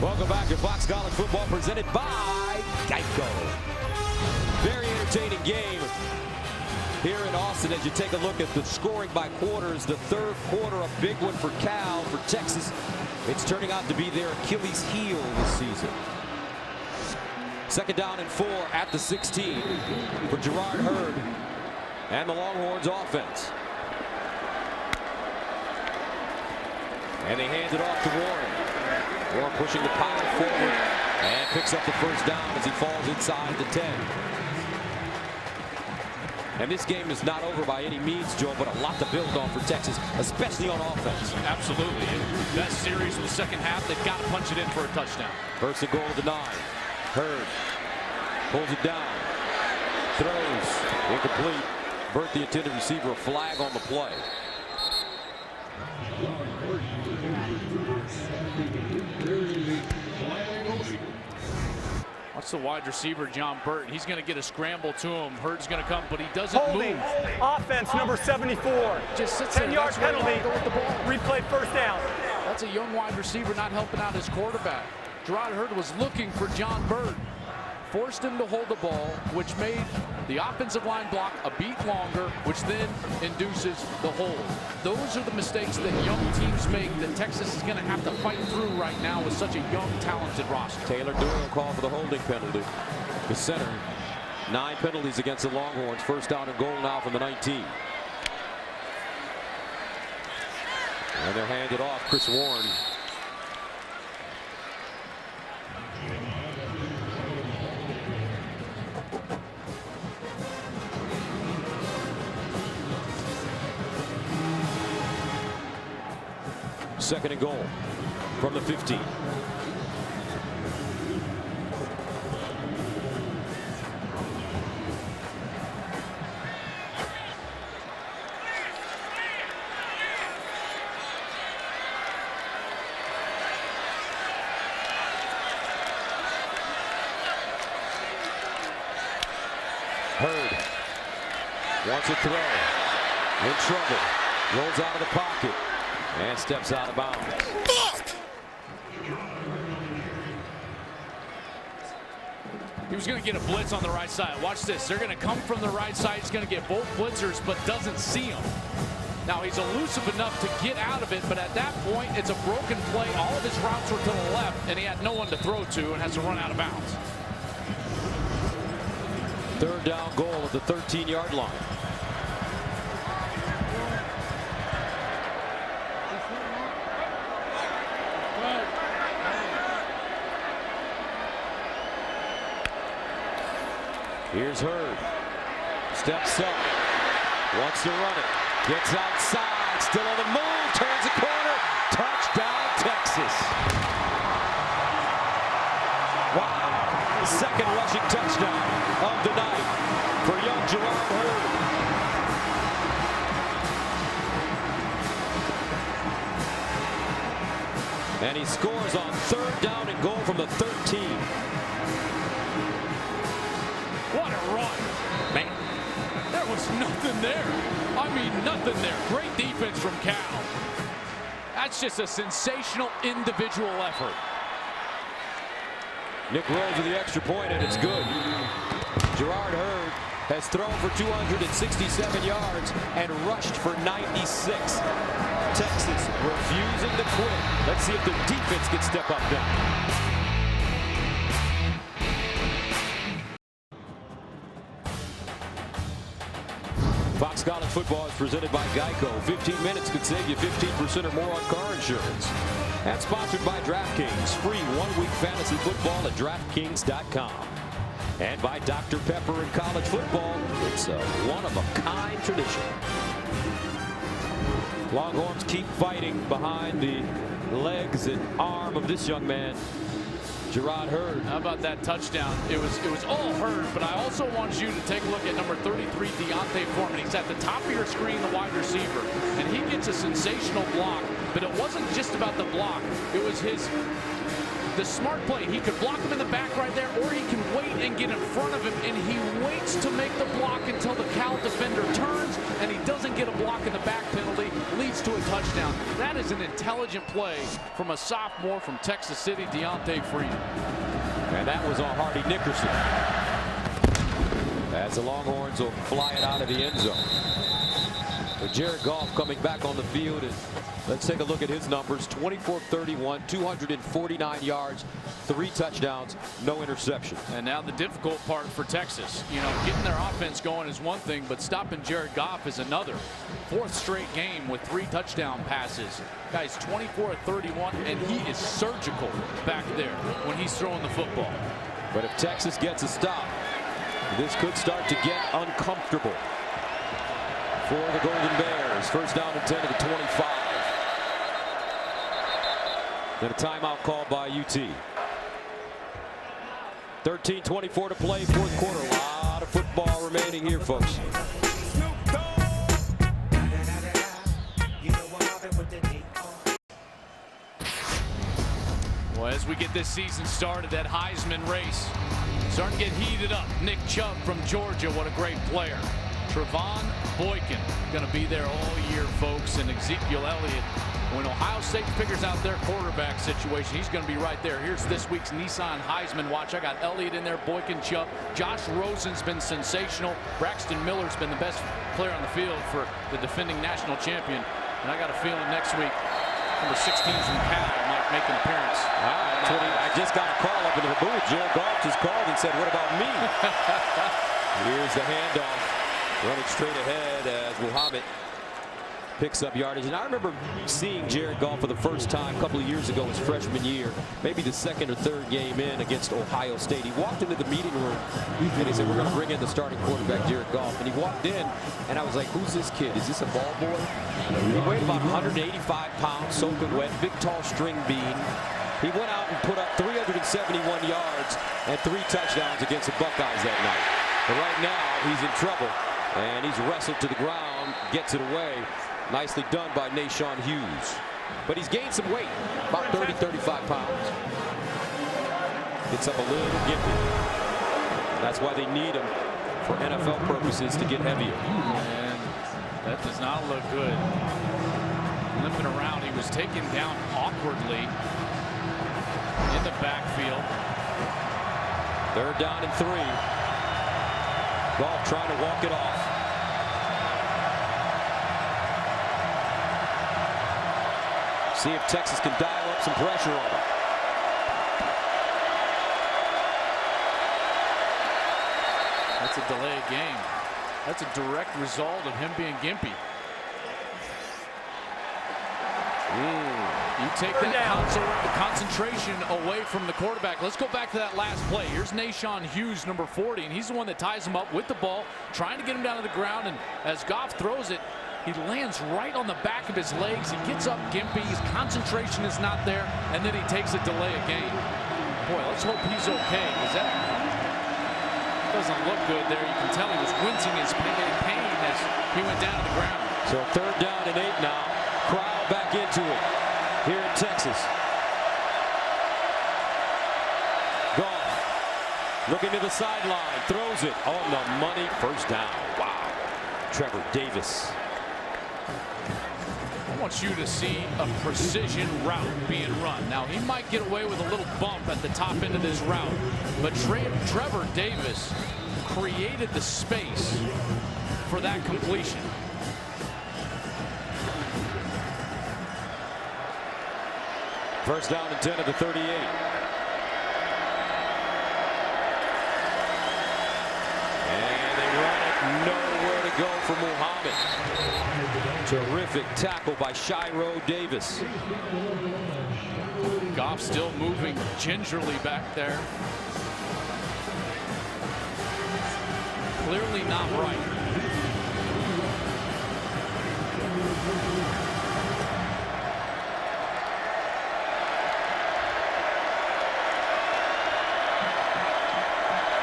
Welcome back to Fox College Football, presented by Geico. Very entertaining game here in Austin as you take a look at the scoring by quarters. The third quarter, a big one for Cal. For Texas, it's turning out to be their Achilles heel this season. Second down and 4 at the 16 for Gerard Hurd and the Longhorns offense. And they hand it off to Warren. Warren pushing the pile forward and picks up the first down as he falls inside the 10. And this game is not over by any means, Joe, but a lot to build on for Texas, especially on offense. Absolutely. Best series in the second half. They've got to punch it in for a touchdown. First and goal at the 9. Hurd pulls it down. Throws. Incomplete. Burt, the intended receiver, a flag on the play. Watch the wide receiver, John Burton. He's going to get a scramble to him. Hurd's going to come, but he doesn't Holding. move. Offense number 74. Just sits 10-yard there. penalty. Go with the ball. Replay first down. That's a young wide receiver not helping out his quarterback. Gerard Hurd was looking for John Burton. Forced him to hold the ball, which made the offensive line block a beat longer, which then induces the hold. Those are the mistakes that young teams make that Texas is going to have to fight through right now with such a young, talented roster. Taylor Doyle called for the holding penalty. The center, 9 penalties against the Longhorns. First down and goal now from the 19. And they're handed off. Chris Warren. Second and goal from the 15. Hurd wants a throw. In trouble. Rolls out of the pocket. And steps out of bounds. He was going to get a blitz on the right side. Watch this. They're going to come from the right side. He's going to get both blitzers, but doesn't see them. Now, he's elusive enough to get out of it, but at that point, it's a broken play. All of his routes were to the left, and he had no one to throw to and has to run out of bounds. Third down goal at the 13-yard line. Here's Hurd. Steps up. Wants to run it. Gets outside. Still on the move. Turns the corner. Touchdown, Texas. Wow. Second rushing touchdown of the night for young Gerard Hurd. And he scores on 3rd down and goal from the 13. What a run. Man. There was nothing there. I mean, nothing there. Great defense from Cal. That's just a sensational individual effort. Nick Rhodes with the extra point, and it's good. Gerard Hurd has thrown for 267 yards and rushed for 96. Texas refusing to quit. Let's see if the defense can step up now. Fox College Football is presented by Geico. 15 minutes could save you 15% or more on car insurance. And sponsored by DraftKings. Free 1-week fantasy football at DraftKings.com. And by Dr. Pepper in college football. It's a one-of-a-kind tradition. Longhorns keep fighting behind the legs and arm of this young man, Gerard Hurd. How about that touchdown? It was all Hurd, but I also want you to take a look at number 33, Deontay Foreman. He's at the top of your screen, the wide receiver, and he gets a sensational block. But it wasn't just about the block. It was the smart play. He could block him in the back right there, or he can wait and get in front of him, and he waits to make the block until the Cal defender turns, and he doesn't get a block in the back penalty, leads to a touchdown. That is an intelligent play from a sophomore from Texas City, Deontay Freeman. And that was on Hardy Nickerson. As the Longhorns will fly it out of the end zone. But Jared Goff coming back on the field, and let's take a look at his numbers. 24-31, 249 yards, 3 touchdowns, no interception. And now the difficult part for Texas, getting their offense going is one thing, but stopping Jared Goff is another. 4th straight game with 3 touchdown passes. Guy's 24-31, and he is surgical back there when he's throwing the football. But if Texas gets a stop, this could start to get uncomfortable for the Golden Bears. 1st down and 10 to the 25. Then a timeout called by UT. 13:24 to play, 4th quarter. A lot of football remaining here, folks. Well, as we get this season started, that Heisman race starting to get heated up. Nick Chubb from Georgia, what a great player. Trevon Boykin going to be there all year, folks, and Ezekiel Elliott. When Ohio State figures out their quarterback situation, he's going to be right there. Here's this week's Nissan Heisman watch. I got Elliott in there, Boykin, Chubb. Josh Rosen's been sensational. Braxton Miller's been the best player on the field for the defending national champion. And I got a feeling next week, number 16 from Cal might make an appearance. I just got a call up into the booth. Jared Goff just called and said, what about me? Here's the handoff. Running straight ahead as Muhammad picks up yardage. And I remember seeing Jared Goff for the first time a couple of years ago his freshman year, maybe the 2nd or 3rd game in against Ohio State. He walked into the meeting room and he said, we're going to bring in the starting quarterback, Jared Goff. And he walked in and I was like, who's this kid? Is this a ball boy? He weighed about 185 pounds, soaking wet, big tall string bean. He went out and put up 371 yards and 3 touchdowns against the Buckeyes that night. But right now he's in trouble. And he's wrestled to the ground, gets it away. Nicely done by Nashawn Hughes. But he's gained some weight, about 30, 35 pounds. Gets up a little gimpy. That's why they need him for NFL purposes to get heavier. And that does not look good. Limping around, he was taken down awkwardly in the backfield. 3rd down and 3. Goff trying to walk it off. See if Texas can dial up some pressure on him. That's a delayed game. That's a direct result of him being gimpy. You take that concentration away from the quarterback. Let's go back to that last play. Here's Nashon Hughes, number 40, and he's the one that ties him up with the ball, trying to get him down to the ground. And as Goff throws it, he lands right on the back of his legs. He gets up gimpy. His concentration is not there, and then he takes a delay of game. Boy, let's hope he's okay, because that doesn't look good there. You can tell he was wincing his pain as he went down to the ground. So 3rd down and 8 now. Crowd back into it here in Texas. Goff looking to the sideline, throws it on the money. 1st down. Wow. Trevor Davis. I want you to see a precision route being run. Now, he might get away with a little bump at the top end of this route, but Trevor Davis created the space for that completion. First down and 10 at the 38. And they run it. Nowhere to go for Muhammad. Terrific tackle by Shiro Davis. Goff still moving gingerly back there. Clearly not right.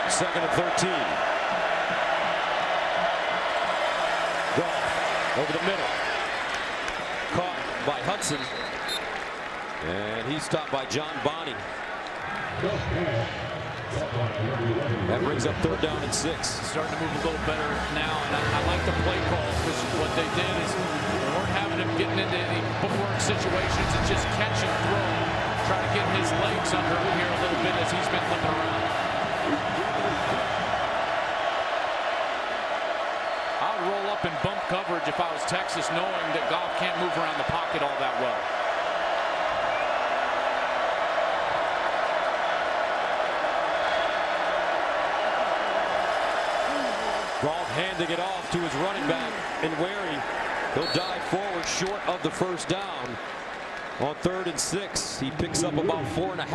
Second and 13. Goff over the middle. Caught by Hudson. And he's stopped by John Bonney. That brings up 3rd down and 6. Starting to move a little better now, and I like the play calls, because what they did is they weren't having him getting into any footwork situations and just catch and throw. Try to get his legs under him here a little bit as he's been looking around. I'll roll up in bump coverage if I was Texas, knowing that Goff can't move around the pocket all that well. Goff handing it off to his running back in Wary. He'll dive forward short of the 1st down. On 3rd and 6, he picks up about 4.5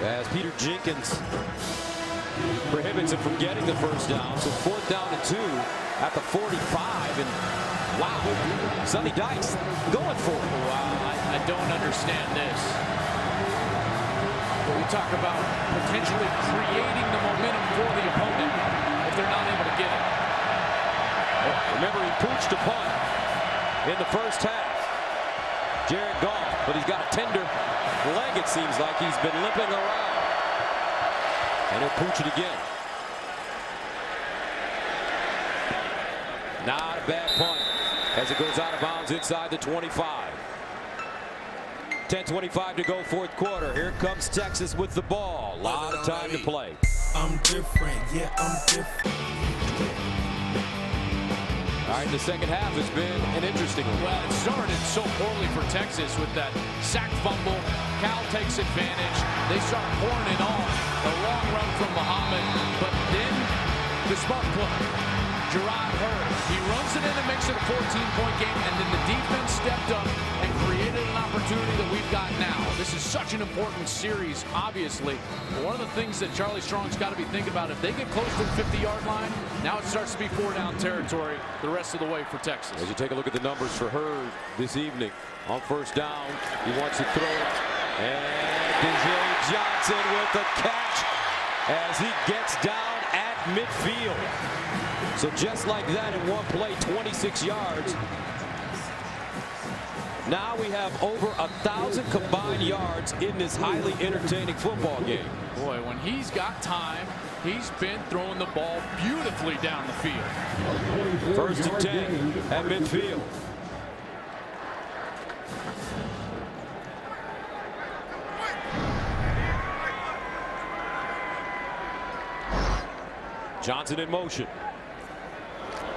as Peter Jenkins prohibits him from getting the 1st down. So 4th down and 2 at the 45, and wow, Sonny Dykes going for it. Wow, I don't understand this. We talk about potentially creating the momentum for the opponent if they're not able to get it. Remember, he pooched a punt in the 1st half. Jared Goff, but he's got a tender leg, it seems like. He's been limping around. And he'll pooch it again. Not a bad punt as it goes out of bounds inside the 25. 10:25 to go, 4th quarter. Here comes Texas with the ball. A lot of time to play. I'm different, yeah, I'm different. All right, the 2nd half has been an interesting one. Well, it started so poorly for Texas with that sack fumble. Cal takes advantage. They start pouring it on. A long run from Muhammad, but then the spark plug. Gerard Hurd. He runs it in and makes it a 14-point game, and then the defense stepped up and created an opportunity that we've got now. This is such an important series, obviously. But one of the things that Charlie Strong's got to be thinking about, if they get close to the 50-yard line, now it starts to be 4-down territory the rest of the way for Texas. As you take a look at the numbers for Hurd this evening, on 1st down, he wants to throw it. And DJ Johnson with the catch as he gets down at midfield. So just like that in one play, 26 yards. Now we have over 1,000 combined yards in this highly entertaining football game. Boy, when he's got time, he's been throwing the ball beautifully down the field. 1st and 10 at midfield. Johnson in motion.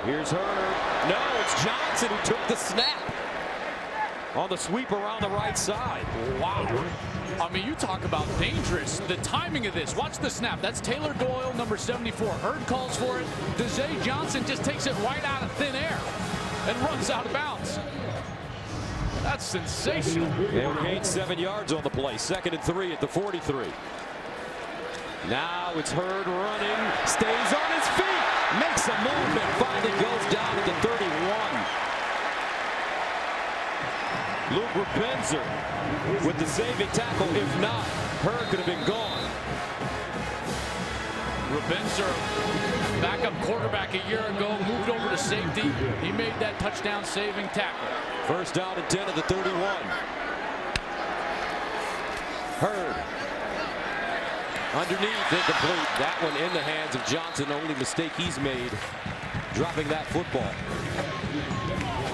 Here's Hurd. No, it's Johnson who took the snap on the sweep around the right side. Wow. I mean, you talk about dangerous. The timing of this. Watch the snap. That's Taylor Doyle, number 74. Hurd calls for it. Dezay Johnson just takes it right out of thin air and runs out of bounds. That's sensational. They'll gain 7 yards on the play. 2nd and 3 at the 43. Now it's Hurd running, stays on his feet, makes a movement, finally goes down at the 31. Luke Rapenzer with the saving tackle. If not, Hurd could have been gone. Rapenzer, backup quarterback a year ago, moved over to safety. He made that touchdown saving tackle. 1st down and 10 at the 31. Hurd. Underneath, incomplete. That one in the hands of Johnson. The only mistake he's made, dropping that football.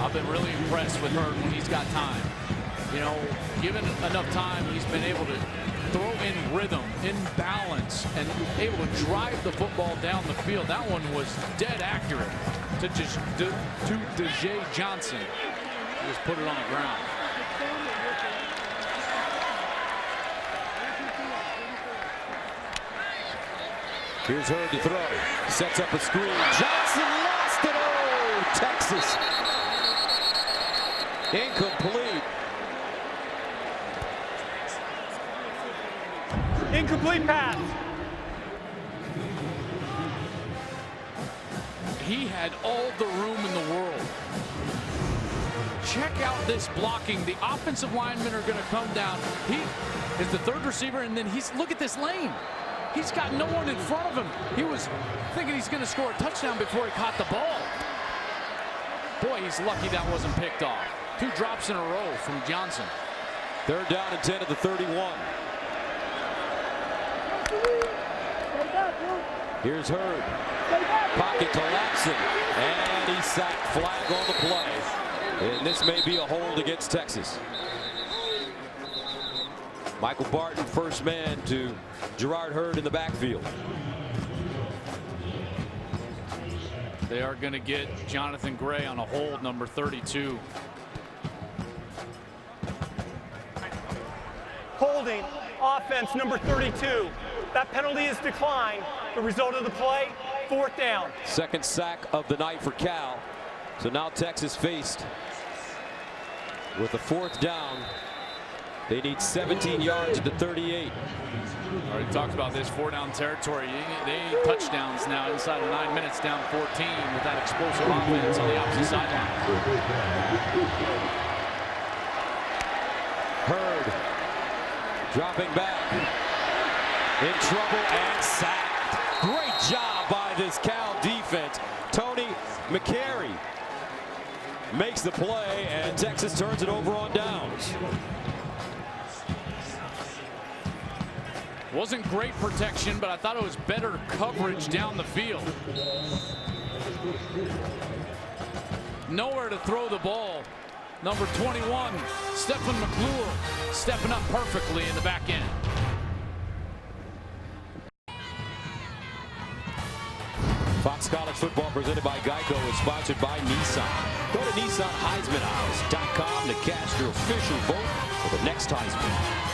I've been really impressed with Hurd when he's got time. You know, given enough time, he's been able to throw in rhythm, in balance, and able to drive the football down the field. That one was dead accurate to Deja Johnson. Just put it on the ground. Here's Hurd to throw. Sets up a screen. Johnson lost it. Oh, Texas. Incomplete. Incomplete pass. He had all the room in the world. Check out this blocking. The offensive linemen are going to come down. He is the 3rd receiver, and then look at this lane. He's got no one in front of him. He was thinking he's going to score a touchdown before he caught the ball. Boy, he's lucky that wasn't picked off. 2 drops in a row from Johnson. 3rd down and 10 at the 31. Here's Hurd. Pocket collapsing. And he's sacked. Flag on the play. And this may be a hold against Texas. Michael Barton, first man to Gerard Hurd in the backfield. They are going to get Jonathan Gray on a hold, number 32. Holding, offense number 32. That penalty is declined. The result of the play, 4th down. 2nd sack of the night for Cal. So now Texas faced with a 4th down. They need 17 yards at the 38. Already talked about this 4-down territory. They need touchdowns now inside of 9 minutes, down 14 with that explosive offense on the opposite sideline. Hurd dropping back. In trouble and sacked. Great job by this Cal defense. Tony McCary makes the play, and Texas turns it over on downs. Wasn't great protection, but I thought it was better coverage down the field. Nowhere to throw the ball. Number 21, Stephen McClure, stepping up perfectly in the back end. Fox College Football presented by Geico is sponsored by Nissan. Go to NissanHeismanHouse.com to cast your official vote for the next Heisman.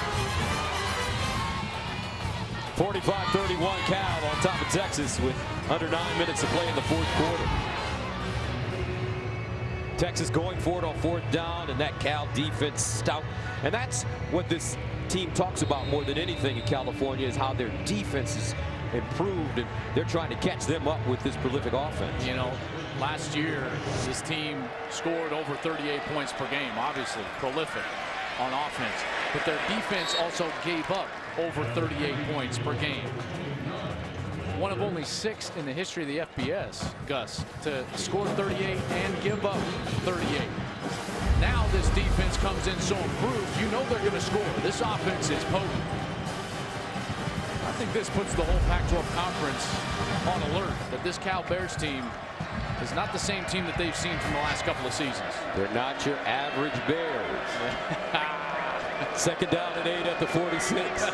45-31 Cal on top of Texas with under 9 minutes to play in the 4th quarter. Texas going for it on 4th down, and that Cal defense stout. And that's what this team talks about more than anything in California, is how their defense is improved, and they're trying to catch them up with this prolific offense. You know, last year this team scored over 38 points per game, obviously prolific on offense, but their defense also gave up over 38 points per game. One of only 6 in the history of the FBS, Gus, to score 38 and give up 38. Now this defense comes in so improved, you know they're going to score. This offense is potent. I think this puts the whole Pac-12 conference on alert that this Cal Bears team is not the same team that they've seen from the last couple of seasons. They're not your average Bears. 2nd down and 8 at the 46.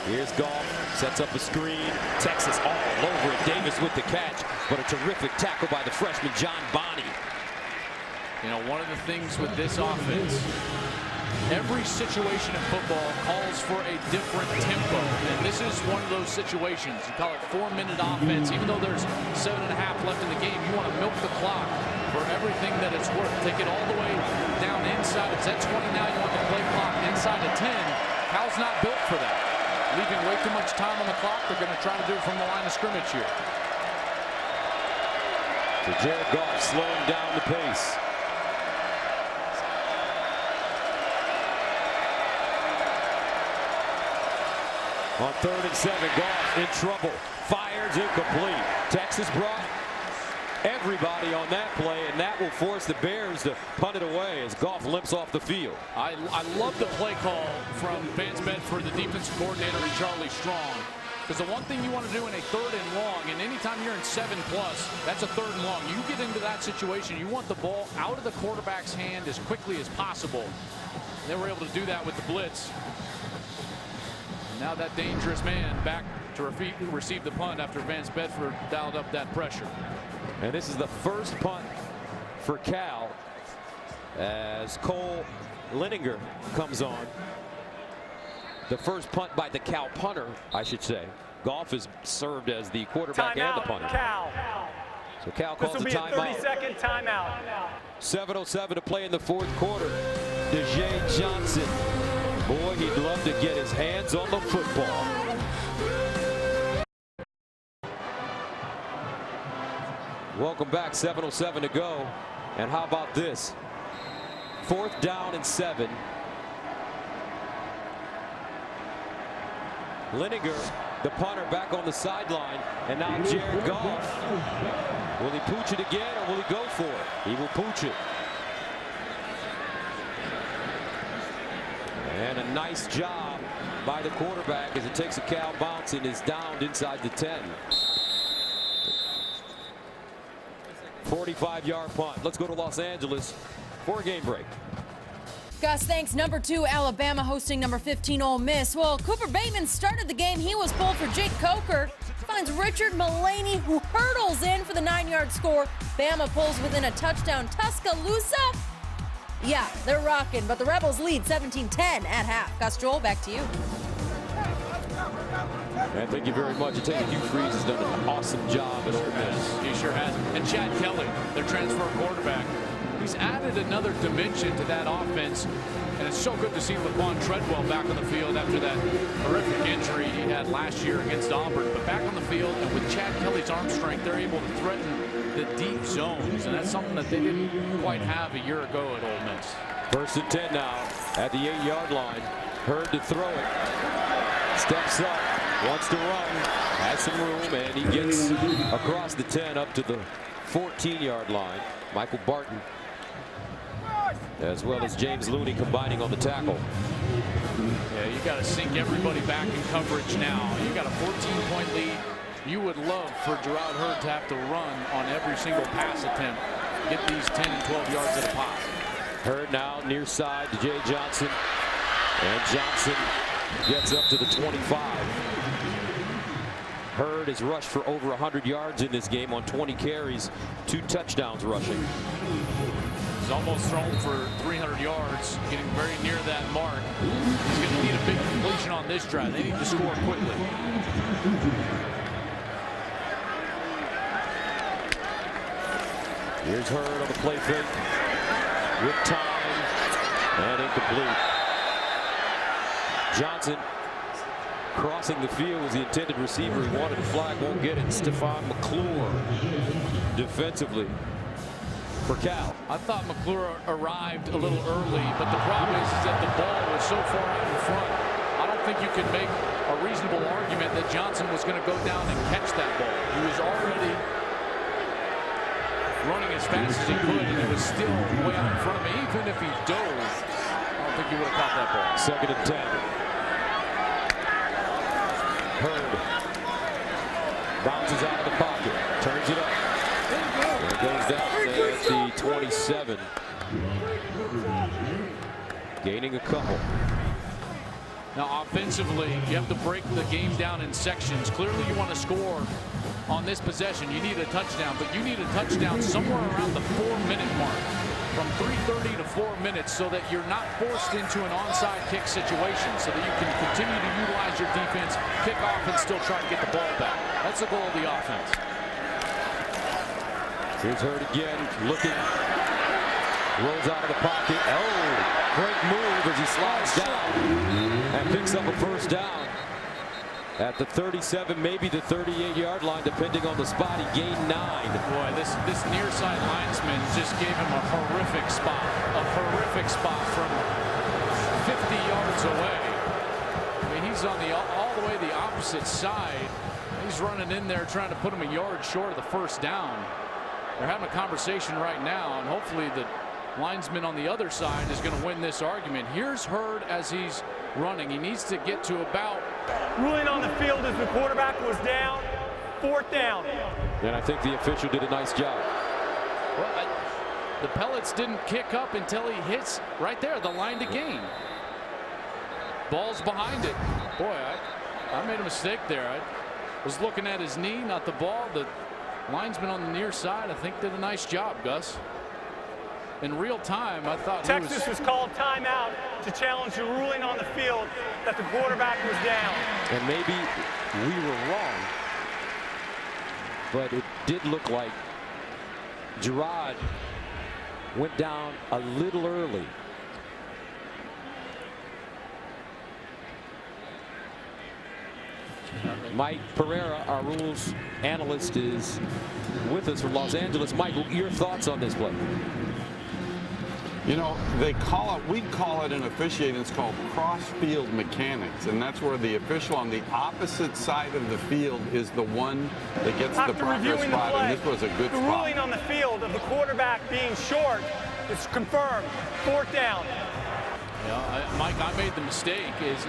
Here's Goff, sets up a screen. Texas all over it. Davis with the catch, but a terrific tackle by the freshman John Bonney. You know, one of the things with this offense Every situation in football calls for a different tempo, and this is one of those situations. You call it 4-minute offense. Even though there's 7.5 left in the game, you want to milk the clock for everything that it's worth. Take it all the way down inside. It's at 20 now. You want the play clock inside of 10. Cal's not built for that. Leaving way too much time on the clock. They're going to try to do it from the line of scrimmage here. So Jared Goff slowing down the pace. On 3rd and 7, Goff in trouble. Fires incomplete. Texas brought everybody on that play, and that will force the Bears to punt it away as Goff limps off the field. I love the play call from Vance Bedford, the defensive coordinator, and Charlie Strong. Because the one thing you want to do in a 3rd and long, and anytime you're in 7+, that's a 3rd and long. You get into that situation, you want the ball out of the quarterback's hand as quickly as possible. They were able to do that with the blitz. Now that dangerous man back to receive the punt after Vance Bedford dialed up that pressure. And this is the first punt for Cal as Cole Lininger comes on. The first punt by the Cal punter, I should say. Goff has served as the quarterback and the punter. Cal. So Cal calls a timeout. This will be a 30-second timeout. 7:07 to play in the 4th quarter. DeJay Johnson. Boy, he'd love to get his hands on the football. Welcome back, 7:07 to go. And how about this? 4th down and 7. Lininger, the punter, back on the sideline. And now Jared Goff. Will he pooch it again or will he go for it? He will pooch it. And a nice job by the quarterback as it takes a Cal bounce and is downed inside the 10. 45-yard punt. Let's go to Los Angeles for a game break. Gus, thanks. Number 2, Alabama hosting number 15, Ole Miss. Well, Cooper Bateman started the game. He was pulled for Jake Coker. Finds Richard Mullaney, who hurdles in for the 9-yard score. Bama pulls within a touchdown. Tuscaloosa. Yeah, they're rocking, but the Rebels lead 17-10 at half. Gus Joel, back to you. And thank you very much. I tell you, Hugh Freeze has done an awesome job at Ole Miss. He sure has. And Chad Kelly, their transfer quarterback, he's added another dimension to that offense. And it's so good to see Laquan Treadwell back on the field after that horrific injury he had last year against Auburn. But back on the field, and with Chad Kelly's arm strength, they're able to threaten the deep zones, and that's something that they didn't quite have a year ago at Ole Miss. 1st and 10 now at the 8-yard line. Hurd to throw it. Steps up, wants to run, has some room, and he gets across the 10 up to the 14-yard line. Michael Barton, as well as James Looney, combining on the tackle. Yeah, you got to sink everybody back in coverage now. You got a 14-point lead. You would love for Gerard Hurd to have to run on every single pass attempt. Get these 10 and 12 yards at a pop. Hurd now near side to Jay Johnson. And Johnson gets up to the 25. Hurd has rushed for over 100 yards in this game on 20 carries, 2 touchdowns rushing. He's almost thrown for 300 yards, getting very near that mark. He's going to need a big completion on this drive. They need to score quickly. Here's Hurd on the play fake with time and incomplete. Johnson crossing the field was the intended receiver. He wanted the flag, won't get it. Stephon McClure defensively for Cal. I thought McClure arrived a little early, but the problem is that the ball was so far out in front. I don't think you could make a reasonable argument that Johnson was going to go down and catch that ball. He was already running as fast as he could, and it was still way out in front of me. Even if he dove, I don't think he would have caught that ball. 2nd and 10. Hurd bounces out of the pocket, turns it up. And goes down at the 27. Gaining a couple. Now, offensively, you have to break the game down in sections. Clearly, you want to score on this possession. You need a touchdown, but you need a touchdown somewhere around the 4-minute mark. from 3:30 to 4 minutes so that you're not forced into an onside kick situation, so that you can continue to utilize your defense, kick off, and still try to get the ball back. That's the goal of the offense. Here's Hurd again, looking. Rolls out of the pocket. Oh, great move as he slides down and picks up a first down at the 37, maybe the 38-yard line, depending on the spot. He gained 9. Boy, this near side linesman just gave him a horrific spot from 50 yards away. I mean, he's on all the way the opposite side. He's running in there trying to put him a yard short of the first down. They're having a conversation right now, and hopefully the linesman on the other side is going to win this argument. Here's Hurd as he's running. He needs to get to about. Ruling on the field as the quarterback was down. 4th down. And I think the official did a nice job. Well, the pellets didn't kick up until he hits right there, the line to gain. Ball's behind it. Boy, I made a mistake there. I was looking at his knee, not the ball. The linesman on the near side, I think, did a nice job, Gus. In real time, I thought Texas has called timeout to challenge the ruling on the field that the quarterback was down. And maybe we were wrong, but it did look like Gerard went down a little early. Mike Pereira, our rules analyst, is with us from Los Angeles. Mike, your thoughts on this play? You know, we call it in officiating, it's called cross-field mechanics, and that's where the official on the opposite side of the field is the one that gets the proper spot, and this was a good spot. The ruling on the field of the quarterback being short is confirmed. 4th down. Yeah, Mike, I made the mistake. Is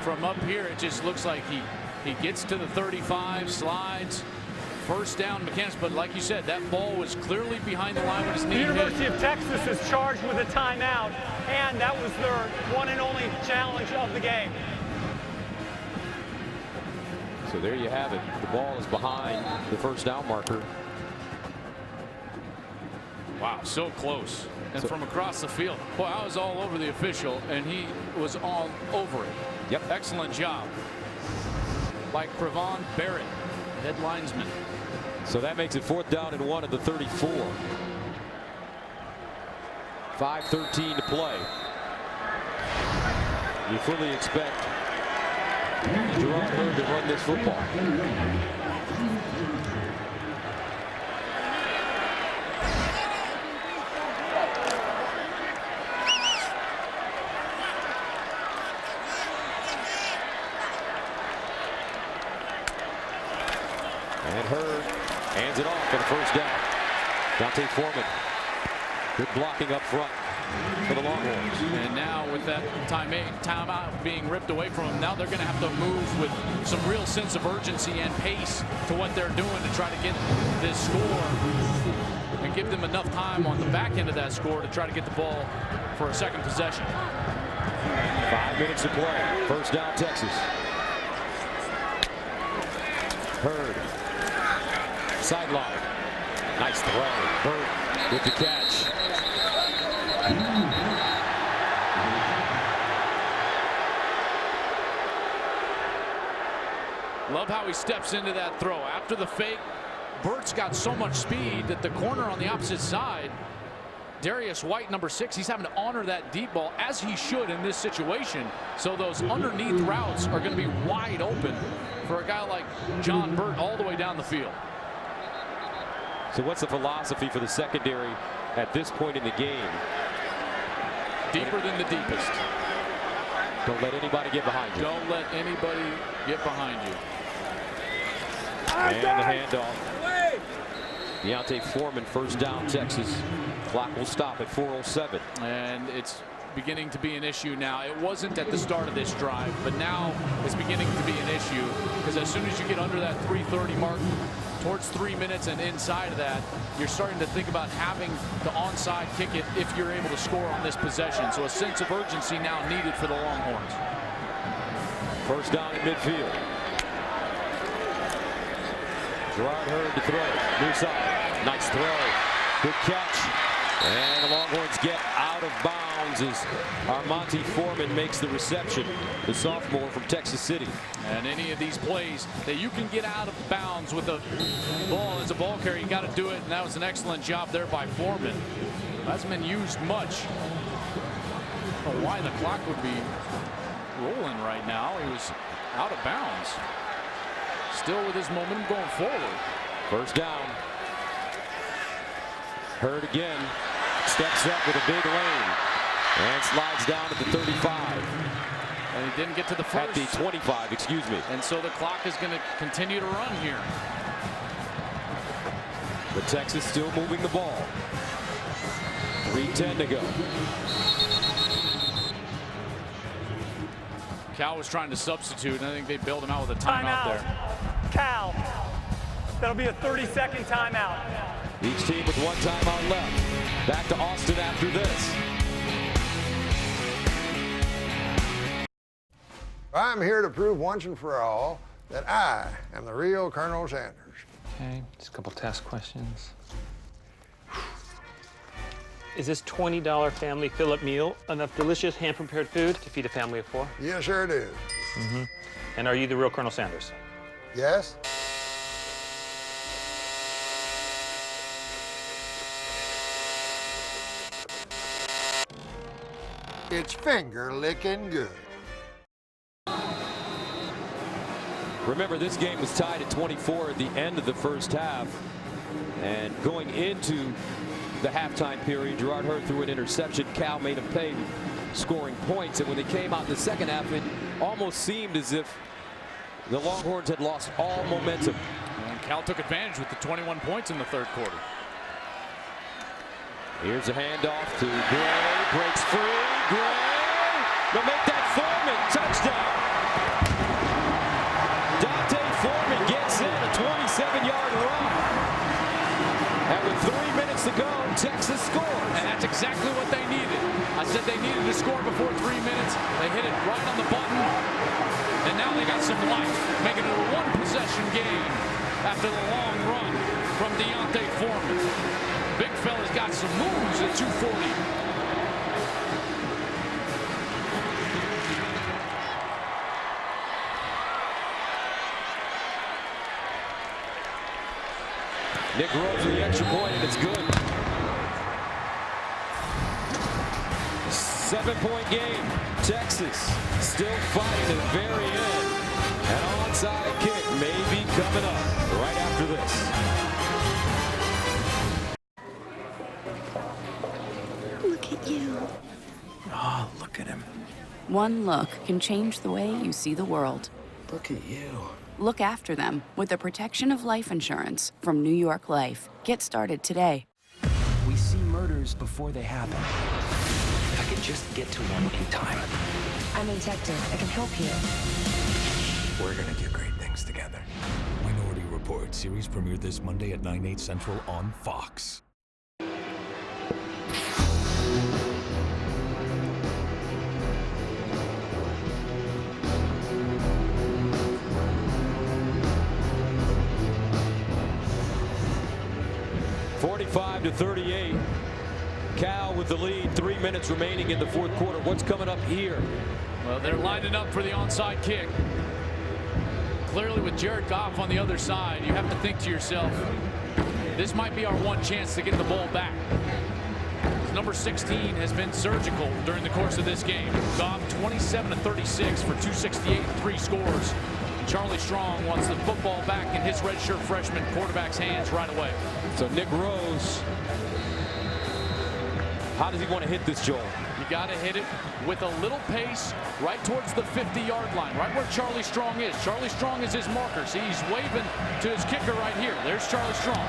from up here, it just looks like he gets to the 35, slides. First down mechanics, but like you said, that ball was clearly behind the line when his knee hit. The University of Texas is charged with a timeout, and that was their one and only challenge of the game. So there you have it. The ball is behind the first down marker. Wow, so close. And from across the field. Boy, I was all over the official, and he was all over it. Yep. Excellent job. Like Pravon Barrett, head linesman. So that makes it 4th down and 1 at the 34. 5:13 to play. You fully expect Gerard Hurd to run this football. And Hurd hands it off for the first down. Dante Foreman. Good blocking up front for the Longhorns. And now with that timeout being ripped away from them, now they're going to have to move with some real sense of urgency and pace to what they're doing to try to get this score and give them enough time on the back end of that score to try to get the ball for a second possession. 5 minutes to play. First down, Texas. Hurd. Sideline. Nice throw. Hurd with the catch. Love how he steps into that throw. After the fake, Burt's got so much speed that the corner on the opposite side, Darius White, number 6, he's having to honor that deep ball, as he should in this situation. So those underneath routes are going to be wide open for a guy like John Burt all the way down the field. So what's the philosophy for the secondary at this point in the game? Deeper than the deepest. Don't let anybody get behind you. Don't let anybody get behind you. And the handoff. Deontay Foreman, first down, Texas. Clock will stop at 4:07. And it's beginning to be an issue now. It wasn't at the start of this drive, but now it's beginning to be an issue, because as soon as you get under that 3:30 mark, towards 3 minutes and inside of that, you're starting to think about having the onside kick it if you're able to score on this possession. So a sense of urgency now needed for the Longhorns. First down in midfield. Gerard Hurd to throw. Near side. Nice throw. Good catch. And the Longhorns get out of bounds as Armonte Foreman makes the reception, the sophomore from Texas City. And any of these plays that you can get out of bounds with a ball as a ball carrier, you got to do it. And that was an excellent job there by Foreman. Hasn't been used much. I don't know why the clock would be rolling right now. He was out of bounds. Still with his momentum going forward. First down. Hurd again. Steps up with a big lane. And slides down at the 35. And he didn't get to the first. At the 25, excuse me. And so the clock is going to continue to run here. But Texas still moving the ball. 3:10 to go. Cal was trying to substitute, and I think they bailed him out with a timeout there. Cal. That'll be a 30-second timeout. Each team with one timeout left. Back to Austin after this. I'm here to prove once and for all that I am the real Colonel Sanders. Okay, just a couple test questions. Is this $20 family fill-up meal enough delicious hand-prepared food to feed a family of 4? Yes, sir, it is. Mm-hmm. And are you the real Colonel Sanders? Yes. It's finger-licking good. Remember, this game was tied at 24 at the end of the first half. And going into the halftime period, Gerard Hurd threw an interception. Cal made him pay, scoring points. And when they came out in the second half, it almost seemed as if the Longhorns had lost all momentum. And Cal took advantage with the 21 points in the third quarter. Here's a handoff to Gray. Breaks free. Gray. They'll make that Foreman. Touchdown. Dante Foreman gets in a 27-yard run. And with 3 minutes to go, Texas scores. And that's exactly what they needed. I said they needed to score before 3 minutes. They hit it right on the button. And now they got some life, making it a one-possession game after the long run from Deontay Foreman. Big fella's got some moves at 240. Nick Rose with the extra point, and it's good. 7-point game. Texas still fighting to the very end. An onside kick may be coming up right after this. Look at you. Oh, look at him. One look can change the way you see the world. Look at you. Look after them with the protection of life insurance from New York Life. Get started today. We see murders before they happen. If I could just get to one in time. I'm a detective. I can help you. We're gonna do great things together. Minority Report series premiered this Monday at 9/8 Central on Fox. To 38. Cal with the lead. 3 minutes remaining in the fourth quarter. What's coming up here? Well, they're lining up for the onside kick. Clearly, with Jared Goff on the other side, you have to think to yourself, this might be our one chance to get the ball back. Number 16 has been surgical during the course of this game. Goff 27 of 36 for 268 and 3 scores. Charlie Strong wants the football back in his redshirt freshman quarterback's hands right away. So Nick Rose, how does he want to hit this, Joel? You got to hit it with a little pace right towards the 50-yard line, right where Charlie Strong is. Charlie Strong is his marker. See, he's waving to his kicker right here. There's Charlie Strong.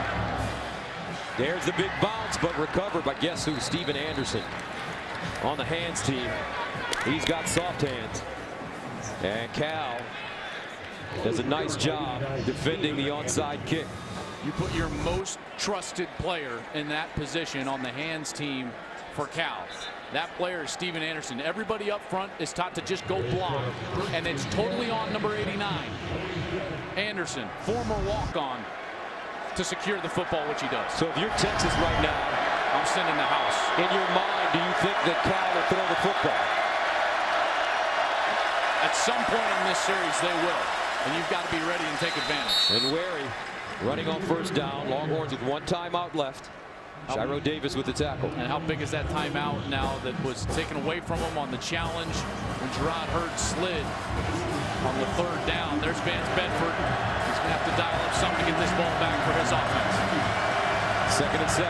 There's the big bounce, but recovered by guess who? Steven Anderson on the hands team. He's got soft hands. And Cal does a nice job defending the onside kick. You put your most trusted player in that position on the hands team for Cal. That player is Steven Anderson. Everybody up front is taught to just go block, and it's totally on number 89. Anderson, former walk-on, to secure the football, which he does. So if you're Texas right now, I'm sending the house. In your mind, do you think that Cal will throw the football? At some point in this series, they will. And you've got to be ready and take advantage. And Wary running on first down. Longhorns with 1 timeout left. Shiro Davis with the tackle. And how big is that timeout now that was taken away from him on the challenge when Gerard Hurd slid on the 3rd down? There's Vance Bedford. He's going to have to dial up something to get this ball back for his offense. 2nd and 7.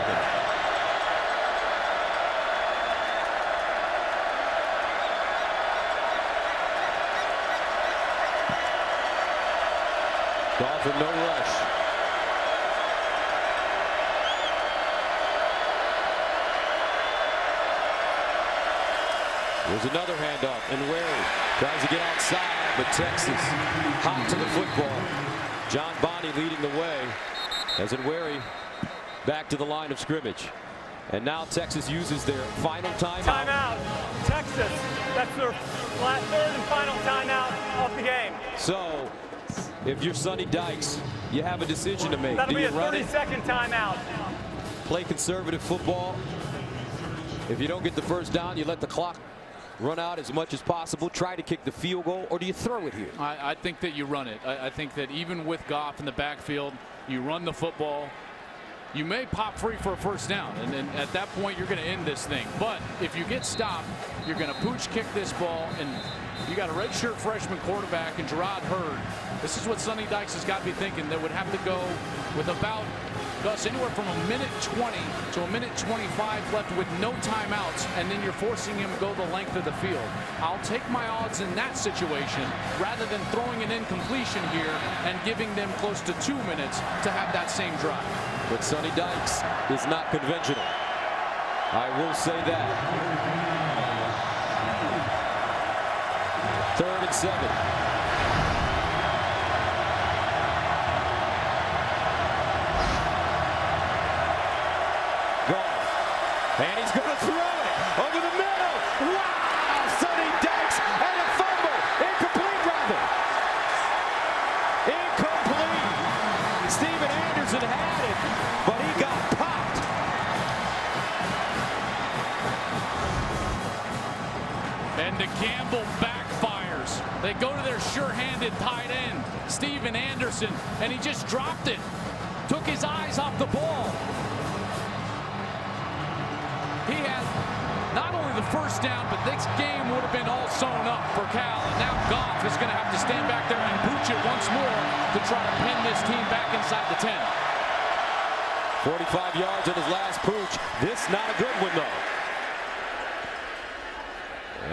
Goff in no rush. There's another handoff, and Wary tries to get outside, but Texas hot to the football. John Bonney leading the way as Wary back to the line of scrimmage. And now Texas uses their final timeout. Timeout. Texas. That's their 3rd and final timeout of the game. So, if you're Sonny Dykes, you have a decision to make. That'll Do be you a run 30-second timeout. Play conservative football? If you don't get the first down, you let the clock run out as much as possible, try to kick the field goal, or do you throw it here? I think that you run it. I think that even with Goff in the backfield, you run the football. You may pop free for a first down, and then at that point you're going to end this thing. But if you get stopped, you're going to pooch kick this ball, and you got a redshirt freshman quarterback in Gerard Hurd. This is what Sonny Dykes has got to be thinking. They would have to go with about, Gus, anywhere from a minute 20 to a minute 25 left with no timeouts, and then you're forcing him to go the length of the field. I'll take my odds in that situation rather than throwing an incompletion here and giving them close to 2 minutes to have that same drive. But Sonny Dykes is not conventional. I will say that. 3rd and 7. And he's going to throw it over the middle. Wow! Sonny Dykes and a fumble. Incomplete, rather. Incomplete. Steven Anderson had it, but he got popped. And the gamble backfires. They go to their sure-handed tight end, Steven Anderson, and he just dropped it. Took his eyes off the ball. He had not only the first down, but this game would have been all sewn up for Cal. And now Goff is going to have to stand back there and pooch it once more to try to pin this team back inside the 10. 45 yards on his last pooch. This not a good one, though.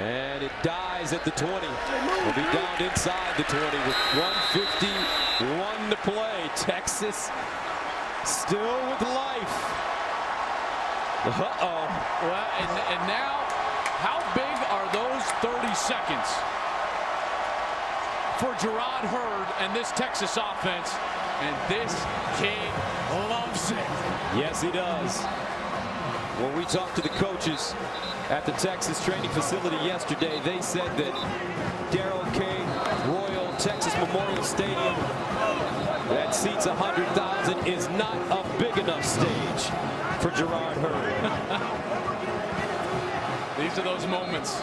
And it dies at the 20. Will be down inside the 20 with 1:51 to play. Texas still with life. Uh-oh. Well, and now, how big are those 30 seconds for Gerard Hurd and this Texas offense? And this kid loves it. Yes, he does. When we talked to the coaches at the Texas training facility yesterday, they said that Darrell King Royal Texas Memorial Stadium that seats 100,000 is not a big enough stage for Gerard Hurd. These are those moments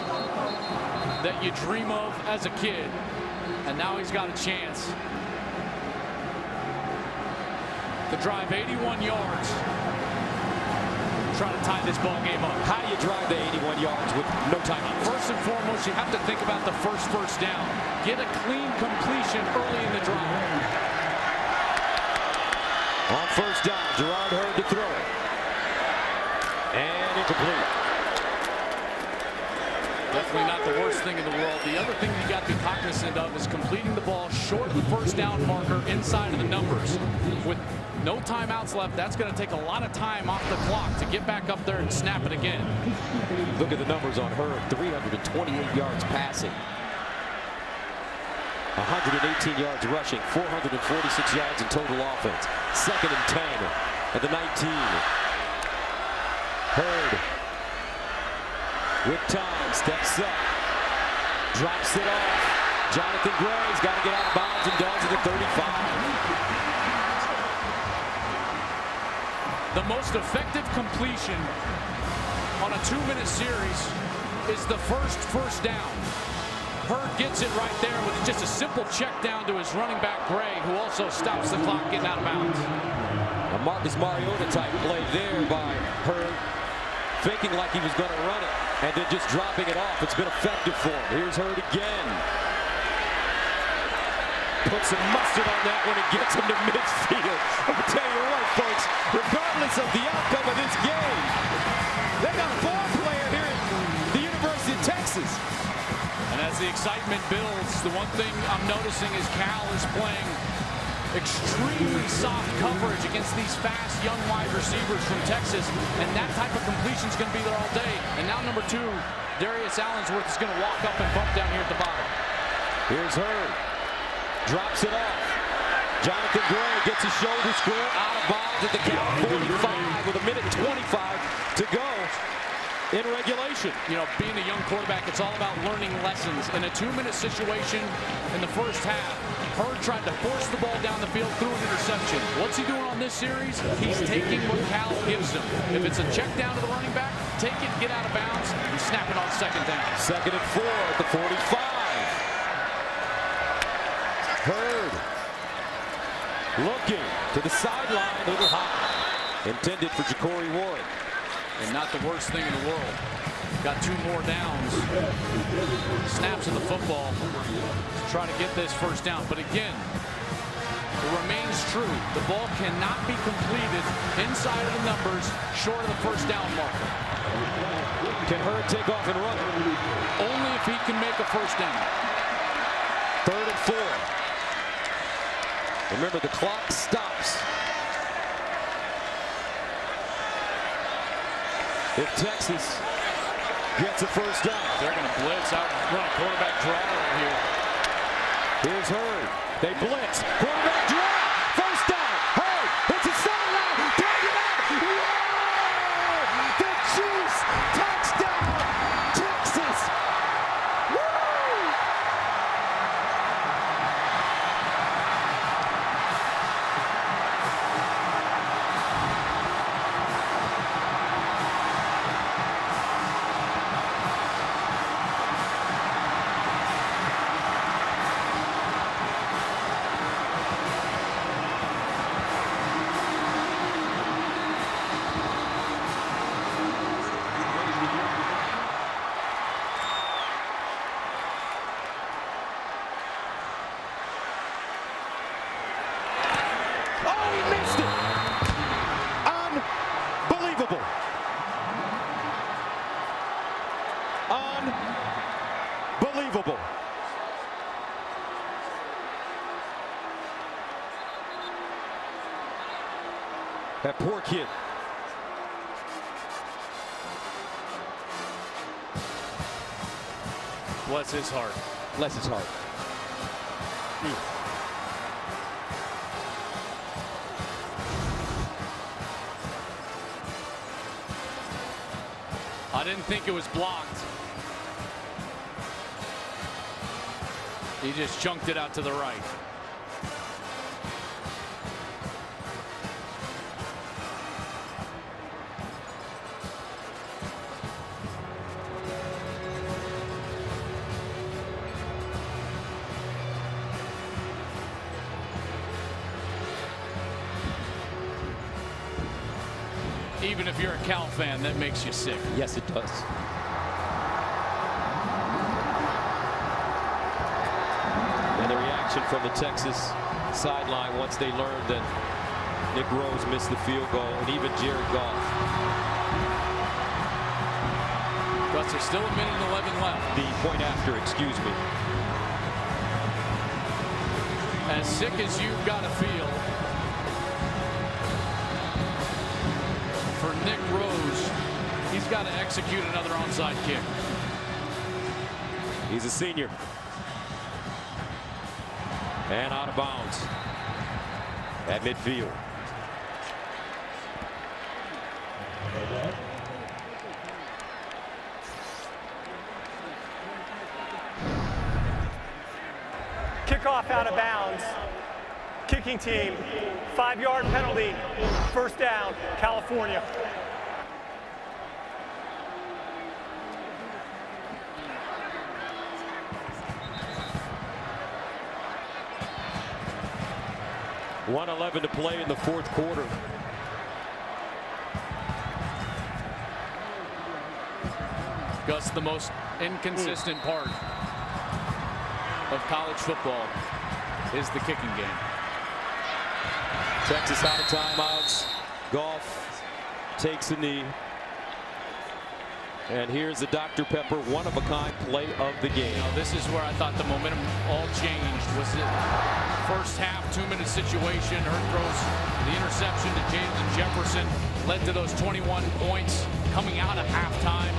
that you dream of as a kid, and now he's got a chance to drive 81 yards, try to tie this ball game up. How do you drive the 81 yards with no timeout? First and foremost, you have to think about the first down. Get a clean completion early in the drive. On first down, Gerard Hurd to throw it. And incomplete. Definitely not the worst thing in the world. The other thing you got to be cognizant of is completing the ball short of the first down marker inside of the numbers. With no timeouts left, that's going to take a lot of time off the clock to get back up there and snap it again. Look at the numbers on Hurd. 328 yards passing. 118 yards rushing, 446 yards in total offense. 2nd and 10 at the 19. Hurd with time, steps up, drops it off. Jonathan Gray's got to get out of bounds and down to the 35. The most effective completion on a 2-minute series is the first down. Hurd gets it right there with just a simple check down to his running back, Gray, who also stops the clock getting out of bounds. A Marcus Mariota type play there by Hurd, thinking like he was going to run it and then just dropping it off. It's been effective for him. Here's Hurd again. Put some mustard on that one and gets him to midfield. I'll tell you what, folks, regardless of the outcome of this game, they got a ball player here at the University of Texas. And as the excitement builds, the one thing I'm noticing is Cal is playing extremely soft coverage against these fast young wide receivers from Texas, and that type of completion is going to be there all day. And now number 2, Darius Allensworth is going to walk up and bump down here at the bottom. Here's Hurd. Drops it off. Jonathan Gray gets his shoulder square out of bounds at the Cal 45 with 1:25 to go in regulation. You know, being a young quarterback, it's all about learning lessons. In a 2-minute situation in the first half, Hurd tried to force the ball down the field through an interception. What's he doing on this series? He's taking what Cal gives him. If it's a check down to the running back, take it, get out of bounds, and snap it on second down. 2nd and 4 at the 45. Hurd looking to the sideline, a little high. Intended for Ja'Cory Ward. And not the worst thing in the world. Got 2 more downs. Snaps of the football to try to get this first down. But again, it remains true. The ball cannot be completed inside of the numbers short of the first down marker. Can Hurd take off and run? Only if he can make a first down. 3rd and 4. Remember, the clock stops if Texas gets a first down. They're going to blitz out, run a quarterback draw right here. Here's Hurd. They blitz. Quarterback draw. First down. Hurd. It's a sideline. Drag it out. Whoa! The Chiefs. Touchdown. Texas. Woo! Unbelievable. That poor kid. Bless his heart. Bless his heart. I didn't think it was blocked. He just chunked it out to the right. Even if you're a Cal fan, that makes you sick. Yes, it does. And the reaction from the Texas sideline once they learned that Nick Rose missed the field goal, and even Jared Goff. But there's still 1:11 left. The point after, excuse me. As sick as you've got to feel for Nick Rose, he's got to execute another onside kick. He's a senior. And out of bounds at midfield. Kickoff out of bounds. Kick kicking team. 5-yard penalty. First down, California. .111 to play in the fourth quarter. Gus, the most inconsistent part of college football is the kicking game. Texas out of timeouts. Goff takes a knee. And here's the Dr. Pepper one-of-a-kind play of the game. Now, this is where I thought the momentum all changed. Was it first half 2-minute situation? Hurd throws the interception to Jalen Jefferson, led to those 21 points coming out of halftime.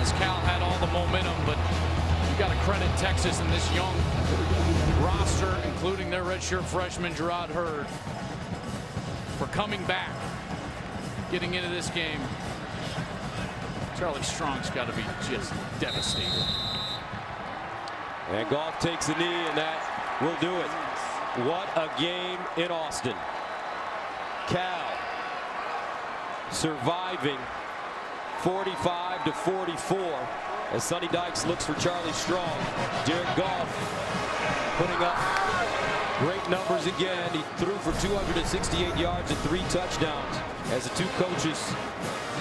As Cal had all the momentum, but you got to credit Texas and this young roster, including their redshirt freshman Jerrod Hurd, for coming back, getting into this game. Charlie Strong's got to be just devastated. And Goff takes the knee, and that will do it. What a game in Austin. Cal surviving 45-44 as Sonny Dykes looks for Charlie Strong. Jared Goff putting up great numbers again. He threw for 268 yards and 3 touchdowns as the two coaches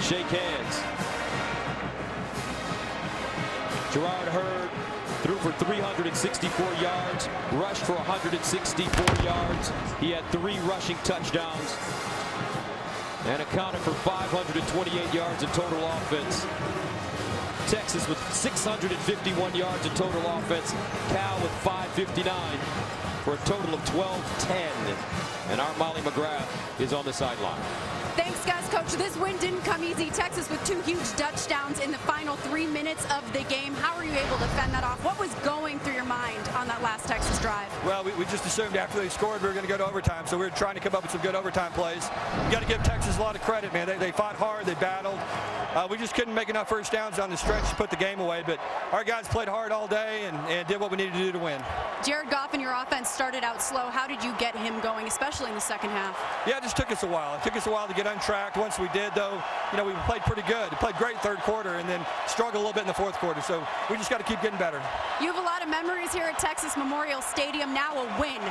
shake hands. Jerrod Hurd threw for 364 yards, rushed for 164 yards. He had 3 rushing touchdowns and accounted for 528 yards in total offense. Texas with 651 yards in total offense. Cal with 559 for a total of 12-10. And our Molly McGrath is on the sideline. Thanks, Gus. Coach, this win didn't come easy. Texas with 2 huge touchdowns in the final 3 minutes of the game. How were you able to fend that off? What was going through your mind on that last Texas drive? Well, we just assumed after they scored we were going to go to overtime, so we were trying to come up with some good overtime plays. You got to give Texas a lot of credit, man. They fought hard, they battled. We just couldn't make enough first downs on the stretch to put the game away, but our guys played hard all day and did what we needed to do to win. Jared Goff and your offense started out slow. How did you get him going, especially in the second half? Yeah, it just took us a while. It took us a while to get untracked. Once we did, though, you know, we played pretty good. We played great third quarter and then struggled a little bit in the fourth quarter. So we just got to keep getting better. You have a lot of memories here at Texas Memorial Stadium. Now a win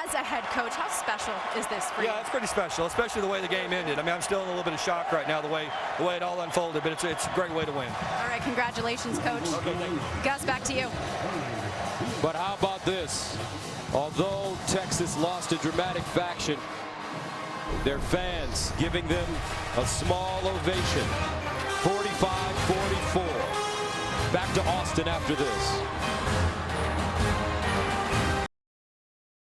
as a head coach. How special is this for you? Yeah, it's pretty special, especially the way the game ended. I mean, I'm still in a little bit of shock right now, the way it all unfolded, but it's a great way to win. All right, congratulations, Coach. Okay, thank you. Gus, back to you. But how about this? Although Texas lost a dramatic fashion, their fans giving them a small ovation. 45-44. Back to Austin after this.